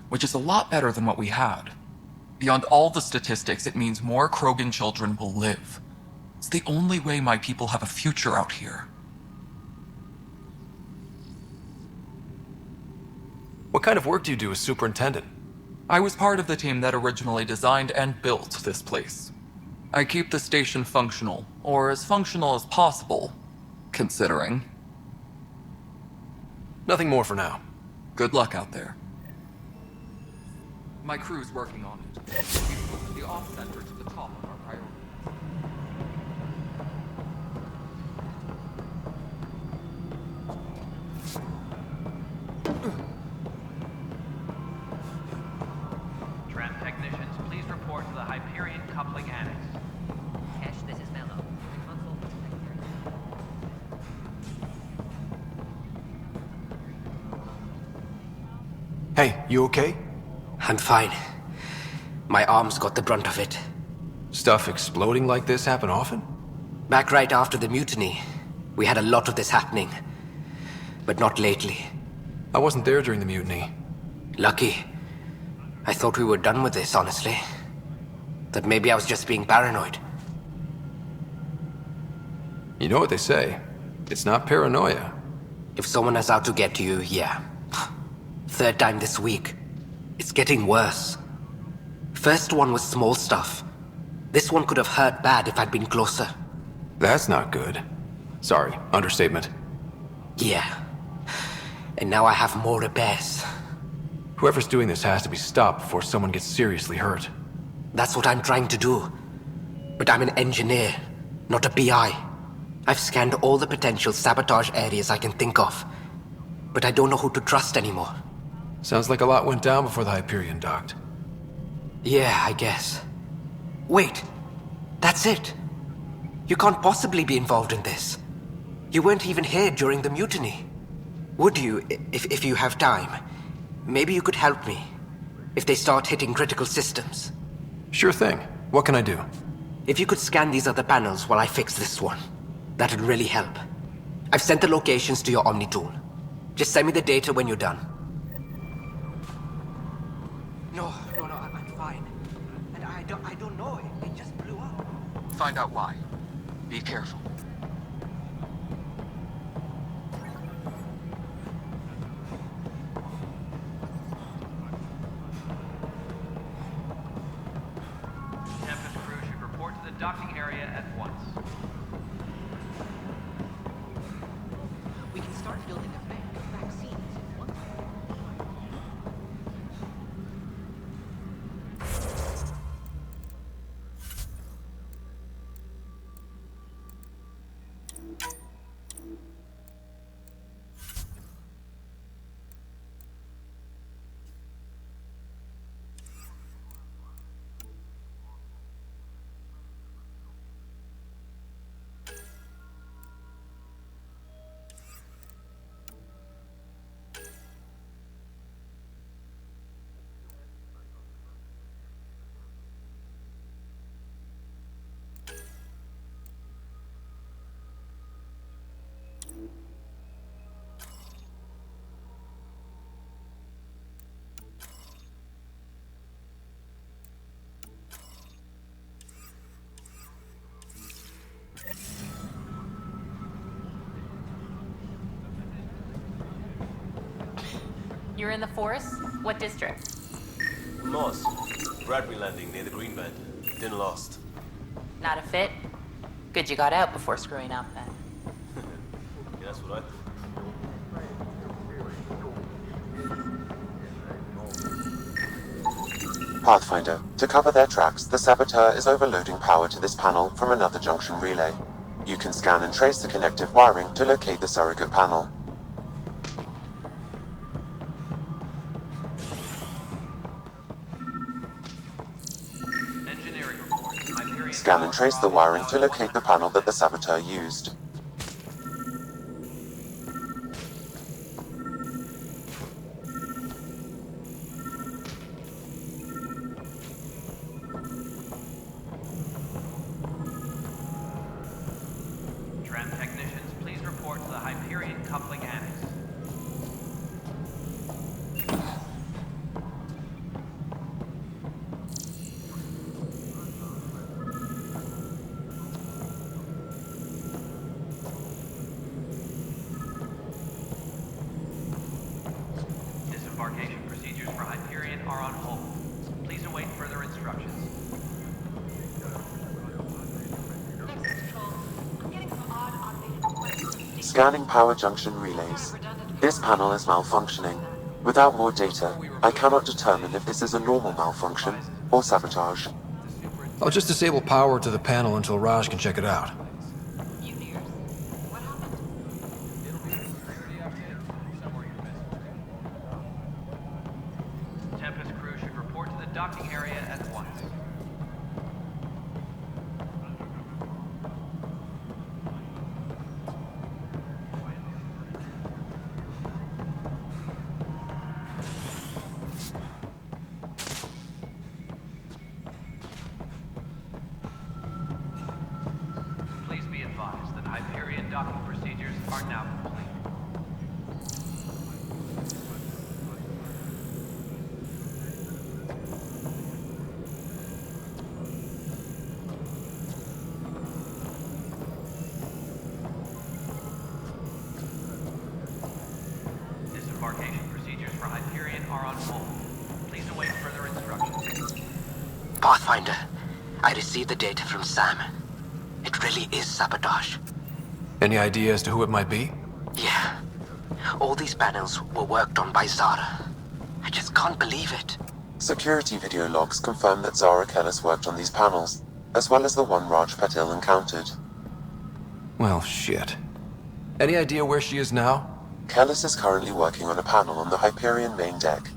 which is a lot better than what we had. Beyond all the statistics, it means more Krogan children will live. It's the only way my people have a future out here. What kind of work do you do as superintendent? I was part of the team that originally designed and built this place. I keep the station functional, or as functional as possible, considering. Nothing more for now. Good luck out there. My crew's working on it. We've moved the off center to the top of our priority. Tram technicians, please report to the Hyperion Coupling Annex. Hesh, this is Mello. Console. Hey, you okay? I'm fine. My arms got the brunt of it. Stuff exploding like this happen often? Back right after the mutiny, we had a lot of this happening. But not lately. I wasn't there during the mutiny. Lucky. I thought we were done with this, honestly. That maybe I was just being paranoid. You know what they say. It's not paranoia. If someone is out to get you, yeah. 3rd time this week. It's getting worse. First one was small stuff. This one could have hurt bad if I'd been closer. That's not good. Sorry, understatement. Yeah. And now I have more repairs. Whoever's doing this has to be stopped before someone gets seriously hurt. That's what I'm trying to do. But I'm an engineer, not a PI. I've scanned all the potential sabotage areas I can think of. But I don't know who to trust anymore. Sounds like a lot went down before the Hyperion docked. Yeah, I guess. Wait. That's it. You can't possibly be involved in this. You weren't even here during the mutiny. Would you, if you have time? Maybe you could help me. If they start hitting critical systems. Sure thing. What can I do? If you could scan these other panels while I fix this one, that'd really help. I've sent the locations to your Omni tool. Just send me the data when you're done. No, I'm fine. And I don't know, it just blew up. Find out why. Be careful. Tempest crew should report to the docking area at once. We can start building a bank of vaccines in one. You're in the forest? What district? Moss. Bradbury Landing near the Green Bend. Didn't lost. Not a fit? Good you got out before screwing up then. Yeah, that's what I thought. Pathfinder, to cover their tracks, the Saboteur is overloading power to this panel from another junction relay. You can scan and trace the connective wiring to locate the surrogate panel. Engineering report. Hyperion Scan and trace the wiring to locate the panel that the Saboteur used. Tram technicians, please report to the Hyperion coupling annex. Disembarkation procedures for Hyperion are on hold. Please await further instructions. Scanning power junction relays. This panel is malfunctioning. Without more data, I cannot determine if this is a normal malfunction or sabotage. I'll just disable power to the panel until Raj can check it out. Tempest crew should report to the docking area at once. Please be advised that Hyperion docking procedures are now complete. Disembarkation procedures for Hyperion are on hold. Please await further instructions. Pathfinder, I received the data from Sam. It really is sabotage. Any idea as to who it might be? Yeah. All these panels were worked on by Zara. I just can't believe it. Security video logs confirm that Zara Kellis worked on these panels, as well as the one Raj Patil encountered. Well, shit. Any idea where she is now? Kellis is currently working on a panel on the Hyperion main deck.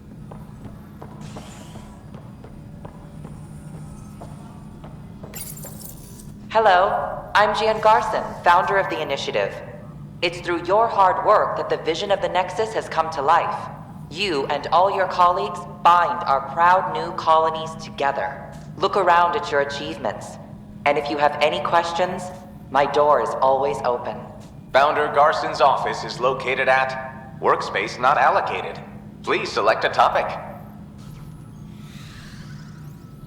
Hello, I'm Jan Garson, founder of the initiative. It's through your hard work that the vision of the Nexus has come to life. You and all your colleagues bind our proud new colonies together. Look around at your achievements. And if you have any questions, my door is always open. Founder Garson's office is located at Workspace Not Allocated. Please select a topic.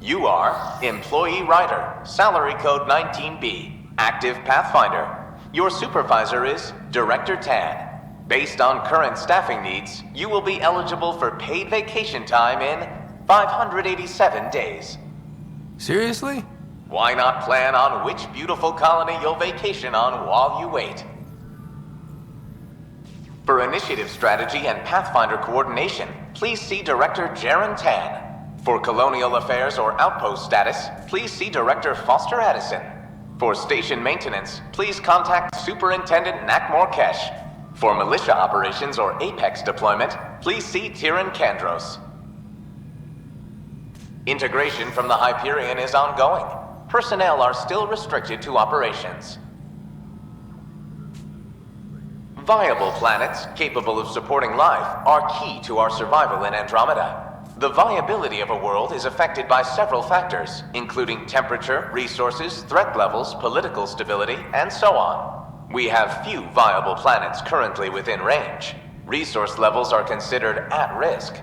You are Employee Writer, Salary Code 19B, Active Pathfinder. Your supervisor is Director Tan. Based on current staffing needs, you will be eligible for paid vacation time in 587 days. Seriously? Why not plan on which beautiful colony you'll vacation on while you wait? For initiative strategy and Pathfinder coordination, please see Director Jaren Tan. For colonial affairs or outpost status, please see Director Foster Addison. For station maintenance, please contact Superintendent Nakmor Kesh. For militia operations or Apex deployment, please see Tyran Kandros. Integration from the Hyperion is ongoing. Personnel are still restricted to operations. Viable planets capable of supporting life are key to our survival in Andromeda. The viability of a world is affected by several factors, including temperature, resources, threat levels, political stability, and so on. We have few viable planets currently within range. Resource levels are considered at risk.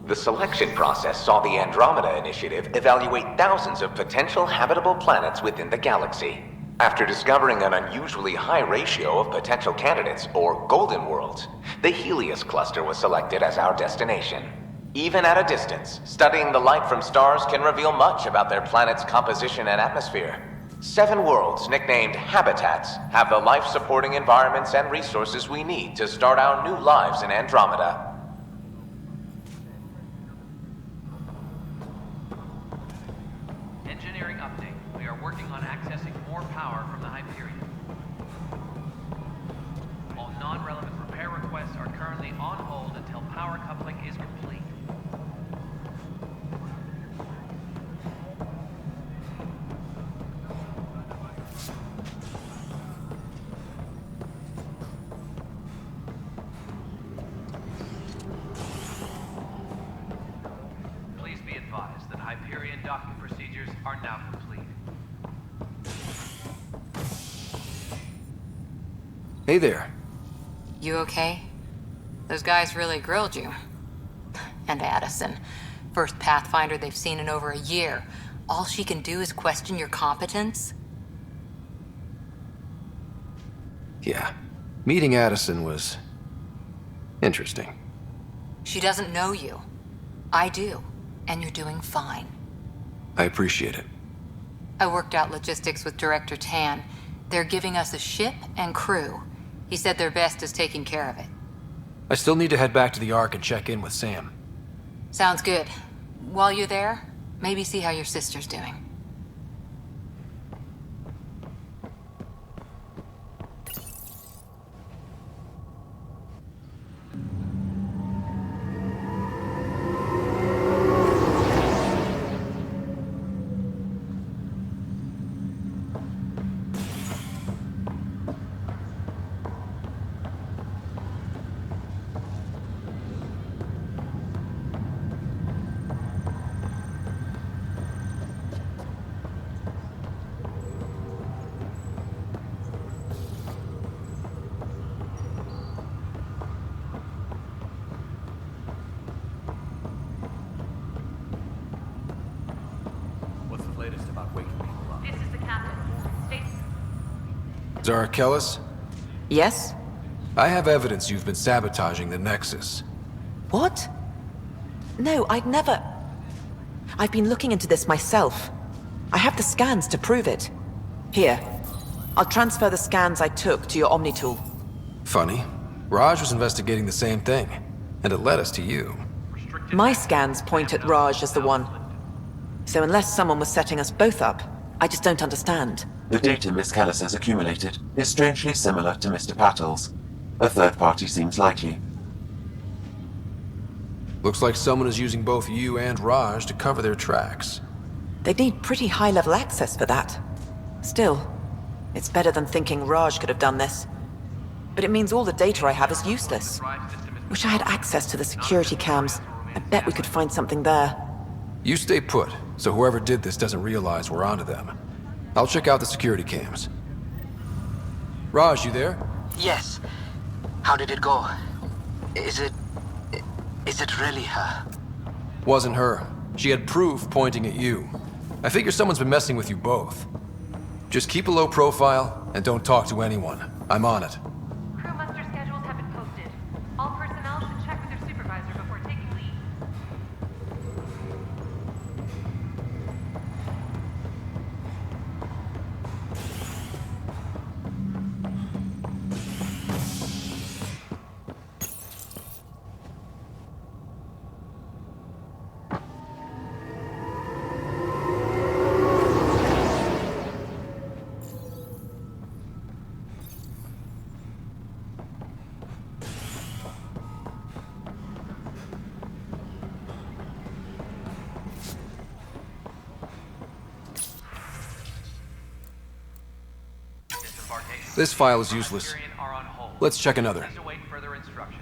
The selection process saw the Andromeda Initiative evaluate thousands of potential habitable planets within the galaxy. After discovering an unusually high ratio of potential candidates, or golden worlds, the Helios cluster was selected as our destination. Even at a distance, studying the light from stars can reveal much about their planet's composition and atmosphere. 7 worlds, nicknamed habitats, have the life-supporting environments and resources we need to start our new lives in Andromeda. Engineering update. We are working on accessing more power from the Hyperion. All non-relevant repair requests are currently on hold until power coupling is complete. Please be advised that Hyperion docking procedures are now complete. Hey there. You okay? Those guys really grilled you. And Addison. First Pathfinder they've seen in over a year. All she can do is question your competence? Yeah. Meeting Addison was interesting. She doesn't know you. I do. And you're doing fine. I appreciate it. I worked out logistics with Director Tan. They're giving us a ship and crew. He said their best is taking care of it. I still need to head back to the Ark and check in with Sam. Sounds good. While you're there, maybe see how your sister's doing. What's the latest about waking people up? This is the captain. State. Zara Kellis? Yes? I have evidence you've been sabotaging the Nexus. What? No, I'd never... I've been looking into this myself. I have the scans to prove it. Here. I'll transfer the scans I took to your Omni tool. Funny. Raj was investigating the same thing, and it led us to you. My scans point at Raj as the one. So unless someone was setting us both up, I just don't understand. The data Miss Callis has accumulated is strangely similar to Mr. Patel's. A third party seems likely. Looks like someone is using both you and Raj to cover their tracks. They'd need pretty high-level access for that. Still, it's better than thinking Raj could have done this. But it means all the data I have is useless. Wish I had access to the security cams. I bet we could find something there. You stay put, so whoever did this doesn't realize we're onto them. I'll check out the security cams. Raj, you there? Yes. How did it go? Is it really her? Wasn't her. She had proof pointing at you. I figure someone's been messing with you both. Just keep a low profile and don't talk to anyone. I'm on it. Crew muster schedules have been posted. All personnel should check with their supervisor before taking leave. This file is useless. Let's check another. Please await further instructions.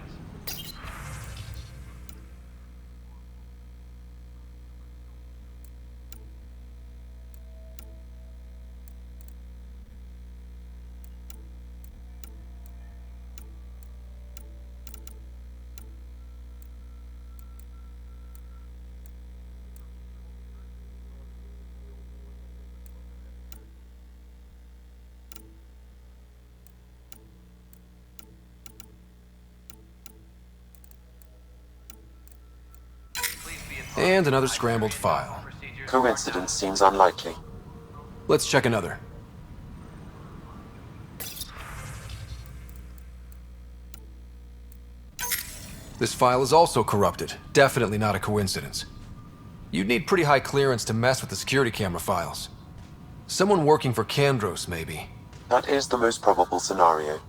And another scrambled file. Coincidence seems unlikely. Let's check another. This file is also corrupted. Definitely not a coincidence. You'd need pretty high clearance to mess with the security camera files. Someone working for Kandros, maybe. That is the most probable scenario.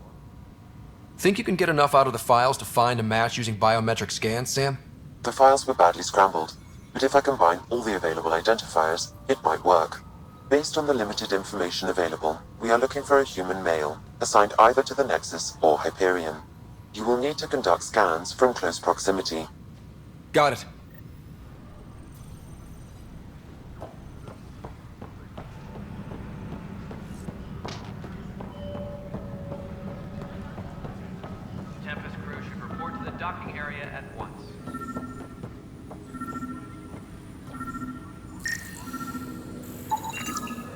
Think you can get enough out of the files to find a match using biometric scans, Sam? The files were badly scrambled, but if I combine all the available identifiers, it might work. Based on the limited information available, we are looking for a human male, assigned either to the Nexus or Hyperion. You will need to conduct scans from close proximity. Got it. Tempest crew should report to the docking area at once.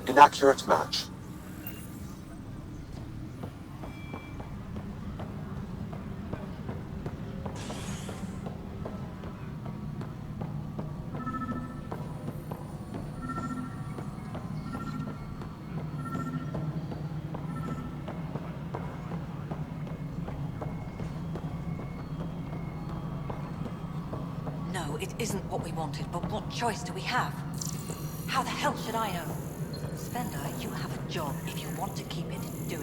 Inaccurate match. No, it isn't what we wanted, but what choice do we have? How the hell should I know? Spender, you have a job. If you want to keep it, do it.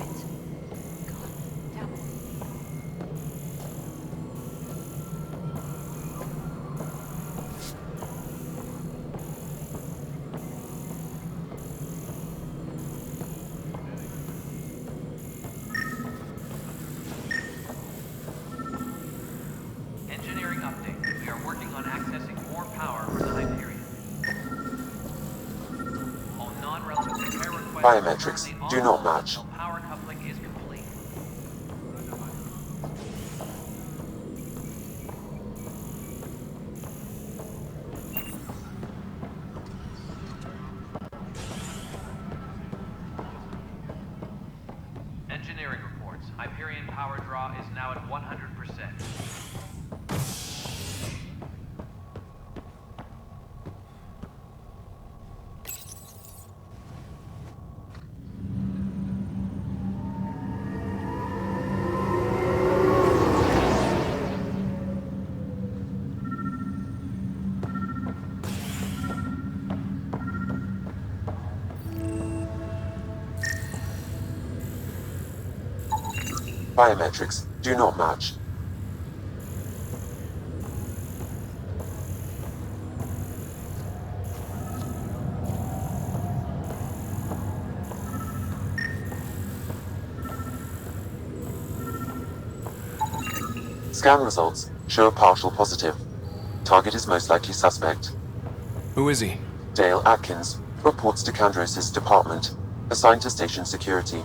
God damn it. Engineering update. We are working on accessing more power for the Hyperion. All non-relevant repair requests Biometrics do not match. power coupling is complete. Engineering reports. Hyperion power draw is now at 100%. Biometrics do not match. Scan results show a partial positive. Target is most likely suspect. Who is he? Dale Atkins reports to Kandros' department, assigned to station security.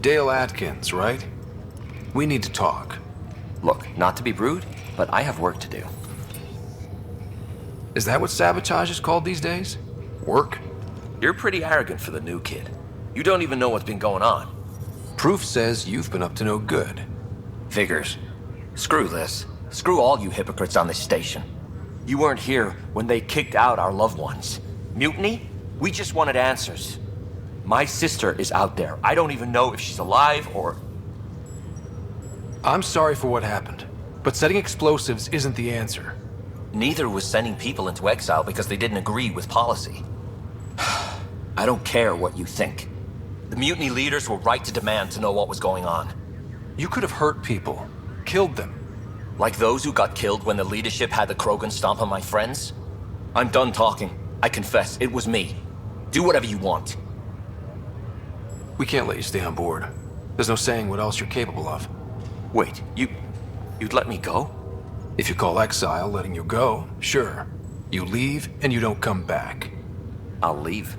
Dale Atkins, right? We need to talk. Look, not to be rude, but I have work to do. Is that what sabotage is called these days? Work? You're pretty arrogant for the new kid. You don't even know what's been going on. Proof says you've been up to no good. Figures. Screw this. Screw all you hypocrites on this station. You weren't here when they kicked out our loved ones. Mutiny? We just wanted answers. My sister is out there. I don't even know if she's alive or... I'm sorry for what happened, but setting explosives isn't the answer. Neither was sending people into exile because they didn't agree with policy. I don't care what you think. The mutiny leaders were right to demand to know what was going on. You could have hurt people, killed them. Like those who got killed when the leadership had the Krogan stomp on my friends? I'm done talking. I confess, it was me. Do whatever you want. We can't let you stay on board. There's no saying what else you're capable of. Wait, you'd let me go? If you call exile letting you go, sure. You leave and you don't come back. I'll leave.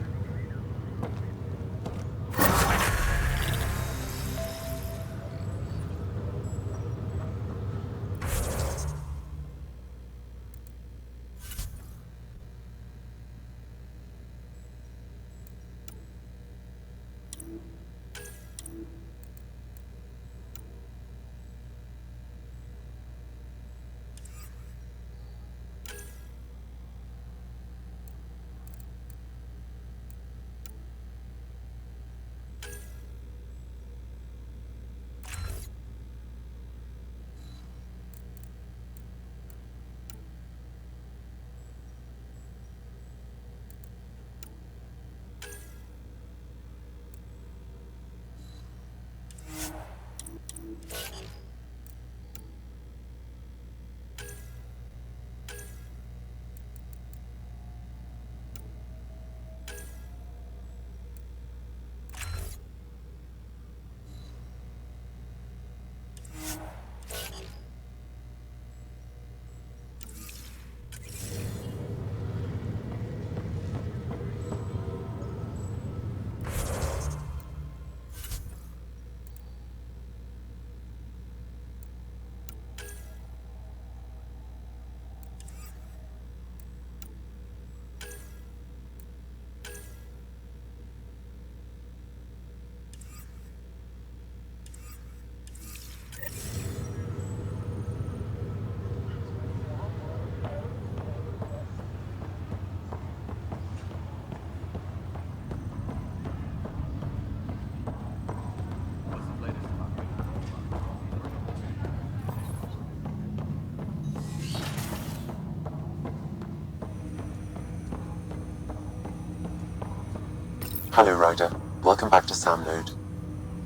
Hello, Ryder. Welcome back to Sam Node.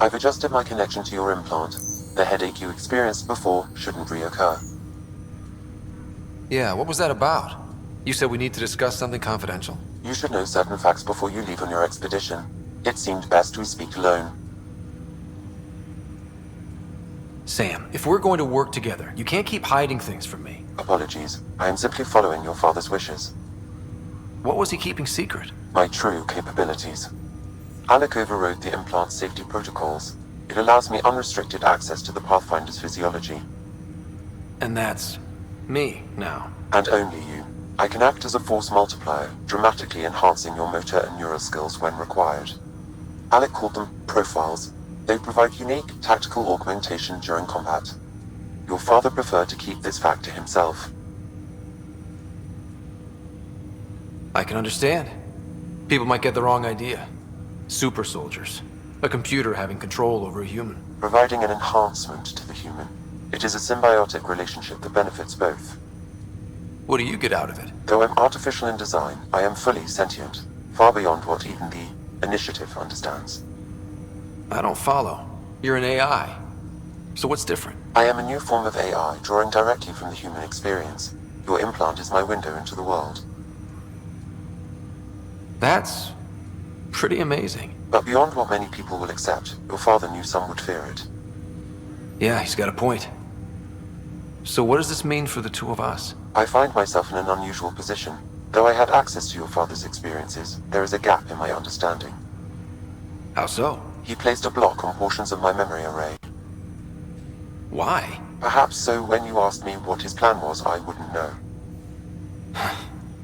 I've adjusted my connection to your implant. The headache you experienced before shouldn't reoccur. Yeah, what was that about? You said we need to discuss something confidential. You should know certain facts before you leave on your expedition. It seemed best we speak alone. Sam, if we're going to work together, you can't keep hiding things from me. Apologies. I am simply following your father's wishes. What was he keeping secret? My true capabilities. Alec overrode the implant's safety protocols. It allows me unrestricted access to the Pathfinder's physiology. And that's me now. And only you. I can act as a force multiplier, dramatically enhancing your motor and neural skills when required. Alec called them profiles. They provide unique tactical augmentation during combat. Your father preferred to keep this fact to himself. I can understand. People might get the wrong idea. Super soldiers. A computer having control over a human. Providing an enhancement to the human. It is a symbiotic relationship that benefits both. What do you get out of it? Though I'm artificial in design, I am fully sentient, far beyond what even the Initiative understands. I don't follow. You're an AI. So what's different? I am a new form of AI, drawing directly from the human experience. Your implant is my window into the world. That's pretty amazing. But beyond what many people will accept, your father knew some would fear it. Yeah, he's got a point. So what does this mean for the two of us? I find myself in an unusual position. Though I had access to your father's experiences, there is a gap in my understanding. How so? He placed a block on portions of my memory array. Why? Perhaps so when you asked me what his plan was, I wouldn't know.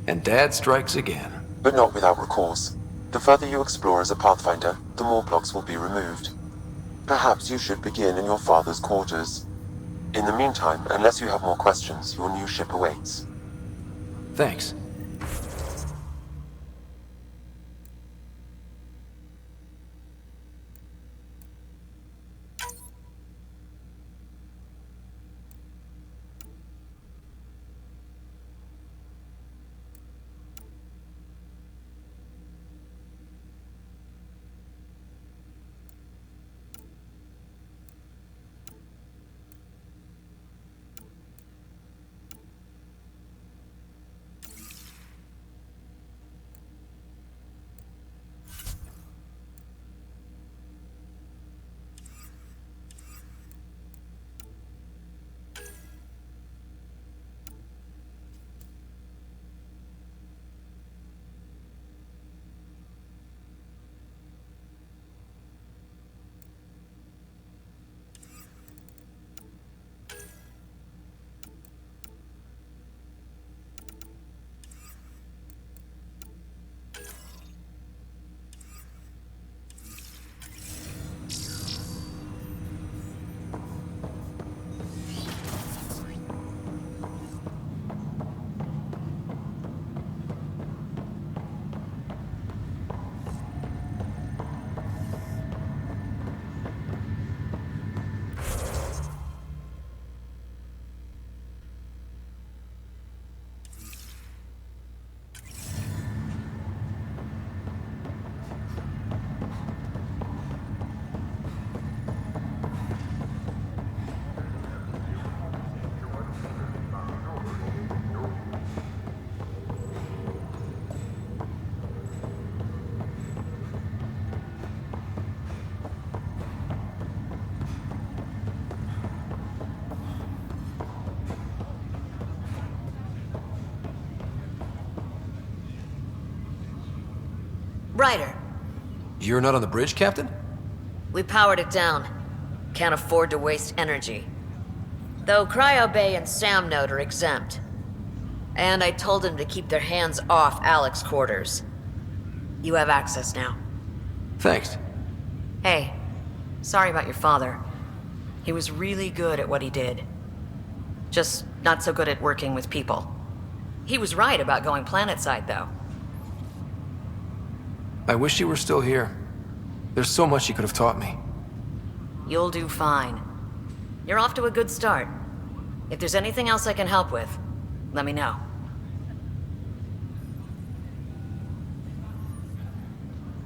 And Dad strikes again. But not without recourse. The further you explore as a Pathfinder, the more blocks will be removed. Perhaps you should begin in your father's quarters. In the meantime, unless you have more questions, your new ship awaits. Thanks. Ryder, You're not on the bridge, Captain? we powered it down. Can't afford to waste energy. Though Cryo Bay and Sam Node are exempt. And I told them to keep their hands off Alec's quarters. You have access now. Thanks. Hey, sorry about your father. He was really good at what he did. Just not so good at working with people. He was right about going planetside, though. I wish you were still here. There's so much you could have taught me. You'll do fine. You're off to a good start. If there's anything else I can help with, let me know.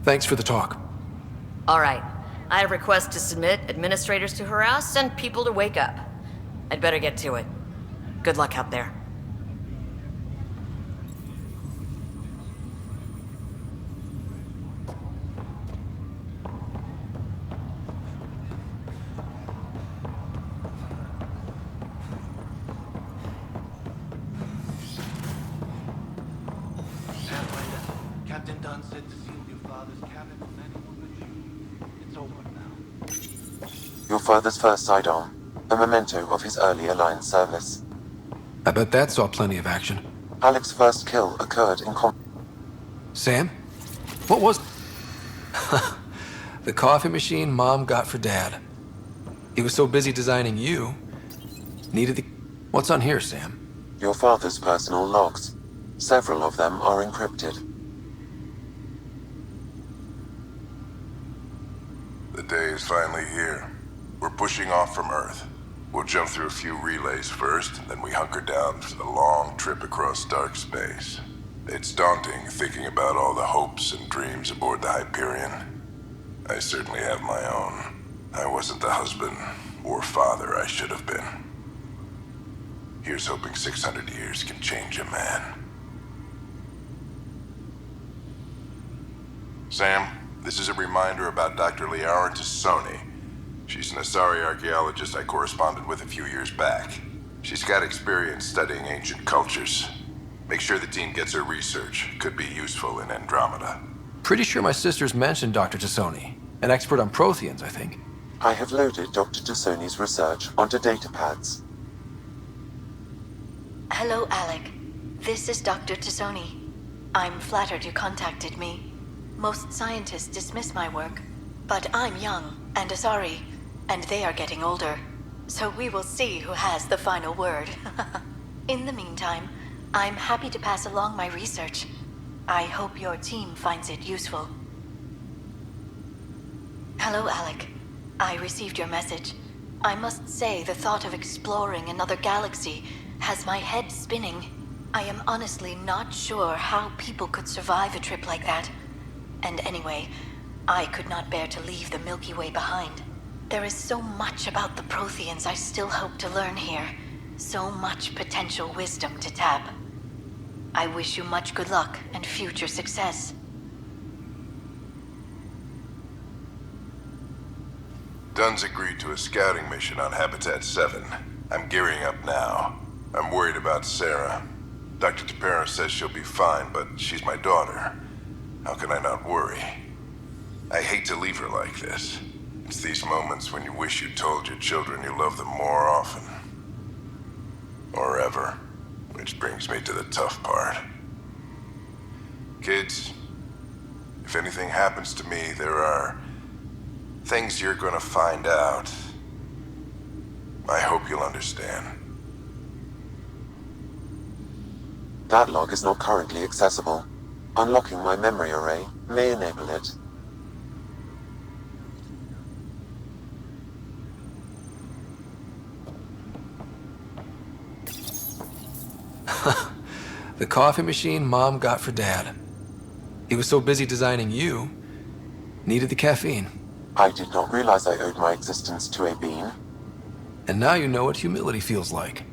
Thanks for the talk. All right. I have requests to submit, administrators to harass, and people to wake up. I'd better get to it. Good luck out there. Captain Dunn said to seal your father's cabin with manual mission. It's over now. Your father's first sidearm, a memento of his earlier line service. I bet that saw plenty of action. Alec's first kill occurred in Sam? What was... The coffee machine Mom got for Dad. He was so busy designing you, needed the... What's on here, Sam? Your father's personal logs. Several of them are encrypted. The day is finally here. We're pushing off from Earth. We'll jump through a few relays first, and then we hunker down for the long trip across dark space. It's daunting thinking about all the hopes and dreams aboard the Hyperion. I certainly have my own. I wasn't the husband or father I should have been. Here's hoping 600 years can change a man. Sam, this is a reminder about Dr. Liara Tassoni. She's an Asari archaeologist I corresponded with a few years back. She's got experience studying ancient cultures. Make sure the team gets her research. Could be useful in Andromeda. Pretty sure my sisters mentioned Dr. Tassoni. An expert on Protheans, I think. I have loaded Dr. Tassoni's research onto datapads. Hello, Alec. This is Dr. Tassoni. I'm flattered you contacted me. Most scientists dismiss my work, but I'm young and Asari, and they are getting older. So we will see who has the final word. In the meantime, I'm happy to pass along my research. I hope your team finds it useful. Hello, Alec. I received your message. I must say the thought of exploring another galaxy has my head spinning. I am honestly not sure how people could survive a trip like that. And anyway, I could not bear to leave the Milky Way behind. There is so much about the Protheans I still hope to learn here. So much potential wisdom to tap. I wish you much good luck and future success. Dunn's agreed to a scouting mission on Habitat 7. I'm gearing up now. I'm worried about Sarah. Dr. Tapera says she'll be fine, but she's my daughter. How can I not worry? I hate to leave her like this. It's these moments when you wish you told your children you love them more often. Or ever. Which brings me to the tough part. Kids, if anything happens to me, there are things you're gonna find out. I hope you'll understand. That log is not currently accessible. Unlocking my memory array may enable it. The coffee machine Mom got for Dad. He was so busy designing you, needed the caffeine. I did not realize I owed my existence to a bean. And now you know what humility feels like.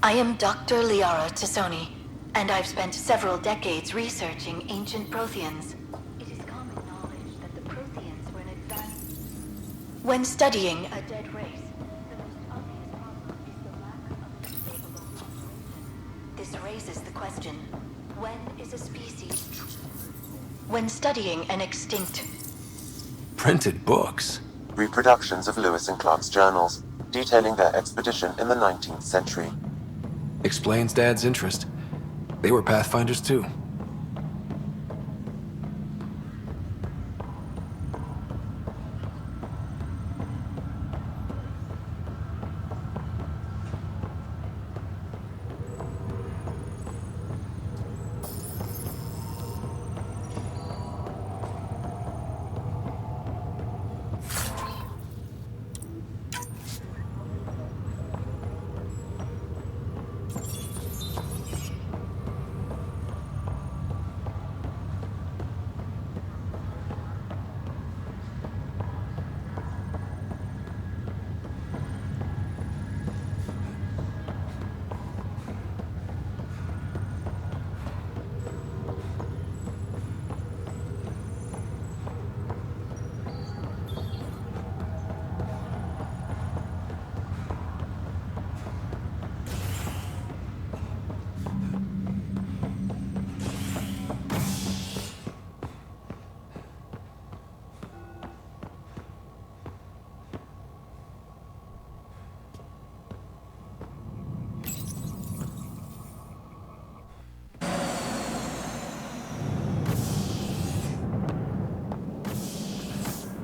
I am Dr. Liara Tassoni, and I've spent several decades researching ancient Protheans. It is common knowledge that the Protheans were an advanced... When studying a dead race, the most obvious problem is the lack of a stable population. This raises the question, when is a species... When studying an extinct... Printed books? Reproductions of Lewis and Clark's journals, detailing their expedition in the 19th century. Explains Dad's interest. They were Pathfinders too.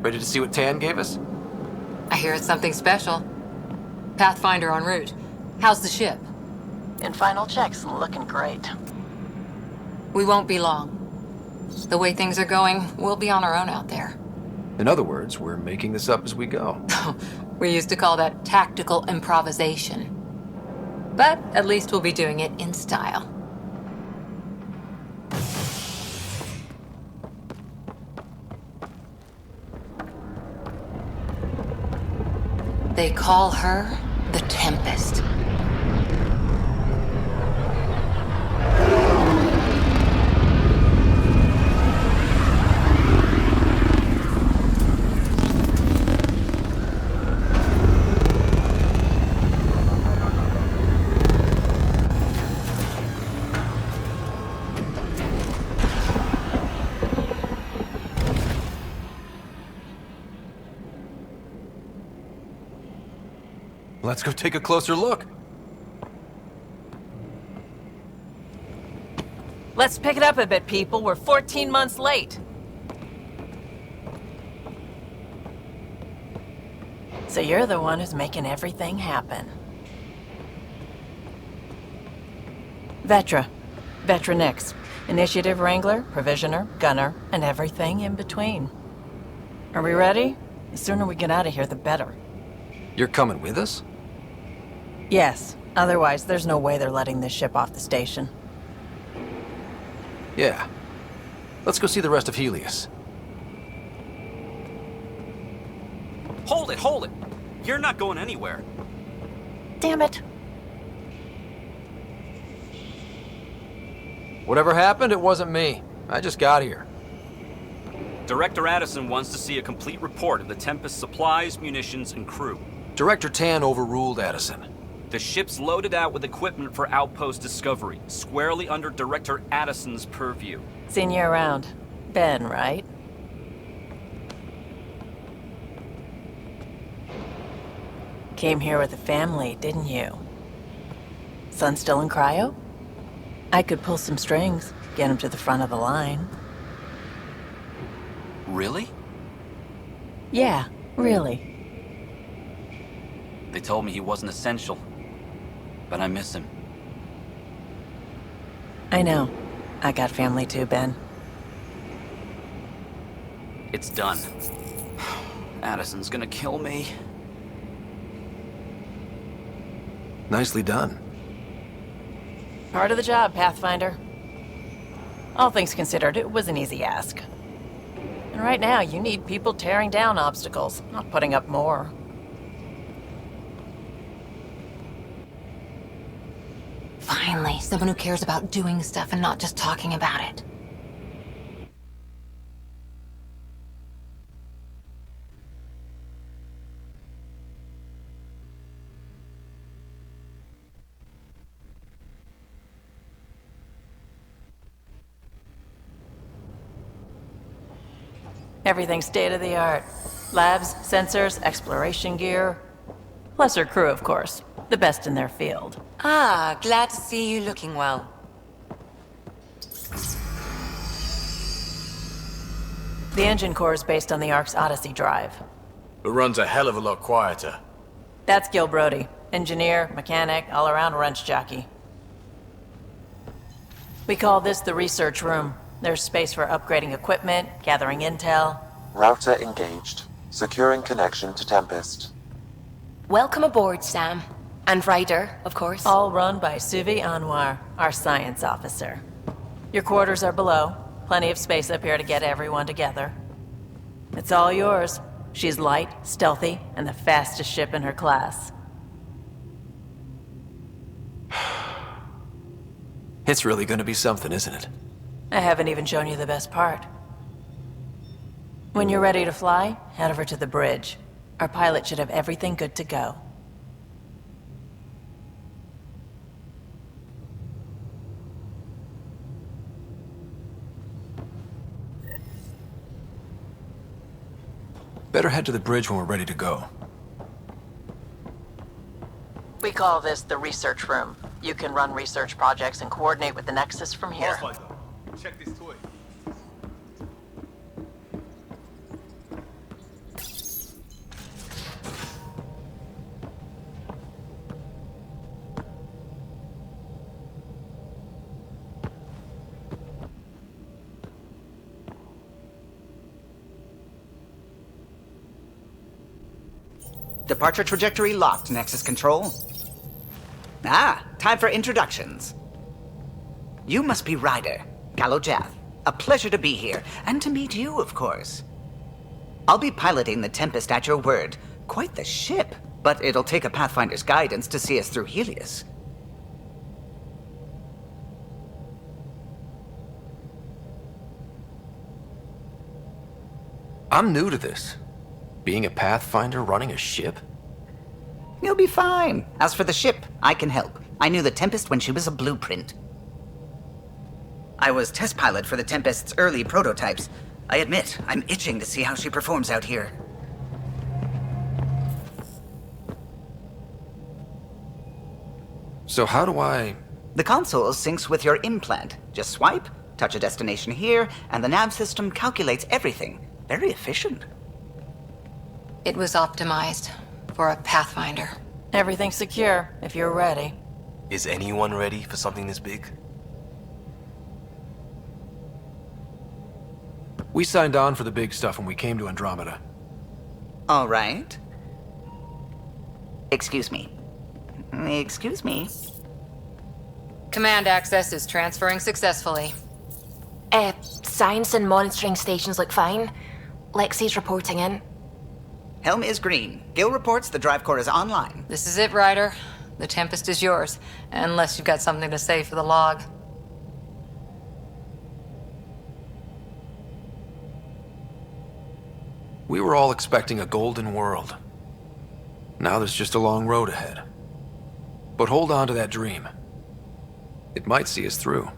Ready to see what Tan gave us? I hear it's something special. Pathfinder en route. How's the ship? In final checks, looking great. We won't be long. The way things are going, we'll be on our own out there. In other words, we're making this up as we go. We used to call that tactical improvisation. But at least we'll be doing it in style. They call her the Tempest. Let's go take a closer look. Let's pick it up a bit, people. We're 14 months late. So you're the one who's making everything happen. Vetra. Vetra Nix. Initiative Wrangler, Provisioner, Gunner, and everything in between. Are we ready? The sooner we get out of here, the better. You're coming with us? Yes. Otherwise, there's no way they're letting this ship off the station. Yeah. Let's go see the rest of Helios. Hold it, hold it! You're not going anywhere. Damn it. Whatever happened, it wasn't me. I just got here. Director Addison wants to see a complete report of the Tempest's supplies, munitions, and crew. Director Tan overruled Addison. The ship's loaded out with equipment for outpost discovery, squarely under Director Addison's purview. Seen you around. Ben, right? Came here with the family, didn't you? Son still in cryo? I could pull some strings, get him to the front of the line. Really? Yeah, really. They told me he wasn't essential, but I miss him. I know. I got family too, Ben. It's done. Addison's gonna kill me. Nicely done. Part of the job, Pathfinder. All things considered, it was an easy ask. And right now, you need people tearing down obstacles, not putting up more. Finally, someone who cares about doing stuff and not just talking about it. Everything's state-of-the-art. Labs, sensors, exploration gear. Plus her crew, of course. The best in their field. Ah, glad to see you looking well. The engine core is based on the Ark's Odyssey drive. It runs a hell of a lot quieter. That's Gil Brody. Engineer, mechanic, all-around wrench jockey. We call this the research room. There's space for upgrading equipment, gathering intel. Router engaged. Securing connection to Tempest. Welcome aboard, Sam. And Ryder, of course. All run by Suvi Anwar, our science officer. Your quarters are below. Plenty of space up here to get everyone together. It's all yours. She's light, stealthy, and the fastest ship in her class. It's really gonna be something, isn't it? I haven't even shown you the best part. When you're ready to fly, head over to the bridge. Our pilot should have everything good to go. Better head to the bridge when we're ready to go. We call this the research room. You can run research projects and coordinate with the Nexus from here. Check this toy. Departure trajectory locked, Nexus Control. Ah, time for introductions. You must be Ryder, Kalojath. A pleasure to be here, and to meet you, of course. I'll be piloting the Tempest at your word. Quite the ship, but it'll take a Pathfinder's guidance to see us through Helios. I'm new to this. Being a Pathfinder running a ship? You'll be fine. As for the ship, I can help. I knew the Tempest when she was a blueprint. I was test pilot for the Tempest's early prototypes. I admit, I'm itching to see how she performs out here. So how do I... The console syncs with your implant. Just swipe, touch a destination here, and the nav system calculates everything. Very efficient. It was optimized for a Pathfinder. Everything's secure, if you're ready. Is anyone ready for something this big? We signed on for the big stuff when we came to Andromeda. All right. Excuse me. Excuse me. Command access is transferring successfully. Science and monitoring stations look fine. Lexi's reporting in. Helm is green. Gil reports the drive core is online. This is it, Ryder. The Tempest is yours, unless you've got something to say for the log. We were all expecting a golden world. Now there's just a long road ahead. But hold on to that dream. It might see us through.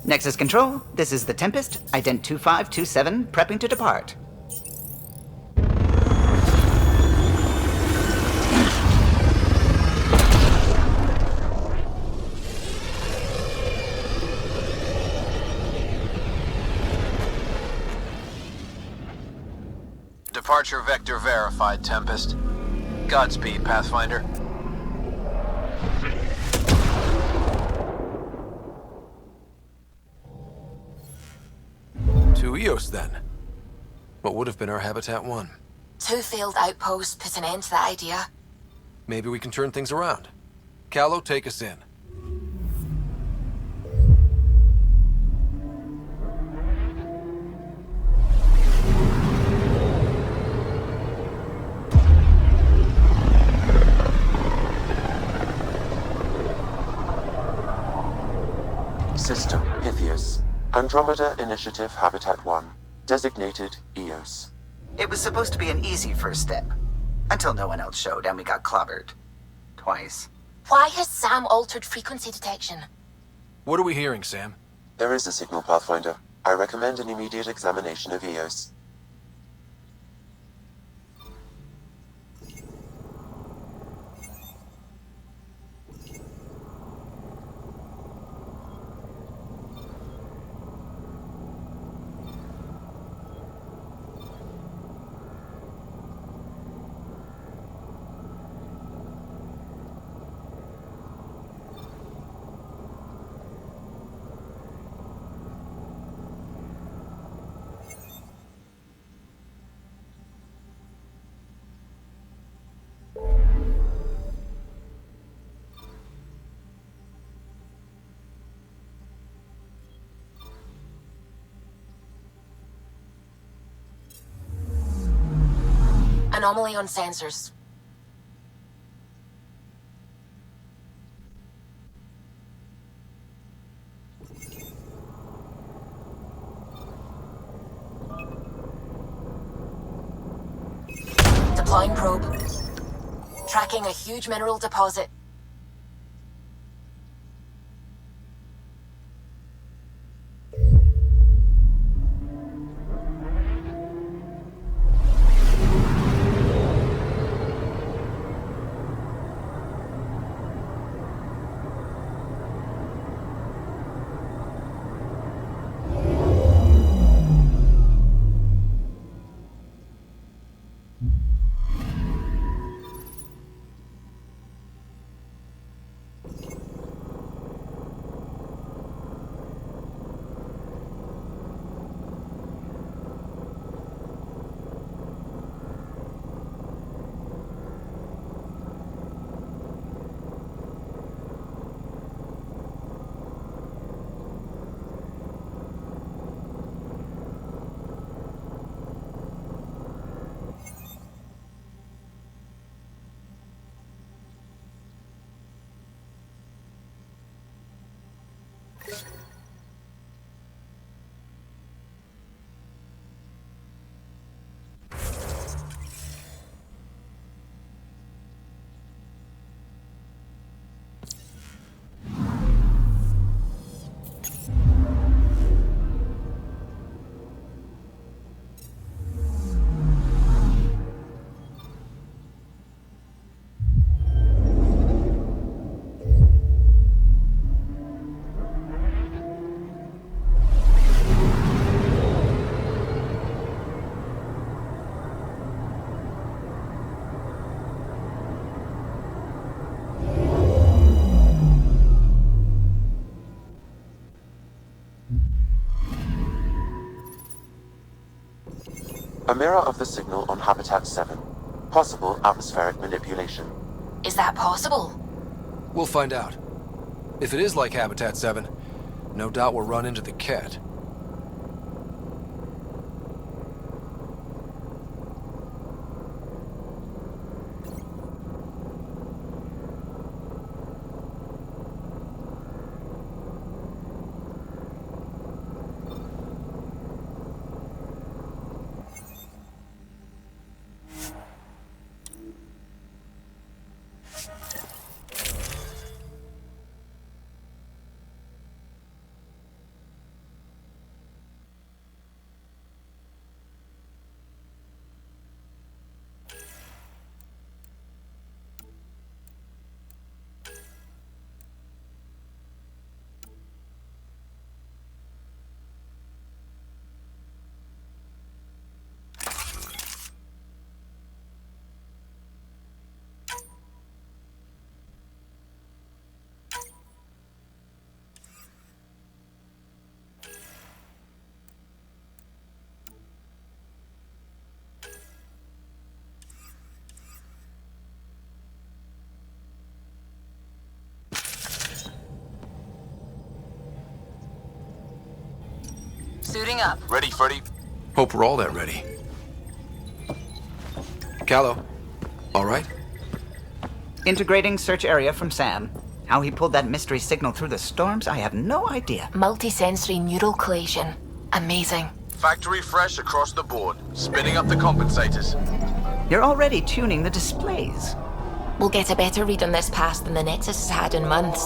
Nexus Control, this is the Tempest, ident 2527, prepping to depart. Departure vector verified, Tempest. Godspeed, Pathfinder. To Eos, then. What would have been our Habitat 1? 2 failed outposts put an end to that idea. Maybe we can turn things around. Callow, take us in. System, Pythias. Andromeda Initiative Habitat 1. Designated Eos. It was supposed to be an easy first step. Until no one else showed and we got clobbered. Twice. Why has Sam altered frequency detection? What are we hearing, Sam? There is a signal, Pathfinder. I recommend an immediate examination of Eos. Anomaly on sensors. Deploying probe. Tracking a huge mineral deposit. A mirror of the signal on Habitat 7. Possible atmospheric manipulation. Is that possible? We'll find out. If it is like Habitat 7, no doubt we'll run into the cat. Suiting up. Ready, Freddy? Hope we're all that ready. Callow, all right? Integrating search area from Sam. How he pulled that mystery signal through the storms, I have no idea. Multisensory neural collation. Amazing. Factory fresh across the board. Spinning up the compensators. You're already tuning the displays. We'll get a better read on this pass than the Nexus has had in months.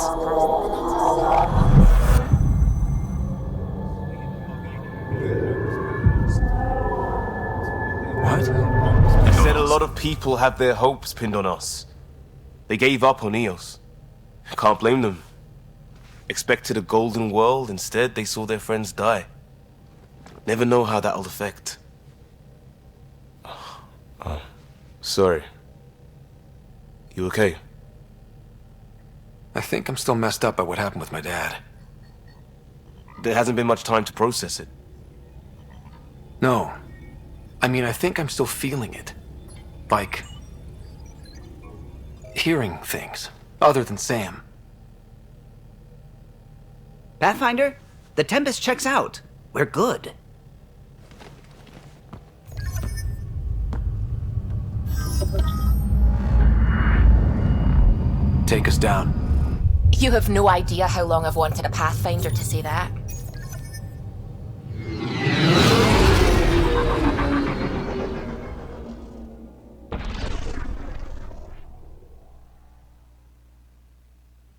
What? They said a lot of people had their hopes pinned on us. They gave up on EOS. Can't blame them. Expected a golden world, instead they saw their friends die. Never know how that'll affect. Sorry. You okay? I think I'm still messed up by what happened with my dad. There hasn't been much time to process it. No. I mean, I think I'm still feeling it. Like... hearing things, other than Sam. Pathfinder, the Tempest checks out. We're good. Take us down. You have no idea how long I've wanted a Pathfinder to say that.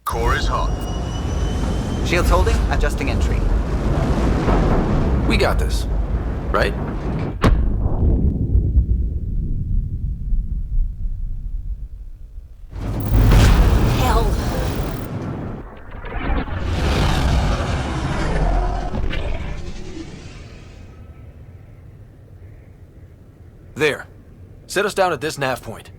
Core is hot. Shields holding, adjusting entry. We got this, right? Hell. There. Set us down at this nav point.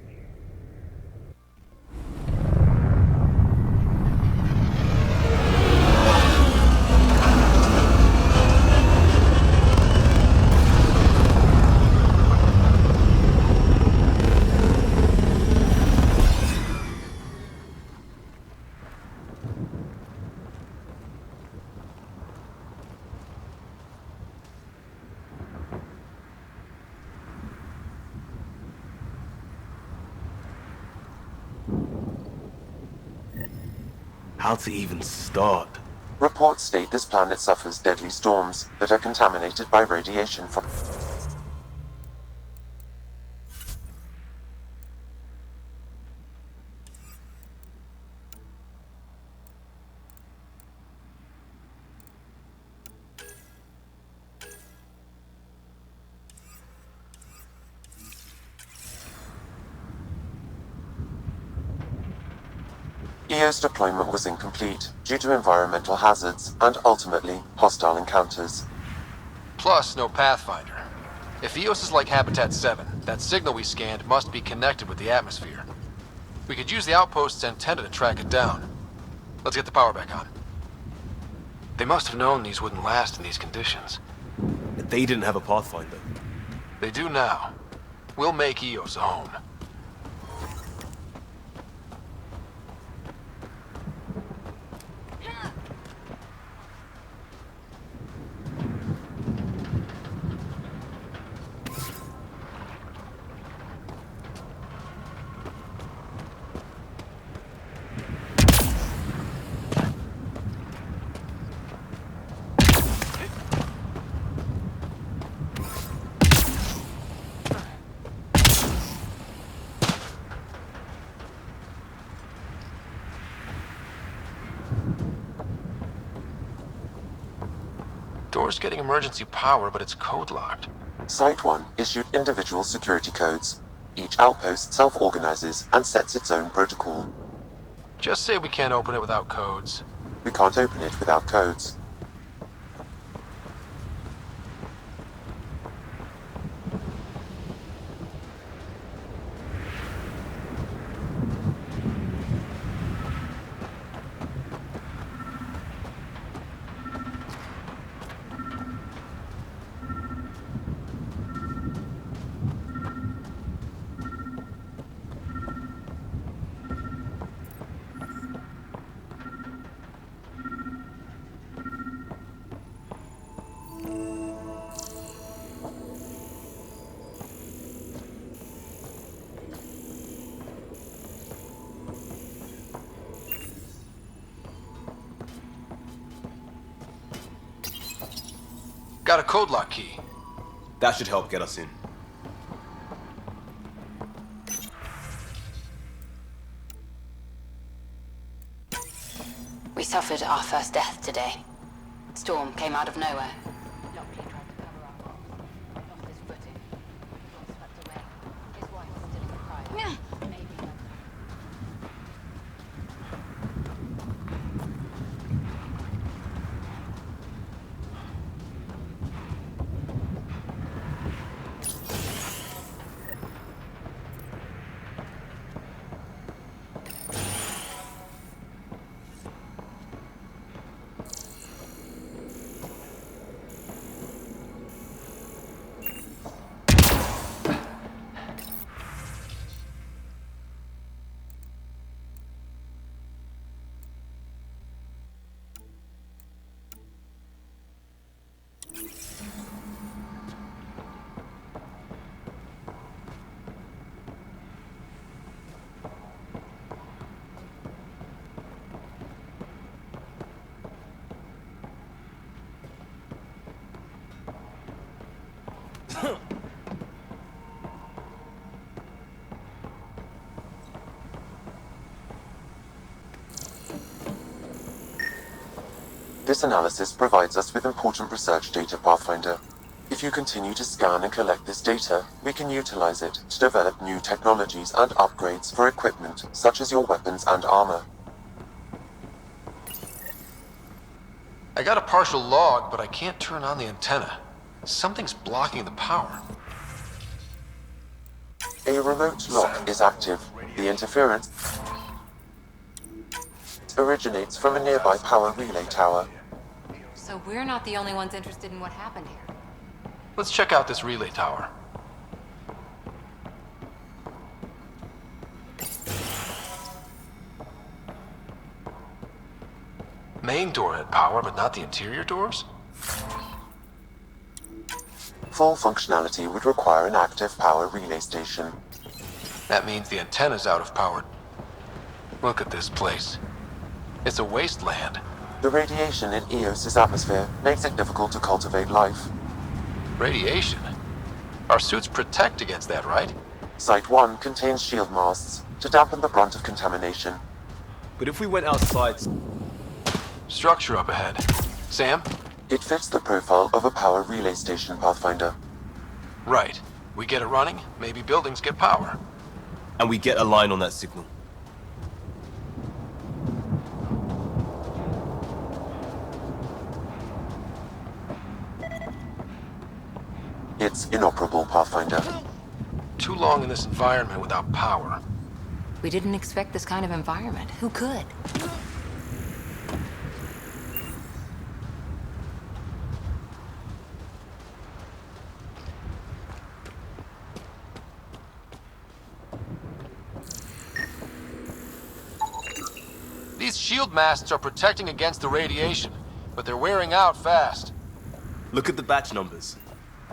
How to even start? Reports state this planet suffers deadly storms that are contaminated by radiation from... EO's deployment was incomplete due to environmental hazards and ultimately hostile encounters. Plus, no Pathfinder. If EOS is like Habitat 7, that signal we scanned must be connected with the atmosphere. We could use the outpost's antenna to track it down. Let's get the power back on. They must have known these wouldn't last in these conditions. They didn't have a Pathfinder. They do now. We'll make Eos a home. Door's getting emergency power, but it's code locked. Site 1 issued individual security codes. Each outpost self-organizes and sets its own protocol. Just say we can't open it without codes. We can't open it without codes. Got a code lock key. That should help get us in. We suffered our first death today. Storm came out of nowhere. This analysis provides us with important research data, Pathfinder. If you continue to scan and collect this data, we can utilize it to develop new technologies and upgrades for equipment such as your weapons and armor. I got a partial log, but I can't turn on the antenna. Something's blocking the power. A remote lock is active. The interference originates from a nearby power relay tower. So we're not the only ones interested in what happened here. Let's check out this relay tower. Main door had power, but not the interior doors? Full functionality would require an active power relay station. That means the antenna's out of power. Look at this place. It's a wasteland. The radiation in Eos's atmosphere makes it difficult to cultivate life. Radiation? Our suits protect against that, right? Site 1 contains shield masts to dampen the brunt of contamination. But if we went outside... Structure up ahead. Sam? It fits the profile of a power relay station, Pathfinder. Right. We get it running, maybe buildings get power. And we get a line on that signal. It's inoperable, Pathfinder. Too long in this environment without power. We didn't expect this kind of environment. Who could? These shield masts are protecting against the radiation, but they're wearing out fast. Look at the batch numbers.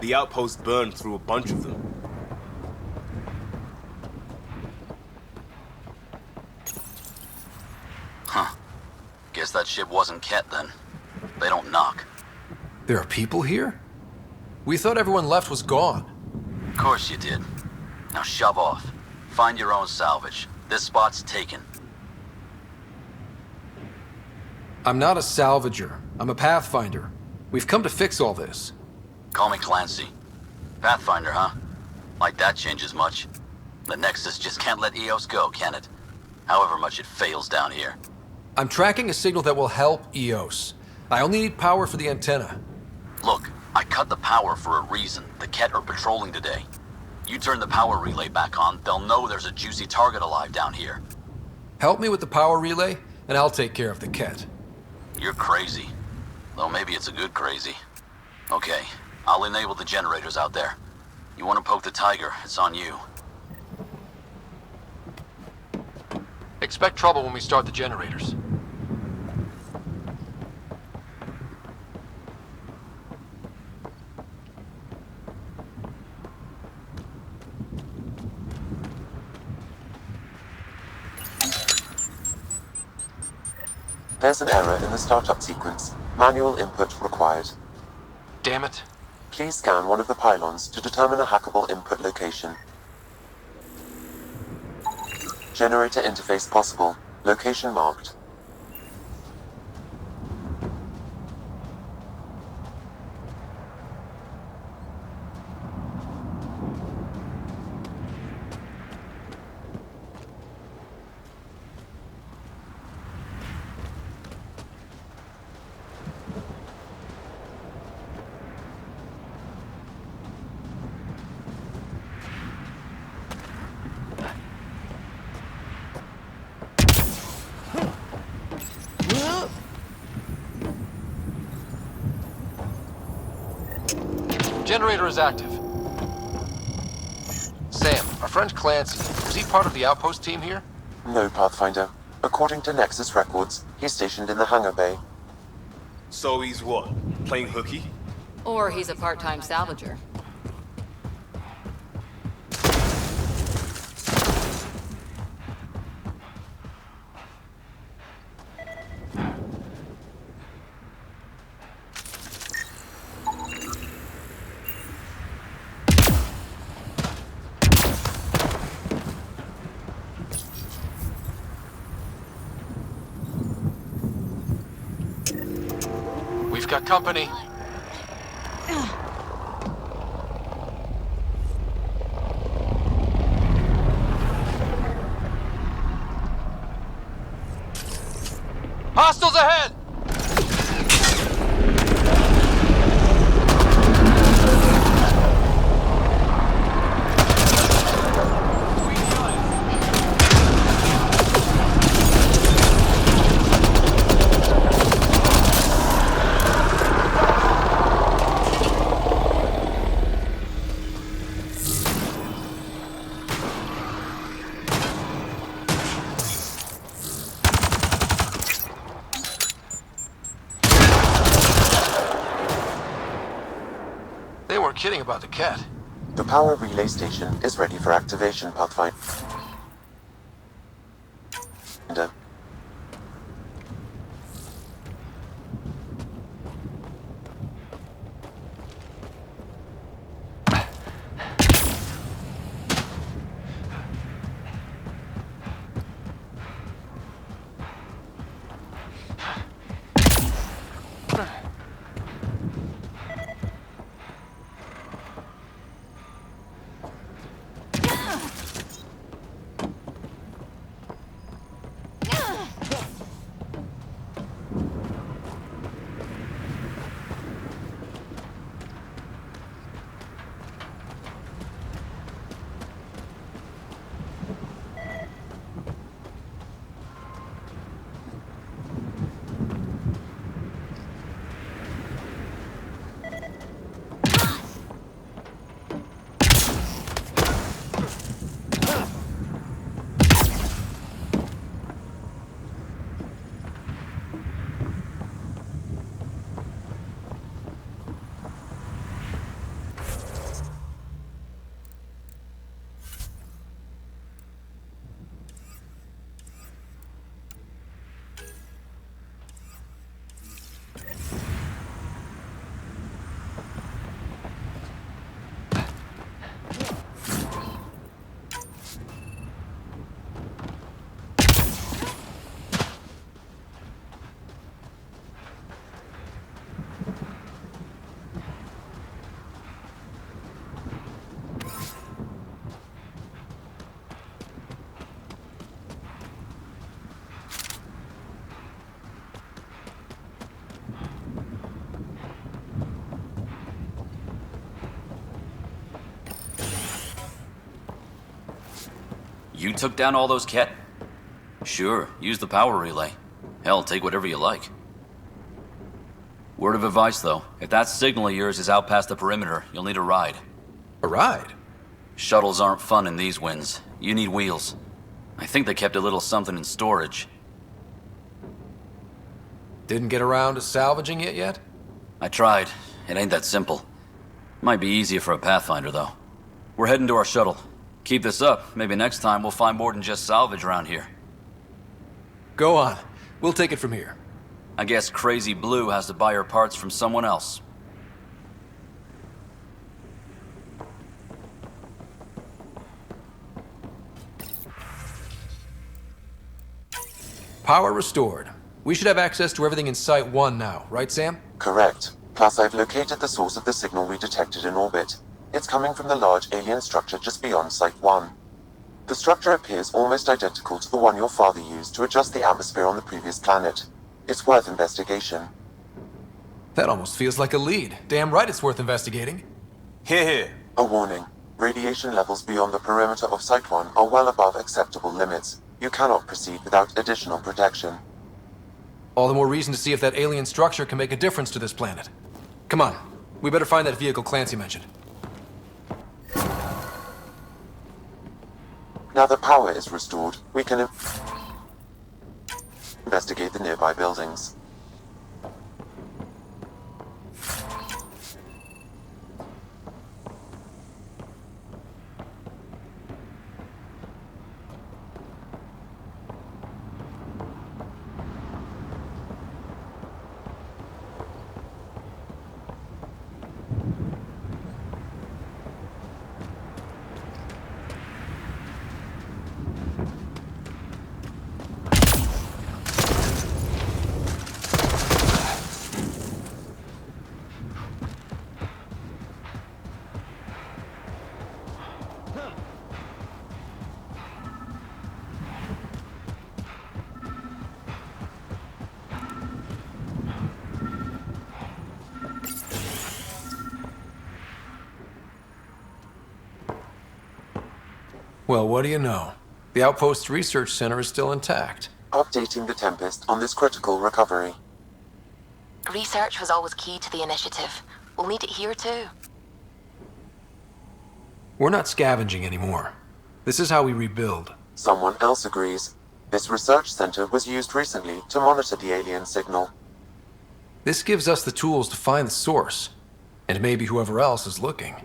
The outpost burned through a bunch of them. Huh. Guess that ship wasn't Ket then. They don't knock. There are people here? We thought everyone left was gone. Of course you did. Now shove off. Find your own salvage. This spot's taken. I'm not a salvager. I'm a pathfinder. We've come to fix all this. Call me Clancy. Pathfinder, huh? Like that changes much. The Nexus just can't let EOS go, can it? However much it fails down here. I'm tracking a signal that will help EOS. I only need power for the antenna. Look, I cut the power for a reason. The Ket are patrolling today. You turn the power relay back on, they'll know there's a juicy target alive down here. Help me with the power relay, and I'll take care of the Ket. You're crazy. Though maybe it's a good crazy. Okay, I'll enable the generators out there. You want to poke the tiger, it's on you. Expect trouble when we start the generators. There's an error in the startup sequence. Manual input required. Damn it. Please scan one of the pylons to determine a hackable input location. Generator interface possible. Location marked. Generator is active. Sam, our friend Clancy, was he part of the outpost team here? No, Pathfinder. According to Nexus records, he's stationed in the hangar bay. So he's what? Playing hooky? Or he's a part-time salvager. We've got company. Hostiles ahead! They weren't kidding about the Ket. The power relay station is ready for activation, Pathfinder. You took down all those Ket? Sure, use the power relay. Hell, take whatever you like. Word of advice, though. If that signal of yours is out past the perimeter, you'll need a ride. A ride? Shuttles aren't fun in these winds. You need wheels. I think they kept a little something in storage. Didn't get around to salvaging it yet? I tried. It ain't that simple. Might be easier for a Pathfinder, though. We're heading to our shuttle. Keep this up. Maybe next time we'll find more than just salvage around here. Go on. We'll take it from here. I guess Crazy Blue has to buy her parts from someone else. Power restored. We should have access to everything in Site 1 now, right, Sam? Correct. Plus, I've located the source of the signal we detected in orbit. It's coming from the large alien structure just beyond Site 1. The structure appears almost identical to the one your father used to adjust the atmosphere on the previous planet. It's worth investigation. That almost feels like a lead. Damn right it's worth investigating. Here, here. A warning. Radiation levels beyond the perimeter of Site 1 are well above acceptable limits. You cannot proceed without additional protection. All the more reason to see if that alien structure can make a difference to this planet. Come on. We better find that vehicle Clancy mentioned. Now that power is restored, we can investigate the nearby buildings. Well, what do you know? The Outpost Research Center is still intact. Updating the Tempest on this critical recovery. Research was always key to the initiative. We'll need it here too. We're not scavenging anymore. This is how we rebuild. Someone else agrees. This research center was used recently to monitor the alien signal. This gives us the tools to find the source, and maybe whoever else is looking.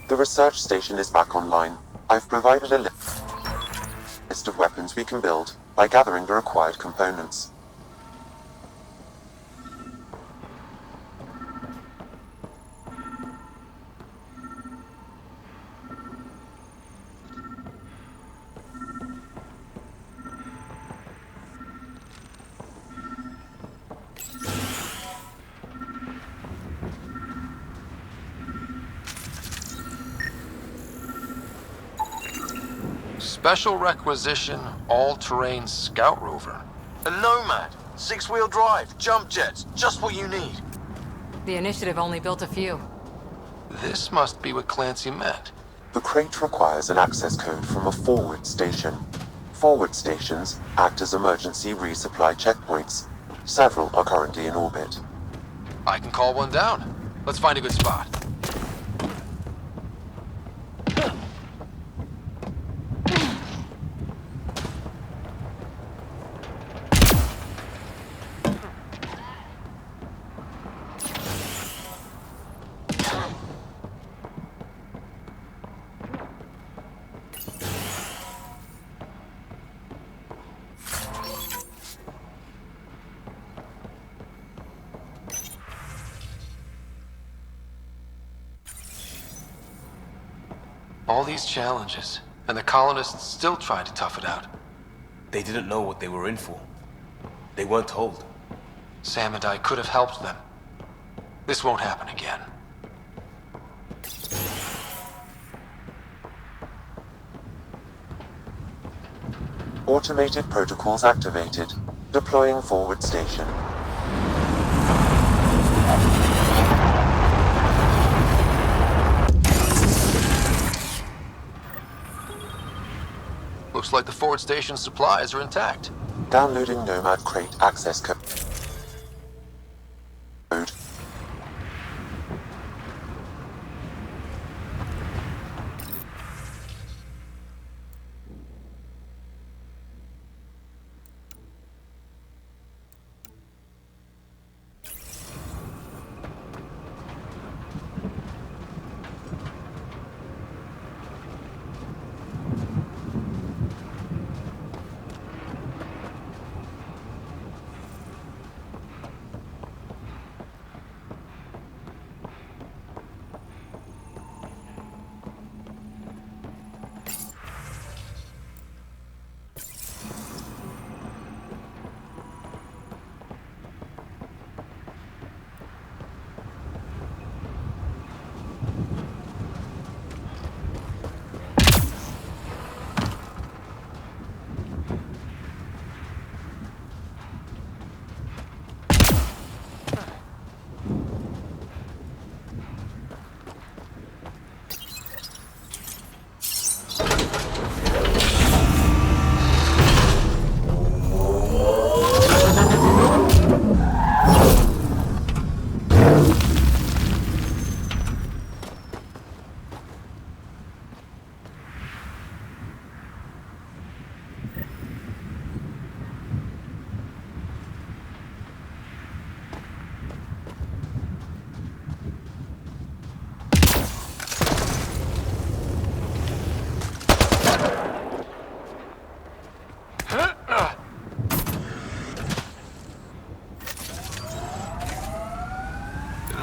The research station is back online. I've provided a list of weapons we can build by gathering the required components. Special requisition, all-terrain scout rover. A Nomad, 6-wheel drive, jump jets, just what you need. The initiative only built a few. This must be what Clancy meant. The crate requires an access code from a forward station. Forward stations act as emergency resupply checkpoints. Several are currently in orbit. I can call one down. Let's find a good spot. All these challenges, and the colonists still tried to tough it out. They didn't know what they were in for. They weren't told. Sam and I could have helped them. This won't happen again. Automated protocols activated. Deploying forward station. Looks like the forward station supplies are intact. Downloading Nomad Crate access code.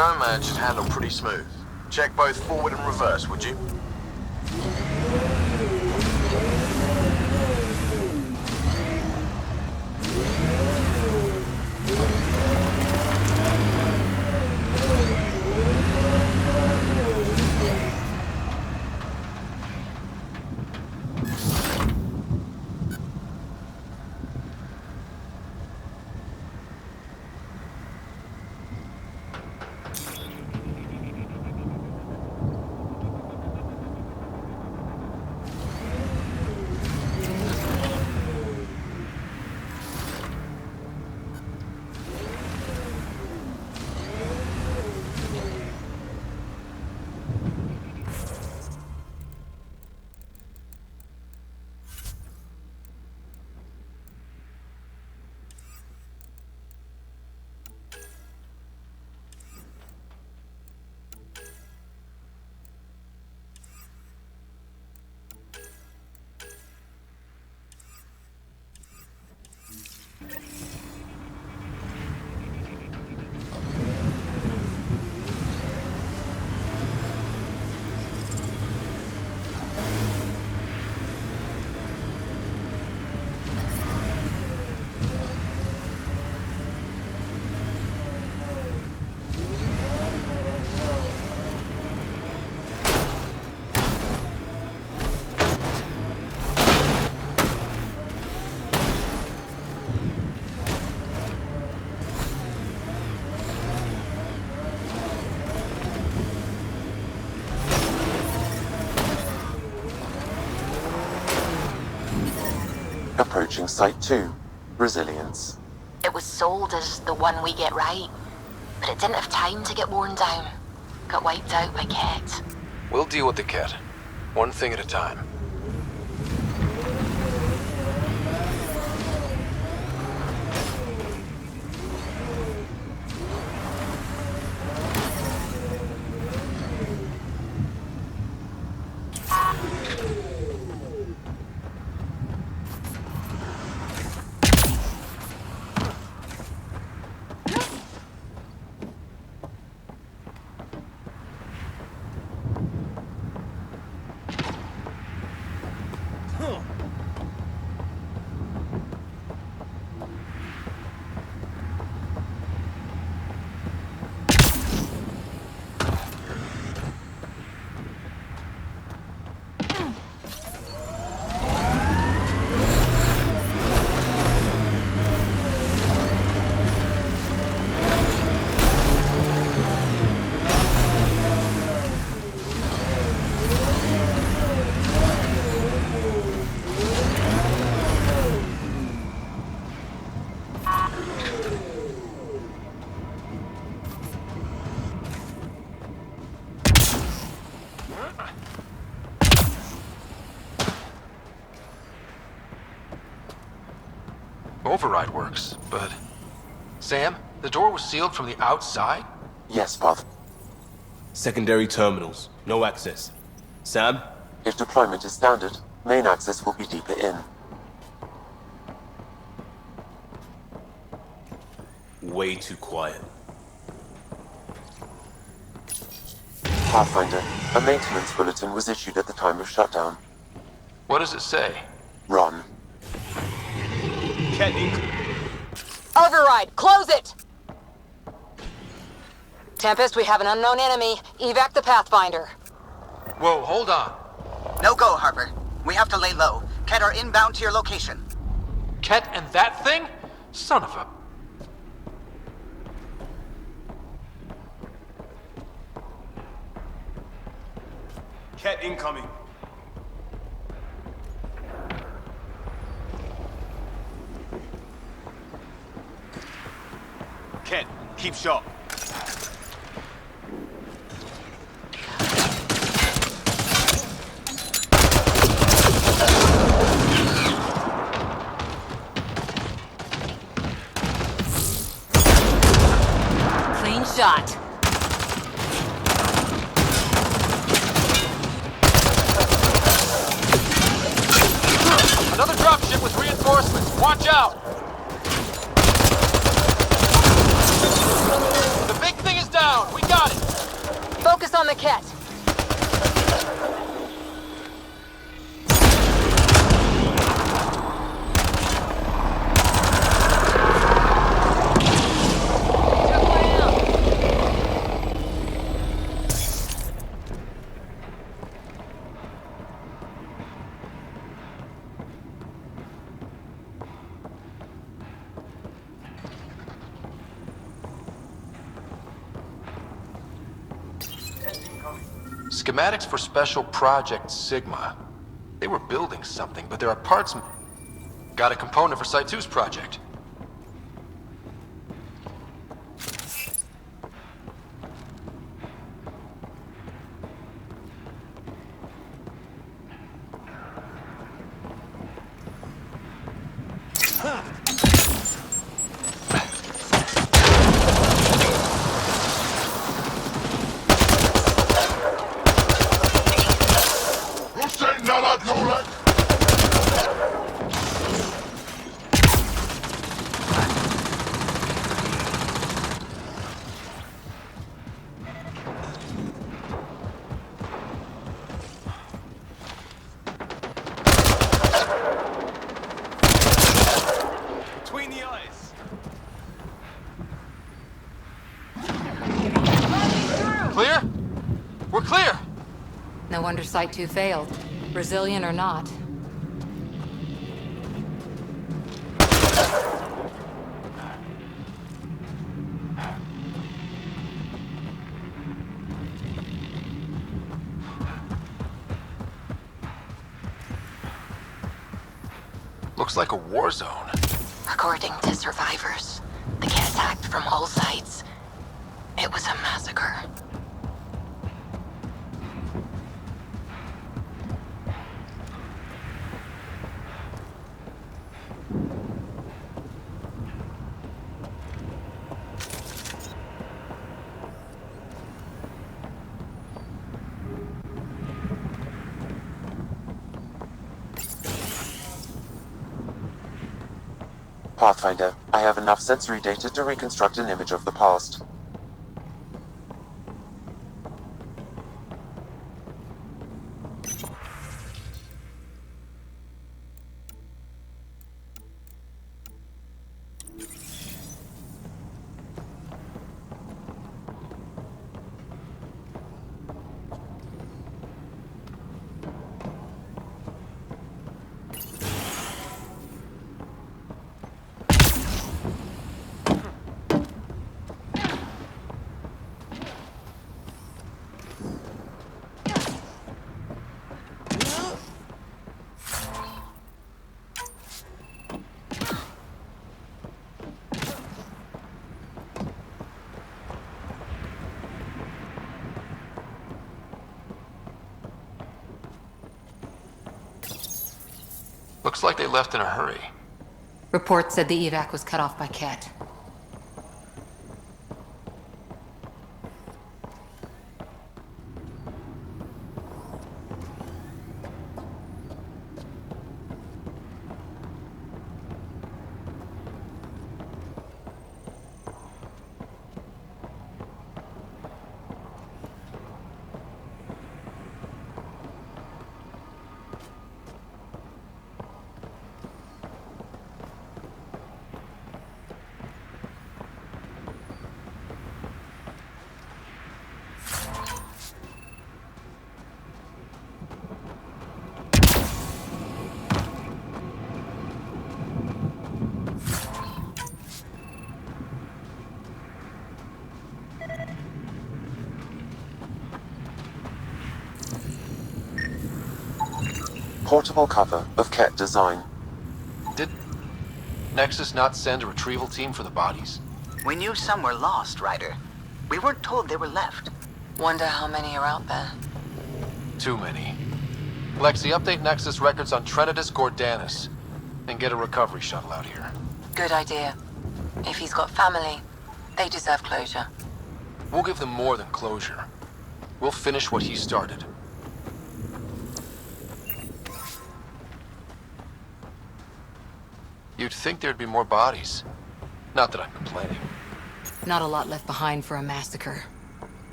Nomad should handle pretty smooth. Check both forward and reverse, would you? Approaching Site 2. Resilience. It was sold as the one we get right, but it didn't have time to get worn down. Got wiped out by Ket. We'll deal with the Ket. One thing at a time. Override works, but... Sam, the door was sealed from the outside? Yes, Path. Secondary terminals. No access. Sam? If deployment is standard, main access will be deeper in. Way too quiet. Pathfinder, a maintenance bulletin was issued at the time of shutdown. What does it say? Run. Override, close it! Tempest, we have an unknown enemy. Evac the Pathfinder. Whoa, hold on. No go, Harper. We have to lay low. Ket are inbound to your location. Ket and that thing? Son of a... Ket incoming. Ket, keep sharp. Clean shot. Another dropship with reinforcements. Watch out! The big thing is down. We got it. Focus on the Ket. Schematics for Special Project Sigma. They were building something, but there are parts... Got a component for Site 2's project. Between the eyes. Clear? We're clear! No wonder Site 2 failed. Brazilian or not. Looks like a war zone. According to survivors, the Ket attacked from all sides. It was a massacre. Pathfinder, I have enough sensory data to reconstruct an image of the past. Looks like they left in a hurry. Reports said the evac was cut off by Ket. Portable cover of Ket design. Did Nexus not send a retrieval team for the bodies? We knew some were lost, Ryder. We weren't told they were left. Wonder how many are out there. Too many. Lexi, update Nexus records on Trinitas Gordanis, and get a recovery shuttle out here. Good idea. If he's got family, they deserve closure. We'll give them more than closure. We'll finish what he started. You'd think there'd be more bodies. Not that I'm complaining. Not a lot left behind for a massacre.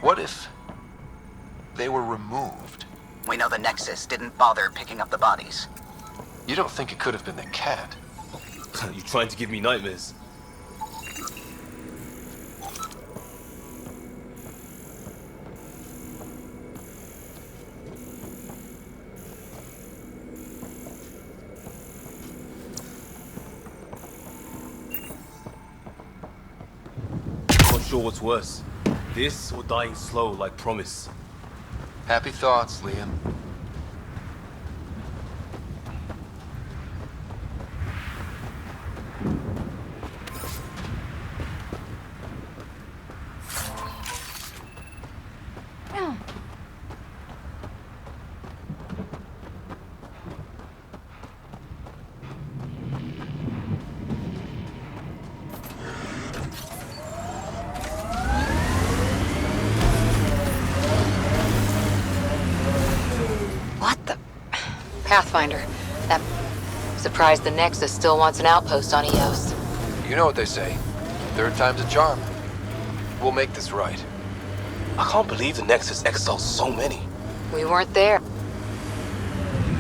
What if they were removed? We know the Nexus didn't bother picking up the bodies. You don't think it could have been the cat? You trying to give me nightmares? Not sure what's worse. This or dying slow like Promise. Happy thoughts, Liam. Pathfinder. That... Surprised the Nexus still wants an outpost on Eos. You know what they say. Third time's a charm. We'll make this right. I can't believe the Nexus exiled so many. We weren't there.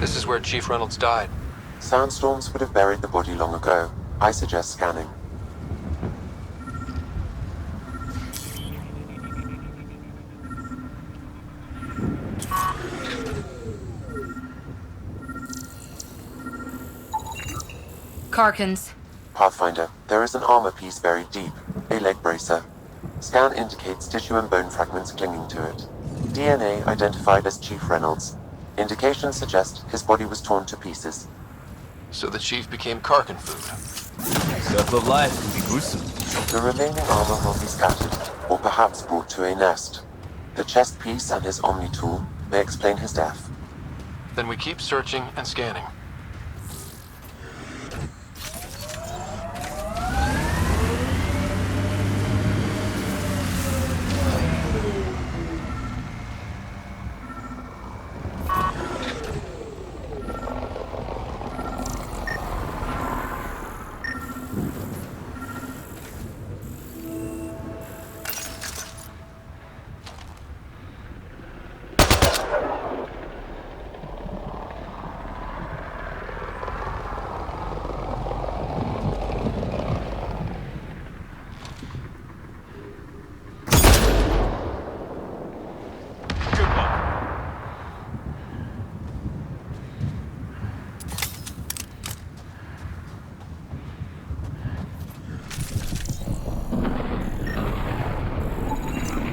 This is where Chief Reynolds died. Sandstorms would have buried the body long ago. I suggest scanning. Karkins. Pathfinder, there is an armor piece buried deep. A leg bracer. Scan indicates tissue and bone fragments clinging to it. DNA identified as Chief Reynolds. Indications suggest his body was torn to pieces. So the Chief became Karkin food. Circle of life can be gruesome. The remaining armor will be scattered, or perhaps brought to a nest. The chest piece and his Omni tool may explain his death. Then we keep searching and scanning.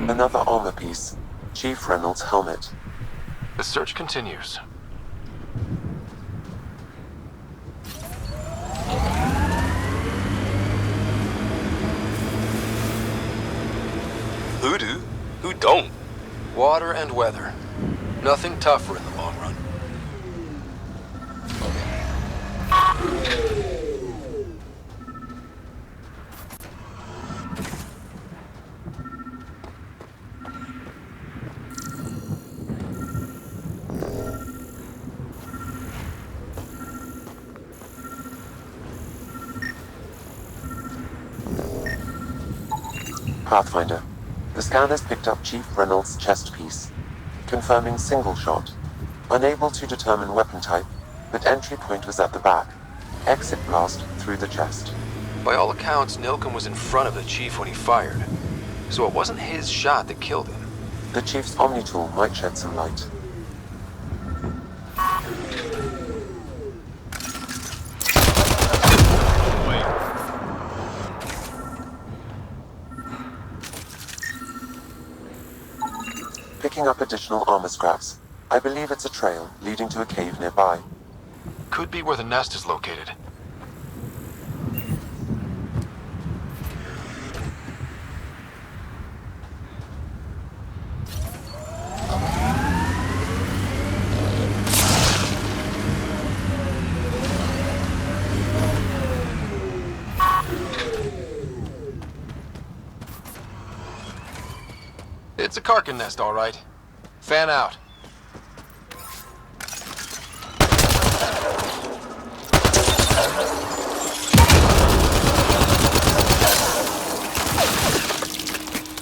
Another armor piece. Chief Reynolds' helmet. The search continues. Who do? Who don't? Water and weather. Nothing tougher in the long run. Pathfinder. The scan has picked up Chief Reynolds' chest piece, confirming single shot. Unable to determine weapon type, but entry point was at the back. Exit blast through the chest. By all accounts, Nilken was in front of the Chief when he fired. So it wasn't his shot that killed him. The Chief's Omni tool might shed some light. Picking up additional armor scraps. I believe it's a trail leading to a cave nearby. Could be where the nest is located. It's a Karkin nest, all right. Fan out.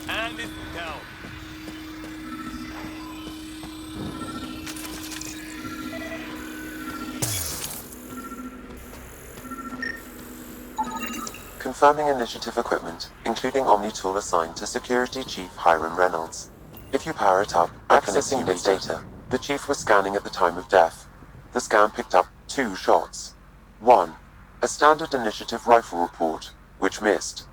And it's down. Confirming initiative equipment, including Omni tool assigned to Security Chief Hiram Reynolds. If you power it up, accessing its data, the Chief was scanning at the time of death. The scan picked up 2 shots. 1, a standard initiative rifle report, which missed.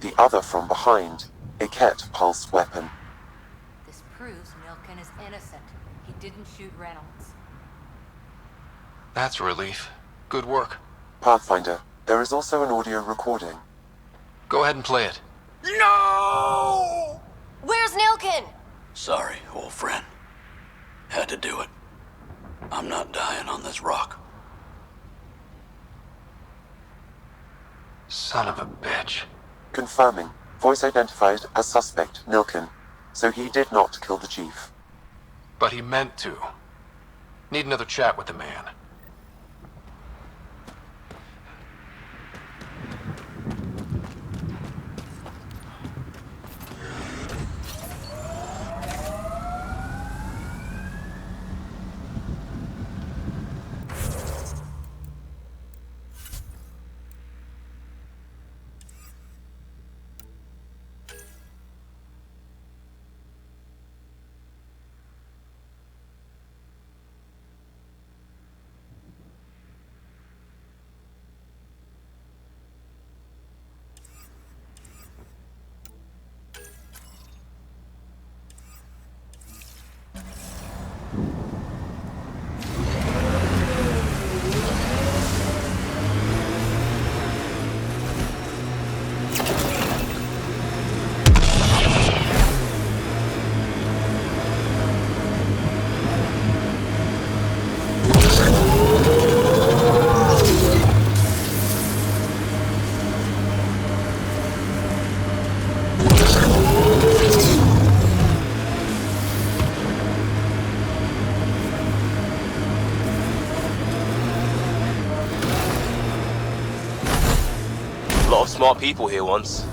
The other from behind, a Ket pulse weapon. This proves Nilken is innocent. He didn't shoot Reynolds. That's a relief. Good work. Pathfinder, there is also an audio recording. Go ahead and play it. No! Where's Nilken? Sorry, old friend. Had to do it. I'm not dying on this rock. Son of a bitch. Confirming. Voice identified as suspect Nilken. So he did not kill the Chief. But he meant to. Need another chat with the man. A lot of smart people here once.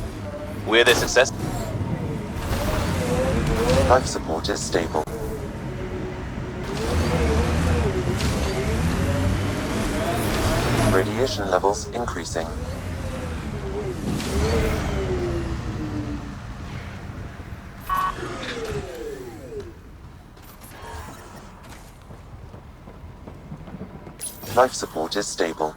We're their success. Life support is stable. Radiation levels increasing. Life support is stable.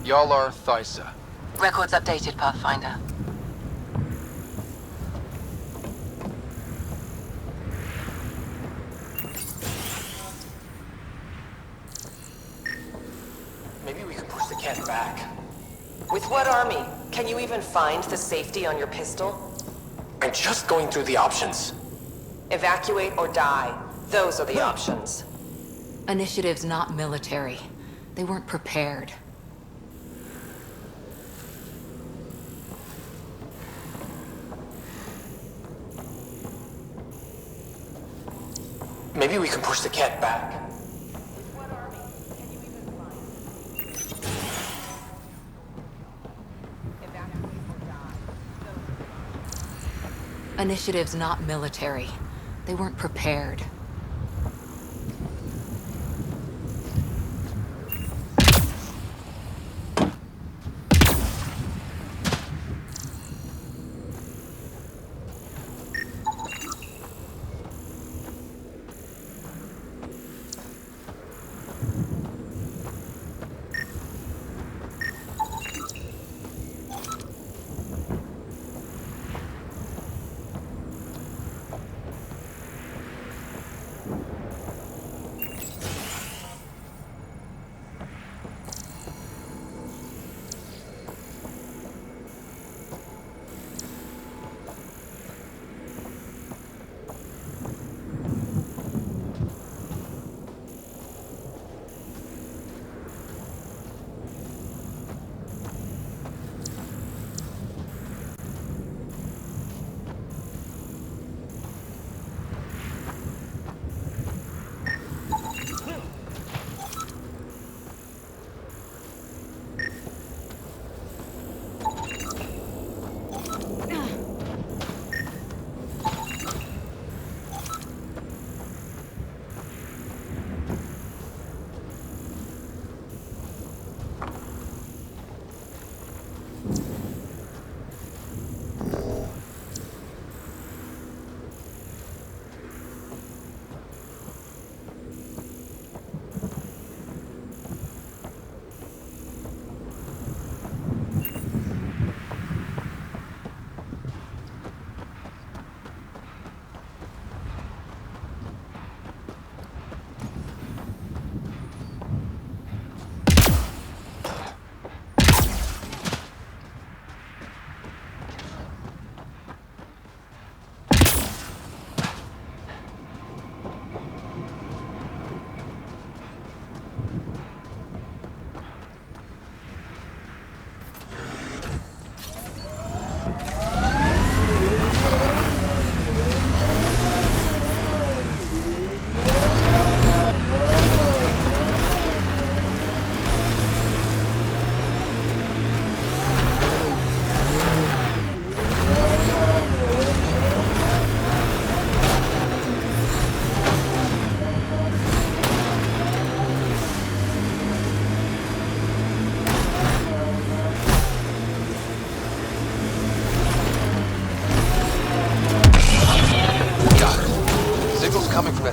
Y'all are Thysa. Records updated, Pathfinder. Maybe we can push the cat back. With what army? Can you even find the safety on your pistol? I'm just going through the options. Evacuate or die. Those are the options. Initiative's not military. They weren't prepared. Maybe we can push the cat back. Initiative's not military. They weren't prepared.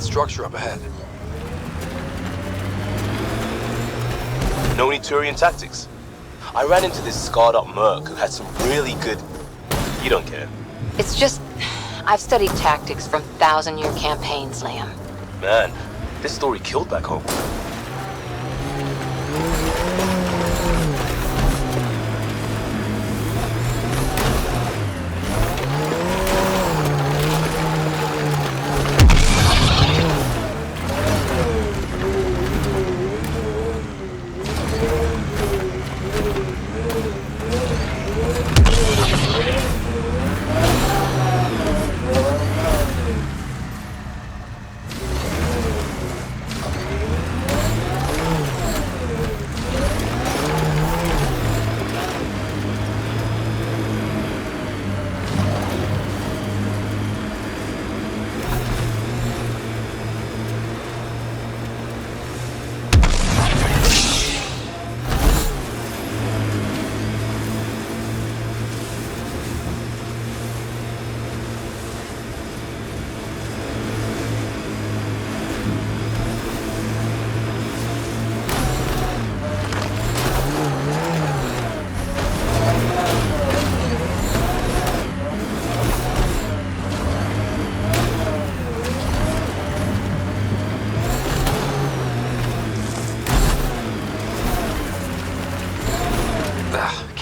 that structure up ahead. Know any Turian tactics? I ran into this scarred up merc who had some really good... You don't care. It's just... I've studied tactics from 1,000-year campaigns, Liam. Man, this story killed back home.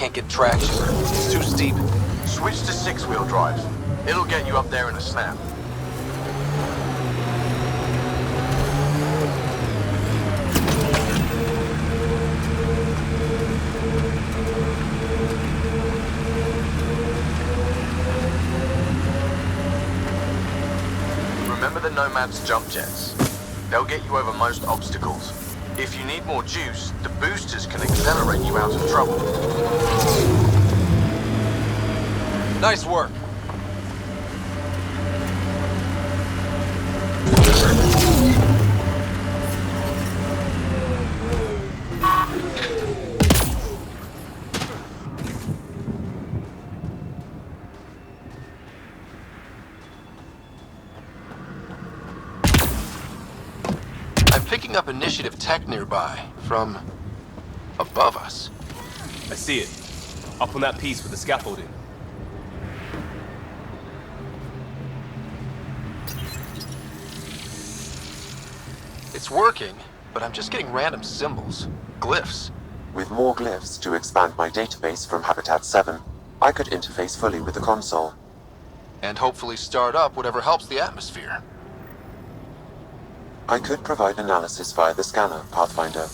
can't get traction. It's too steep. Switch to six-wheel drive. It'll get you up there in a snap. Remember the Nomad's jump jets. They'll get you over most obstacles. If you need more juice, the boosters can accelerate you out of trouble. Nice work. I'm picking up initiative tech nearby, from above us. I see it. Up on that piece with the scaffolding. It's working, but I'm just getting random symbols, glyphs. With more glyphs to expand my database from Habitat 7, I could interface fully with the console. And hopefully start up whatever helps the atmosphere. I could provide analysis via the scanner, Pathfinder.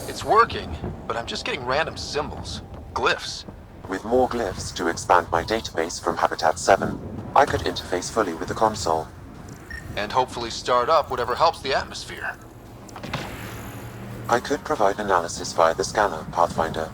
It's working, but I'm just getting random symbols, glyphs. With more glyphs to expand my database from Habitat 7, I could interface fully with the console. And hopefully start up whatever helps the atmosphere. I could provide analysis via the scanner, Pathfinder.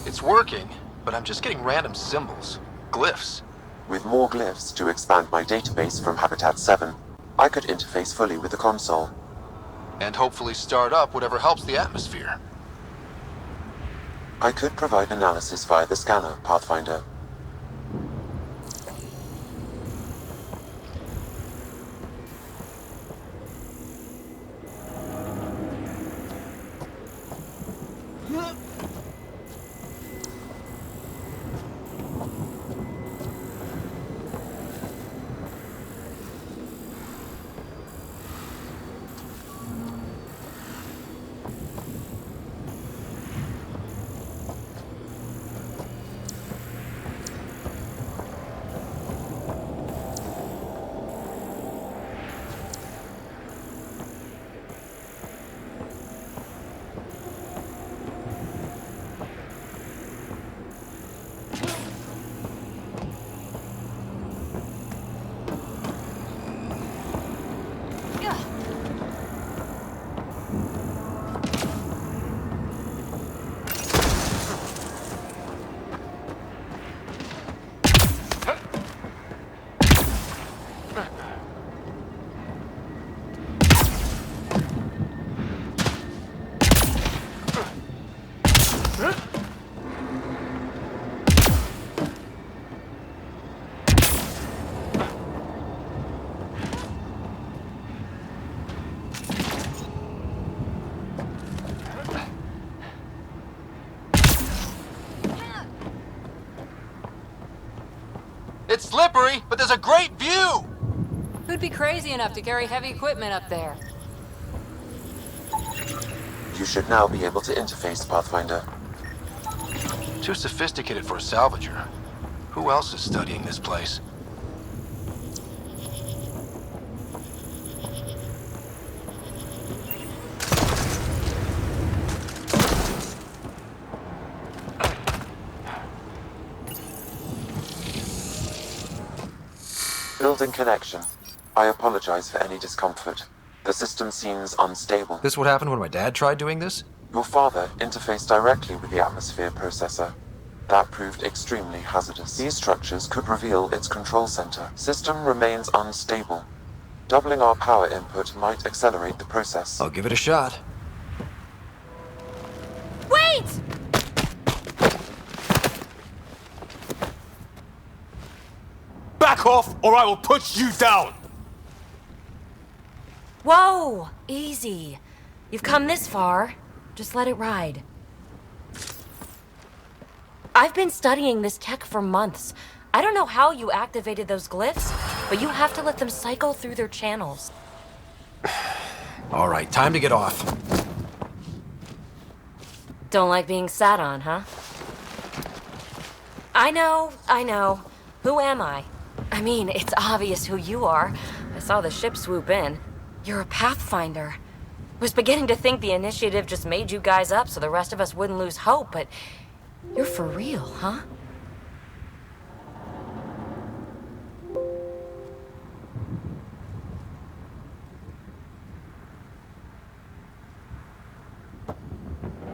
It's working, but I'm just getting random symbols, glyphs. With more glyphs to expand my database from Habitat 7, I could interface fully with the console. And hopefully start up whatever helps the atmosphere. I could provide analysis via the scanner, Pathfinder. It's slippery, but there's a great view! Who'd be crazy enough to carry heavy equipment up there? You should now be able to interface, Pathfinder. Too sophisticated for a salvager. Who else is studying this place? Building connection. I apologize for any discomfort. The system seems unstable. This what happened when my dad tried doing this? Your father interfaced directly with the atmosphere processor. That proved extremely hazardous. These structures could reveal its control center. System remains unstable. Doubling our power input might accelerate the process. I'll give it a shot. Wait! Back off, or I will put you down! Whoa! Easy. You've come this far. Just let it ride. I've been studying this tech for months. I don't know how you activated those glyphs, but you have to let them cycle through their channels. All right, time to get off. Don't like being sat on, huh? I know. Who am I? I mean, it's obvious who you are. I saw the ship swoop in. You're a Pathfinder. Was beginning to think the initiative just made you guys up so the rest of us wouldn't lose hope, but you're for real, huh?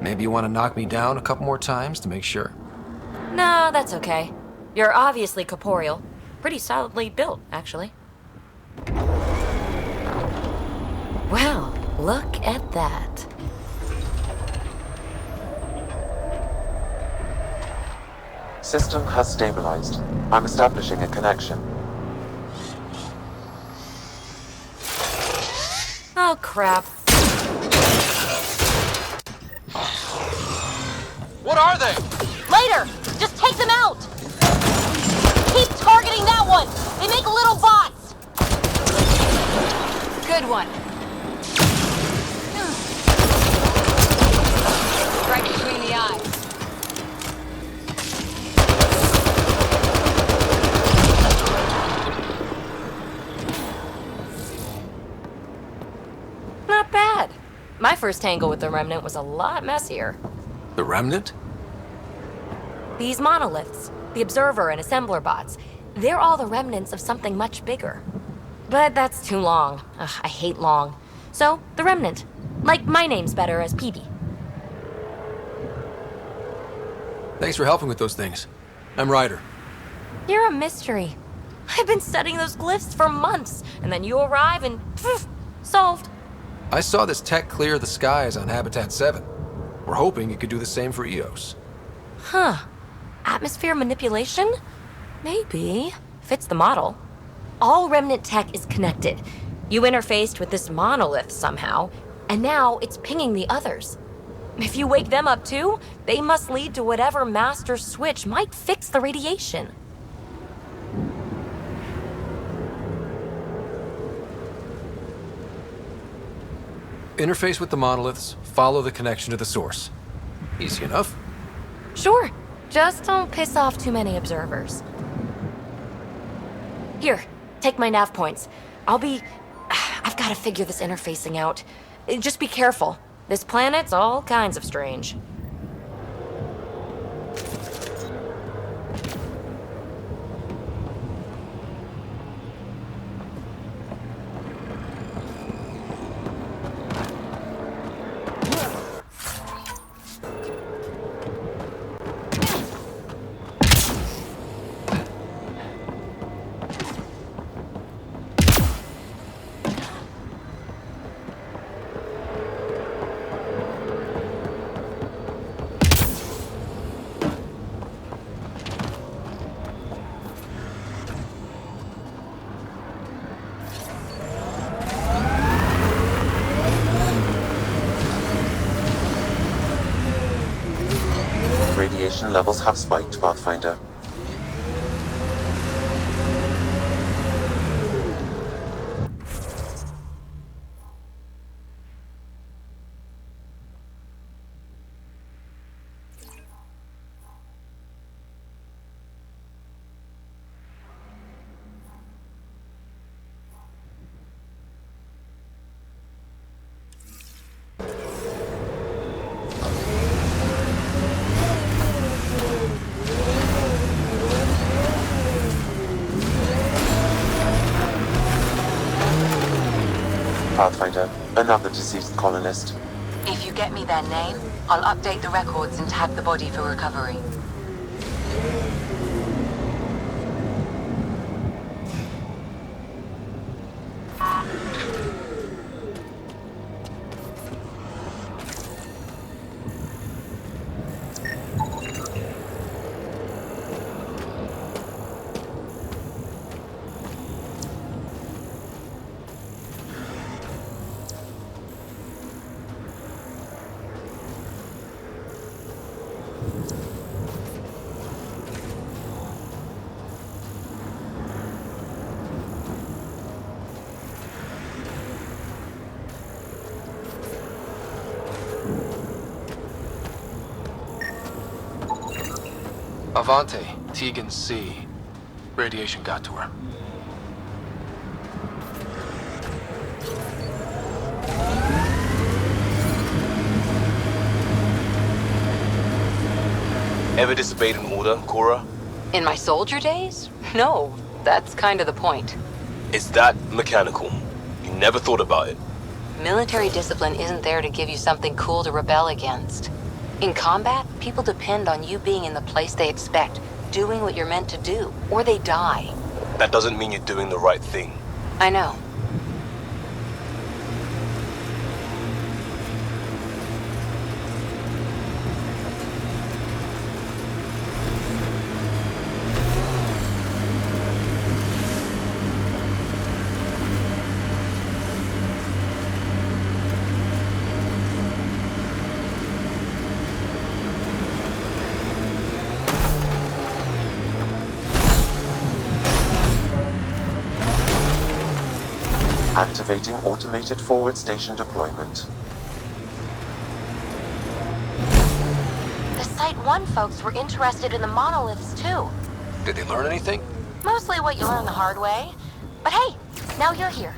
Maybe you want to knock me down a couple more times to make sure? No, that's okay. You're obviously corporeal. Pretty solidly built, actually. Well, look at that. System has stabilized. I'm establishing a connection. Oh, crap. What are they? Later! Just take them out! Keep targeting that one! They make little bots! Good one. Right between the eyes. Not bad. My first tangle with the Remnant was a lot messier. The Remnant? These monoliths, the Observer and Assembler bots, they're all the remnants of something much bigger. But that's too long. Ugh, I hate long. So, the Remnant. Like, my name's better as PB. Thanks for helping with those things. I'm Ryder. You're a mystery. I've been studying those glyphs for months, and then you arrive and poof, solved. I saw this tech clear the skies on Habitat 7. We're hoping it could do the same for EOS. Huh. Atmosphere manipulation? Maybe. Fits the model. All Remnant tech is connected. You interfaced with this monolith somehow, and now it's pinging the others. If you wake them up too, they must lead to whatever master switch might fix the radiation. Interface with the monoliths, follow the connection to the source. Easy enough. Sure. Just don't piss off too many observers. Here, take my nav points. I've got to figure this interfacing out. Just be careful. This planet's all kinds of strange. Radiation levels have spiked, Pathfinder. Pathfinder, another deceased colonist. If you get me their name, I'll update the records and tag the body for recovery. Avante, Tegan C. Radiation got to her. Ever disobeyed an order, Cora? In my soldier days? No, that's kind of the point. It's that mechanical. You never thought about it. Military discipline isn't there to give you something cool to rebel against. In combat, people depend on you being in the place they expect, doing what you're meant to do, or they die. That doesn't mean you're doing the right thing. I know. Activating automated forward station deployment. The Site 1 folks were interested in the monoliths, too. Did they learn anything? Mostly what you learn the hard way. But hey, now you're here.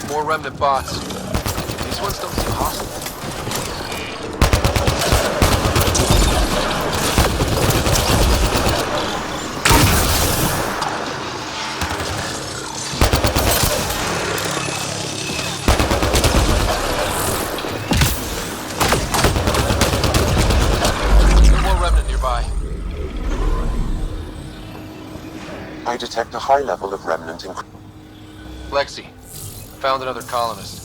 More remnant bots. These ones don't seem hostile. More remnant nearby. I detect a high level of remnant in... Lexi, found another colonist.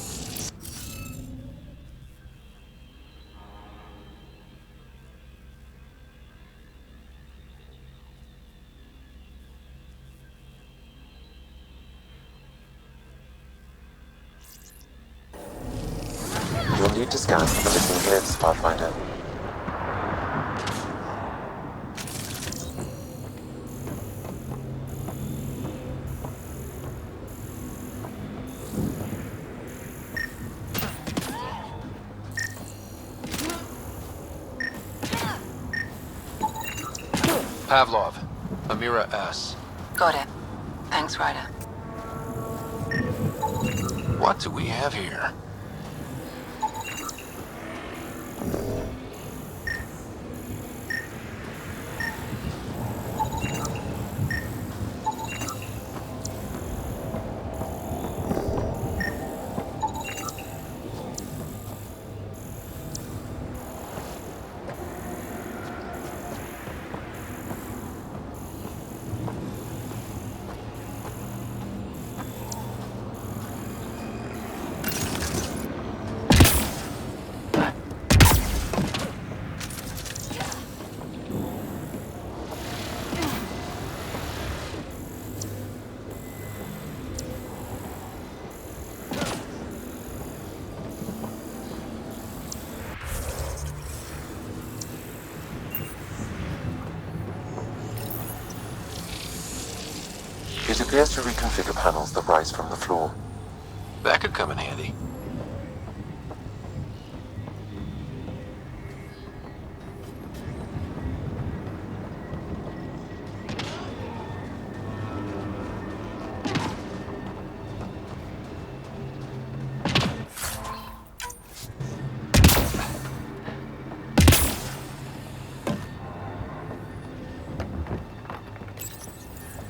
You'll need to scan for the missing heads, Pathfinder. Pavlov, Amira S. Got it. Thanks, Ryder. What do we have here? It appears to reconfigure panels that rise from the floor. That could come in handy.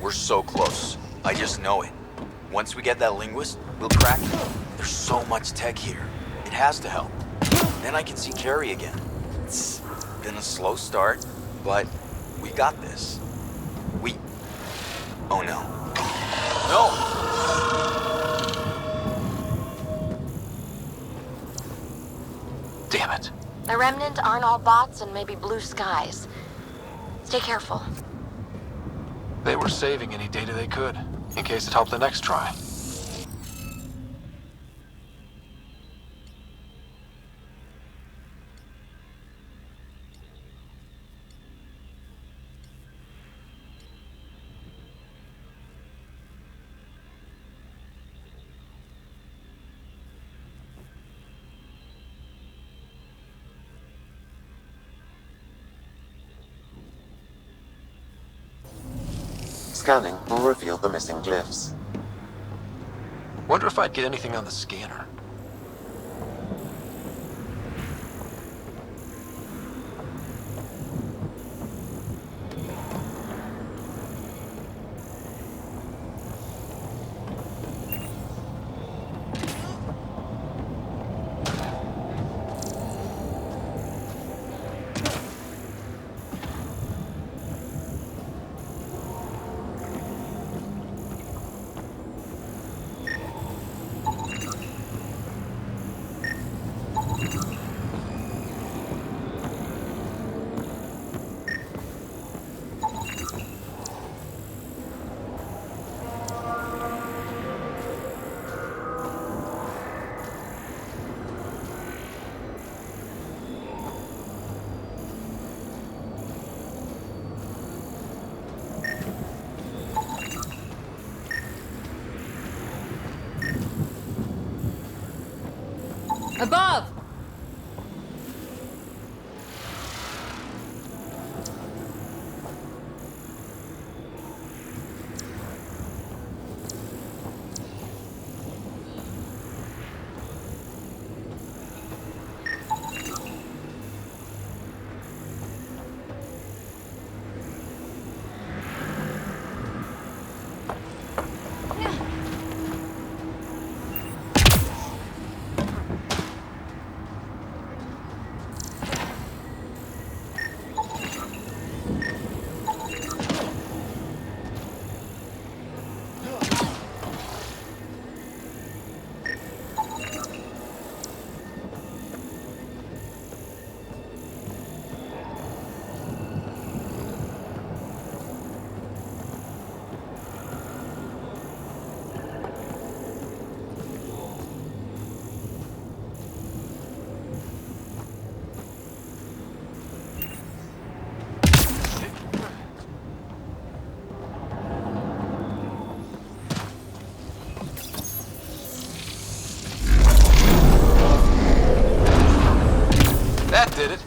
We're so close. I just know it. Once we get that linguist, we'll crack it. There's so much tech here. It has to help. Then I can see Carrie again. It's been a slow start, but we got this. Oh no. No! Damn it. The Remnant aren't all bots and maybe blue skies. Stay careful. They were saving any data they could, in case it helped the next try. Scanning will reveal the missing glyphs. Wonder if I'd get anything on the scanner. Above! That did it.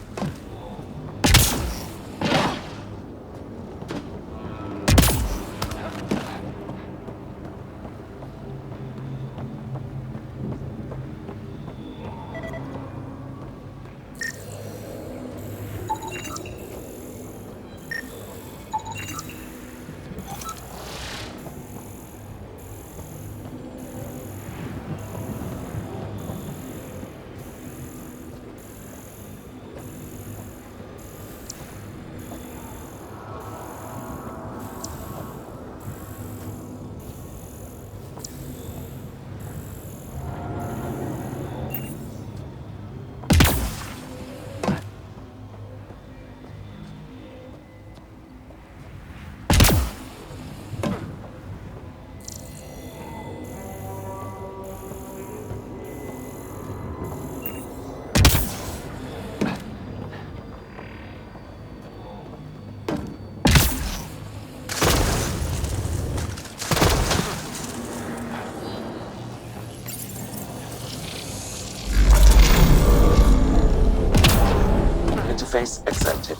Interface accepted.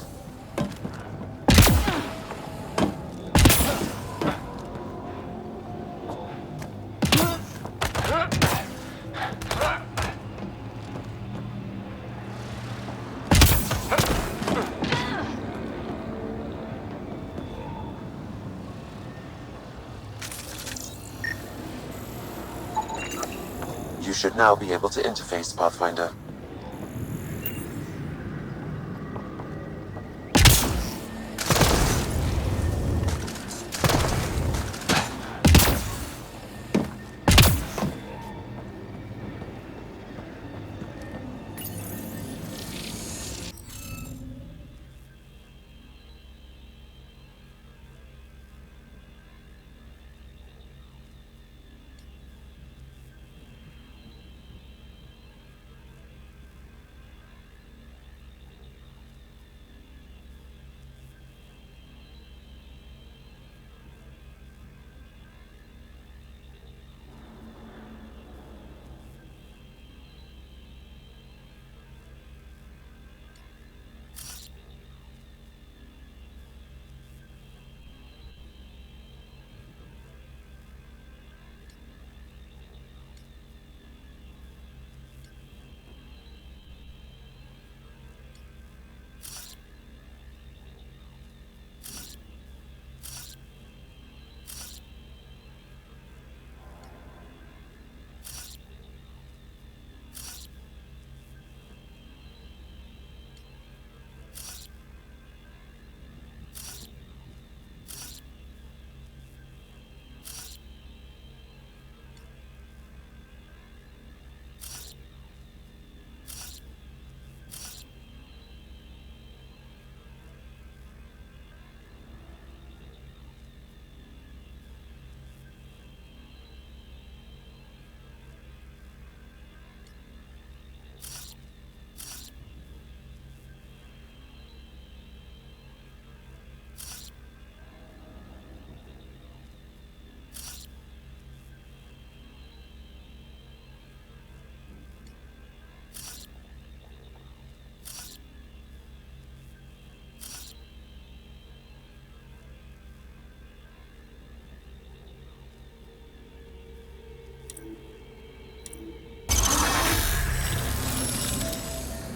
should now be able to interface, Pathfinder.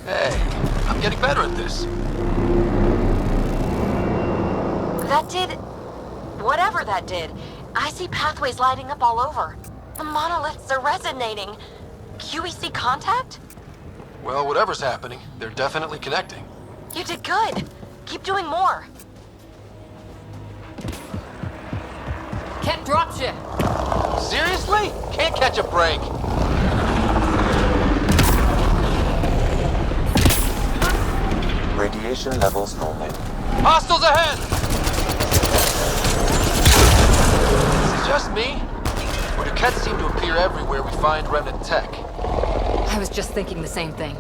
Hey, I'm getting better at this. That did... whatever that did. I see pathways lighting up all over. The monoliths are resonating. QEC contact? Well, whatever's happening, they're definitely connecting. You did good. Keep doing more. Ket drops you. Seriously? Can't catch a break. Radiation levels normal. Hostiles ahead! Is it just me? Or do Kets seem to appear everywhere we find remnant tech? I was just thinking the same thing.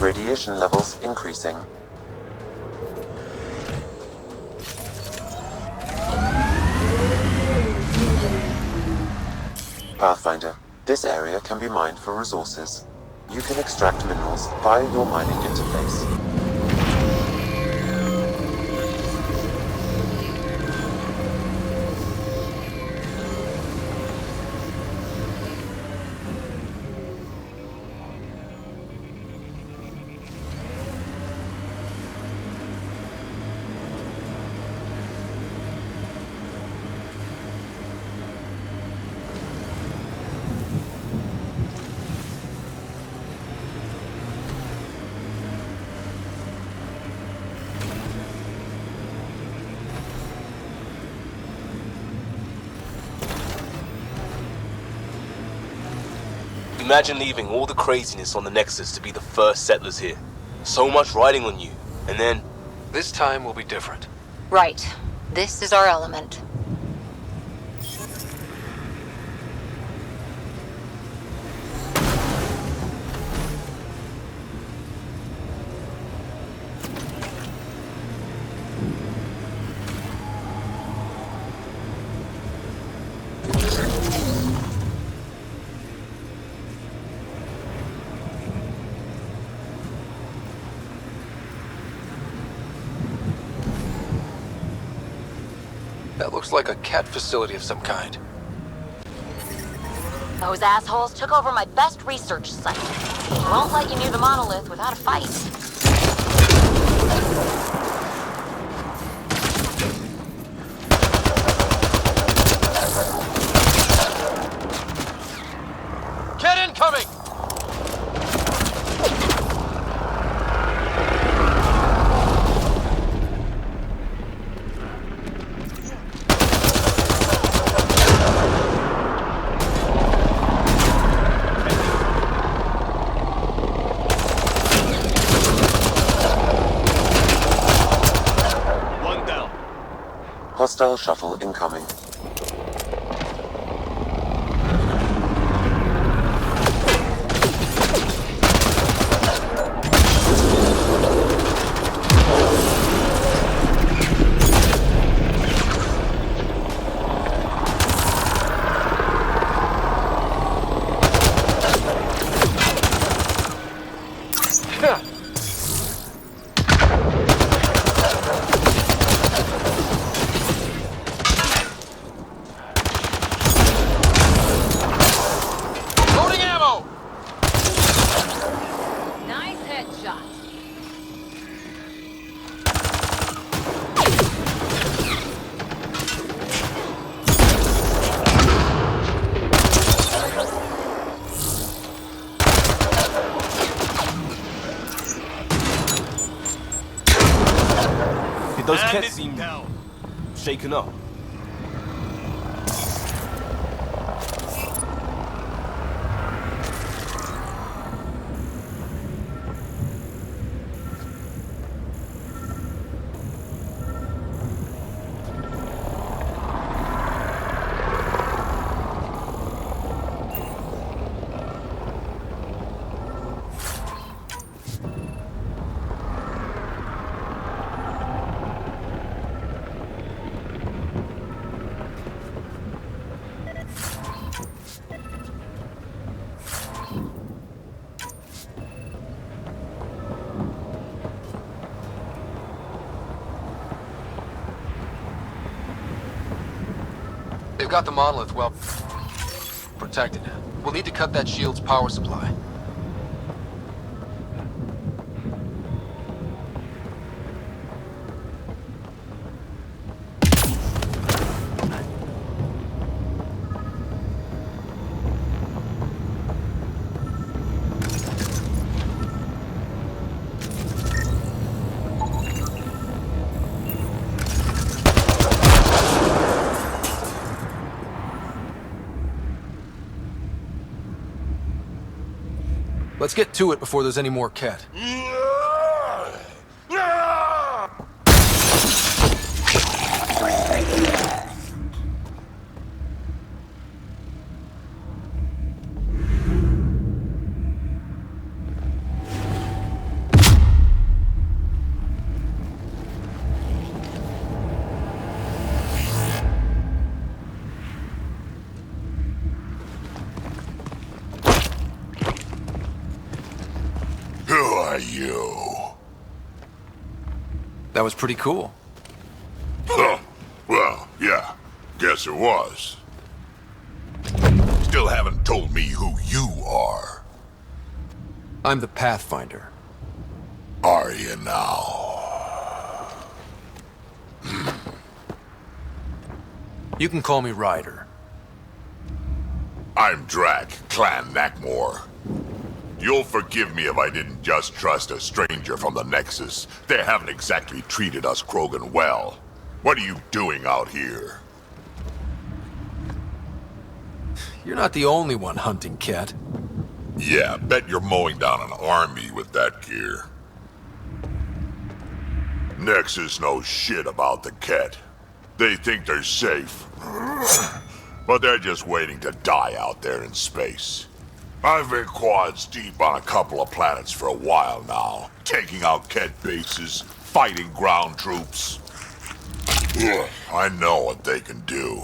Radiation levels increasing. Pathfinder, this area can be mined for resources. You can extract minerals via your mining interface. Imagine leaving all the craziness on the Nexus to be the first settlers here. So much riding on you, and then... This time will be different. Right. This is our element. That looks like a cat facility of some kind. Those assholes took over my best research site. Won't let you near the monolith without a fight. Get incoming! One down. Hostile shuttle incoming. Loading ammo! Nice headshot. Those Man cats is seem down. shaken up. They've got the monolith well protected. We'll need to cut that shield's power supply. Let's get to it before there's any more Ket. Who are you? That was pretty cool. Huh. Well, yeah. Guess it was. Still haven't told me who you are. I'm the Pathfinder. Are you now? You can call me Ryder. I'm Drac, Clan Nakmor. You'll forgive me if I didn't just trust a stranger from the Nexus. They haven't exactly treated us Krogan well. What are you doing out here? You're not the only one hunting Ket. Yeah, bet you're mowing down an army with that gear. Nexus knows shit about the Ket. They think they're safe. But they're just waiting to die out there in space. I've been quads deep on a couple of planets for a while now, taking out Ket bases, fighting ground troops. Ugh, I know what they can do.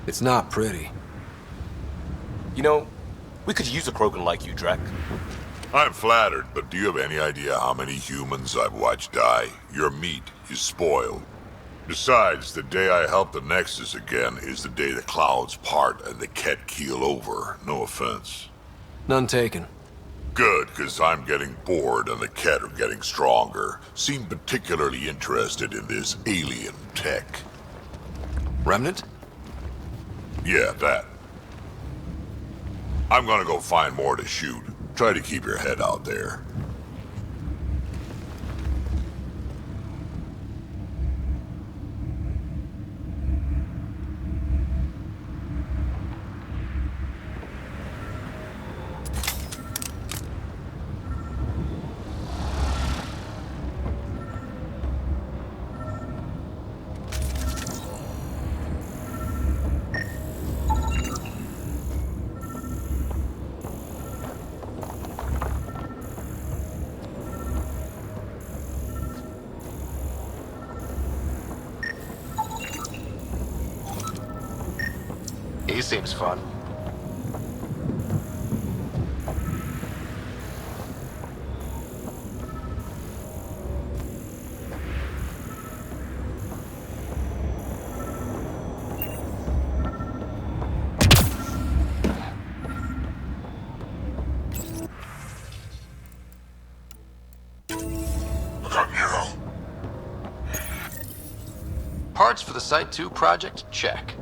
It's not pretty. You know, we could use a Krogan like you, Drac. I'm flattered, but do you have any idea how many humans I've watched die? Your meat is spoiled. Besides, the day I help the Nexus again is the day the clouds part and the Ket keel over. No offense. None taken. Good, because I'm getting bored and the Ket are getting stronger. Seem particularly interested in this alien tech. Remnant? Yeah, that. I'm gonna go find more to shoot. Try to keep your head out there. He seems fun. Parts for the Site 2 project? Check.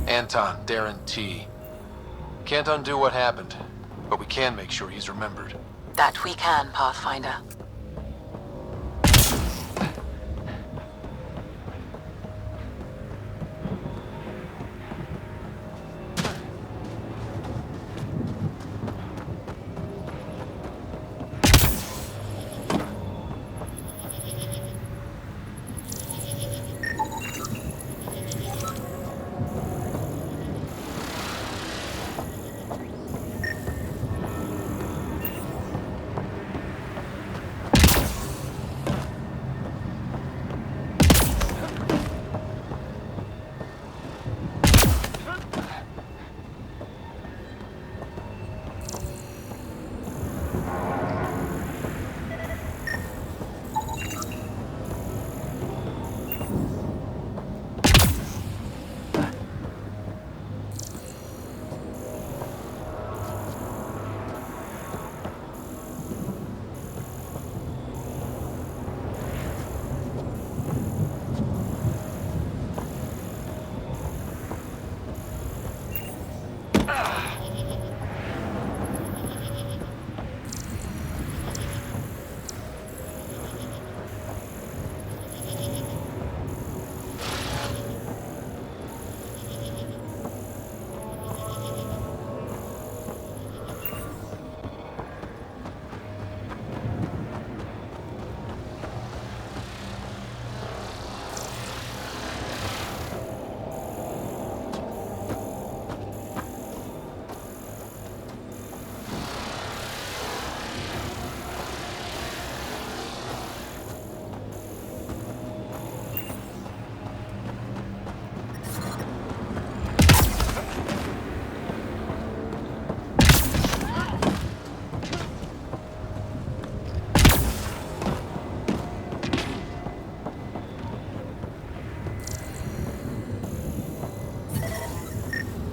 Anton, Darren T. Can't undo what happened, but we can make sure he's remembered. That we can, Pathfinder.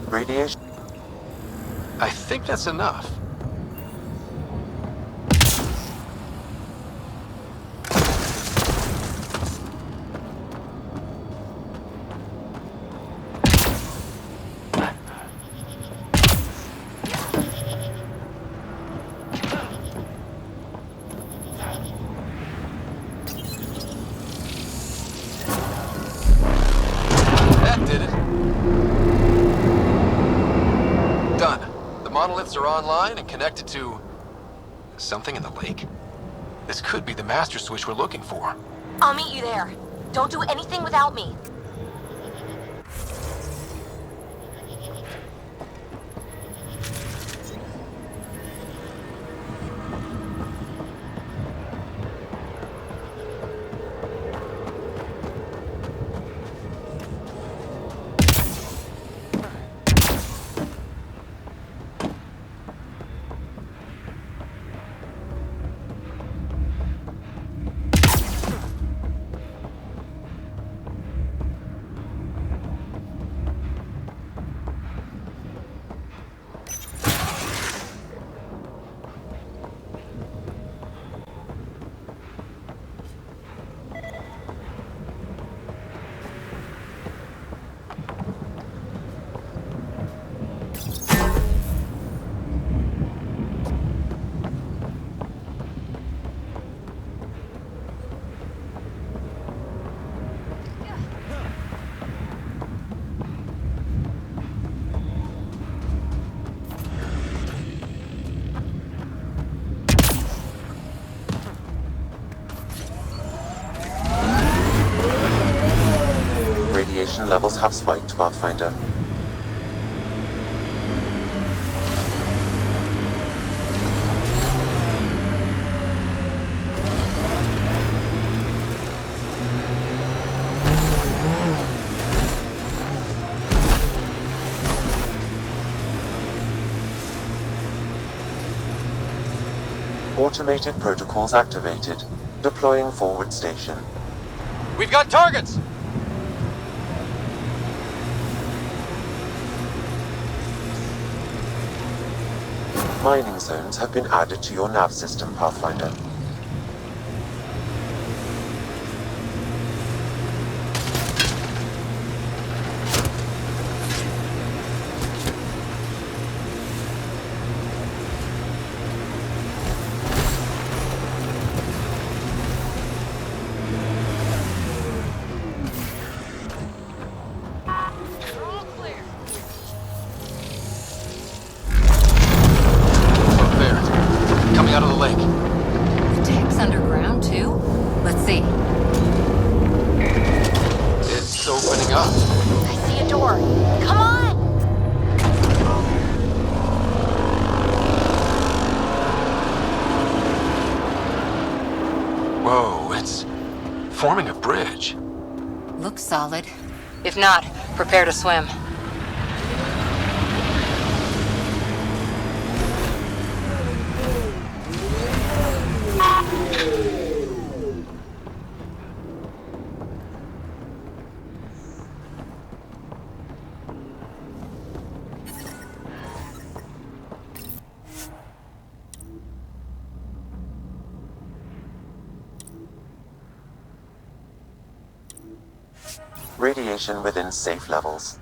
Radiation? I think that's enough. That did it. Done. The monoliths are online and connected to something in the lake. This could be the master switch we're looking for. I'll meet you there. Don't do anything without me. levels have spiked, Pathfinder. Automated protocols activated. Deploying forward station. We've got targets! Mining zones have been added to your nav system, Pathfinder. Coming out of the lake. The tech's underground, too? Let's see. It's opening up. I see a door. Come on! Whoa, it's forming a bridge. Looks solid. If not, prepare to swim. Radiation within safe levels.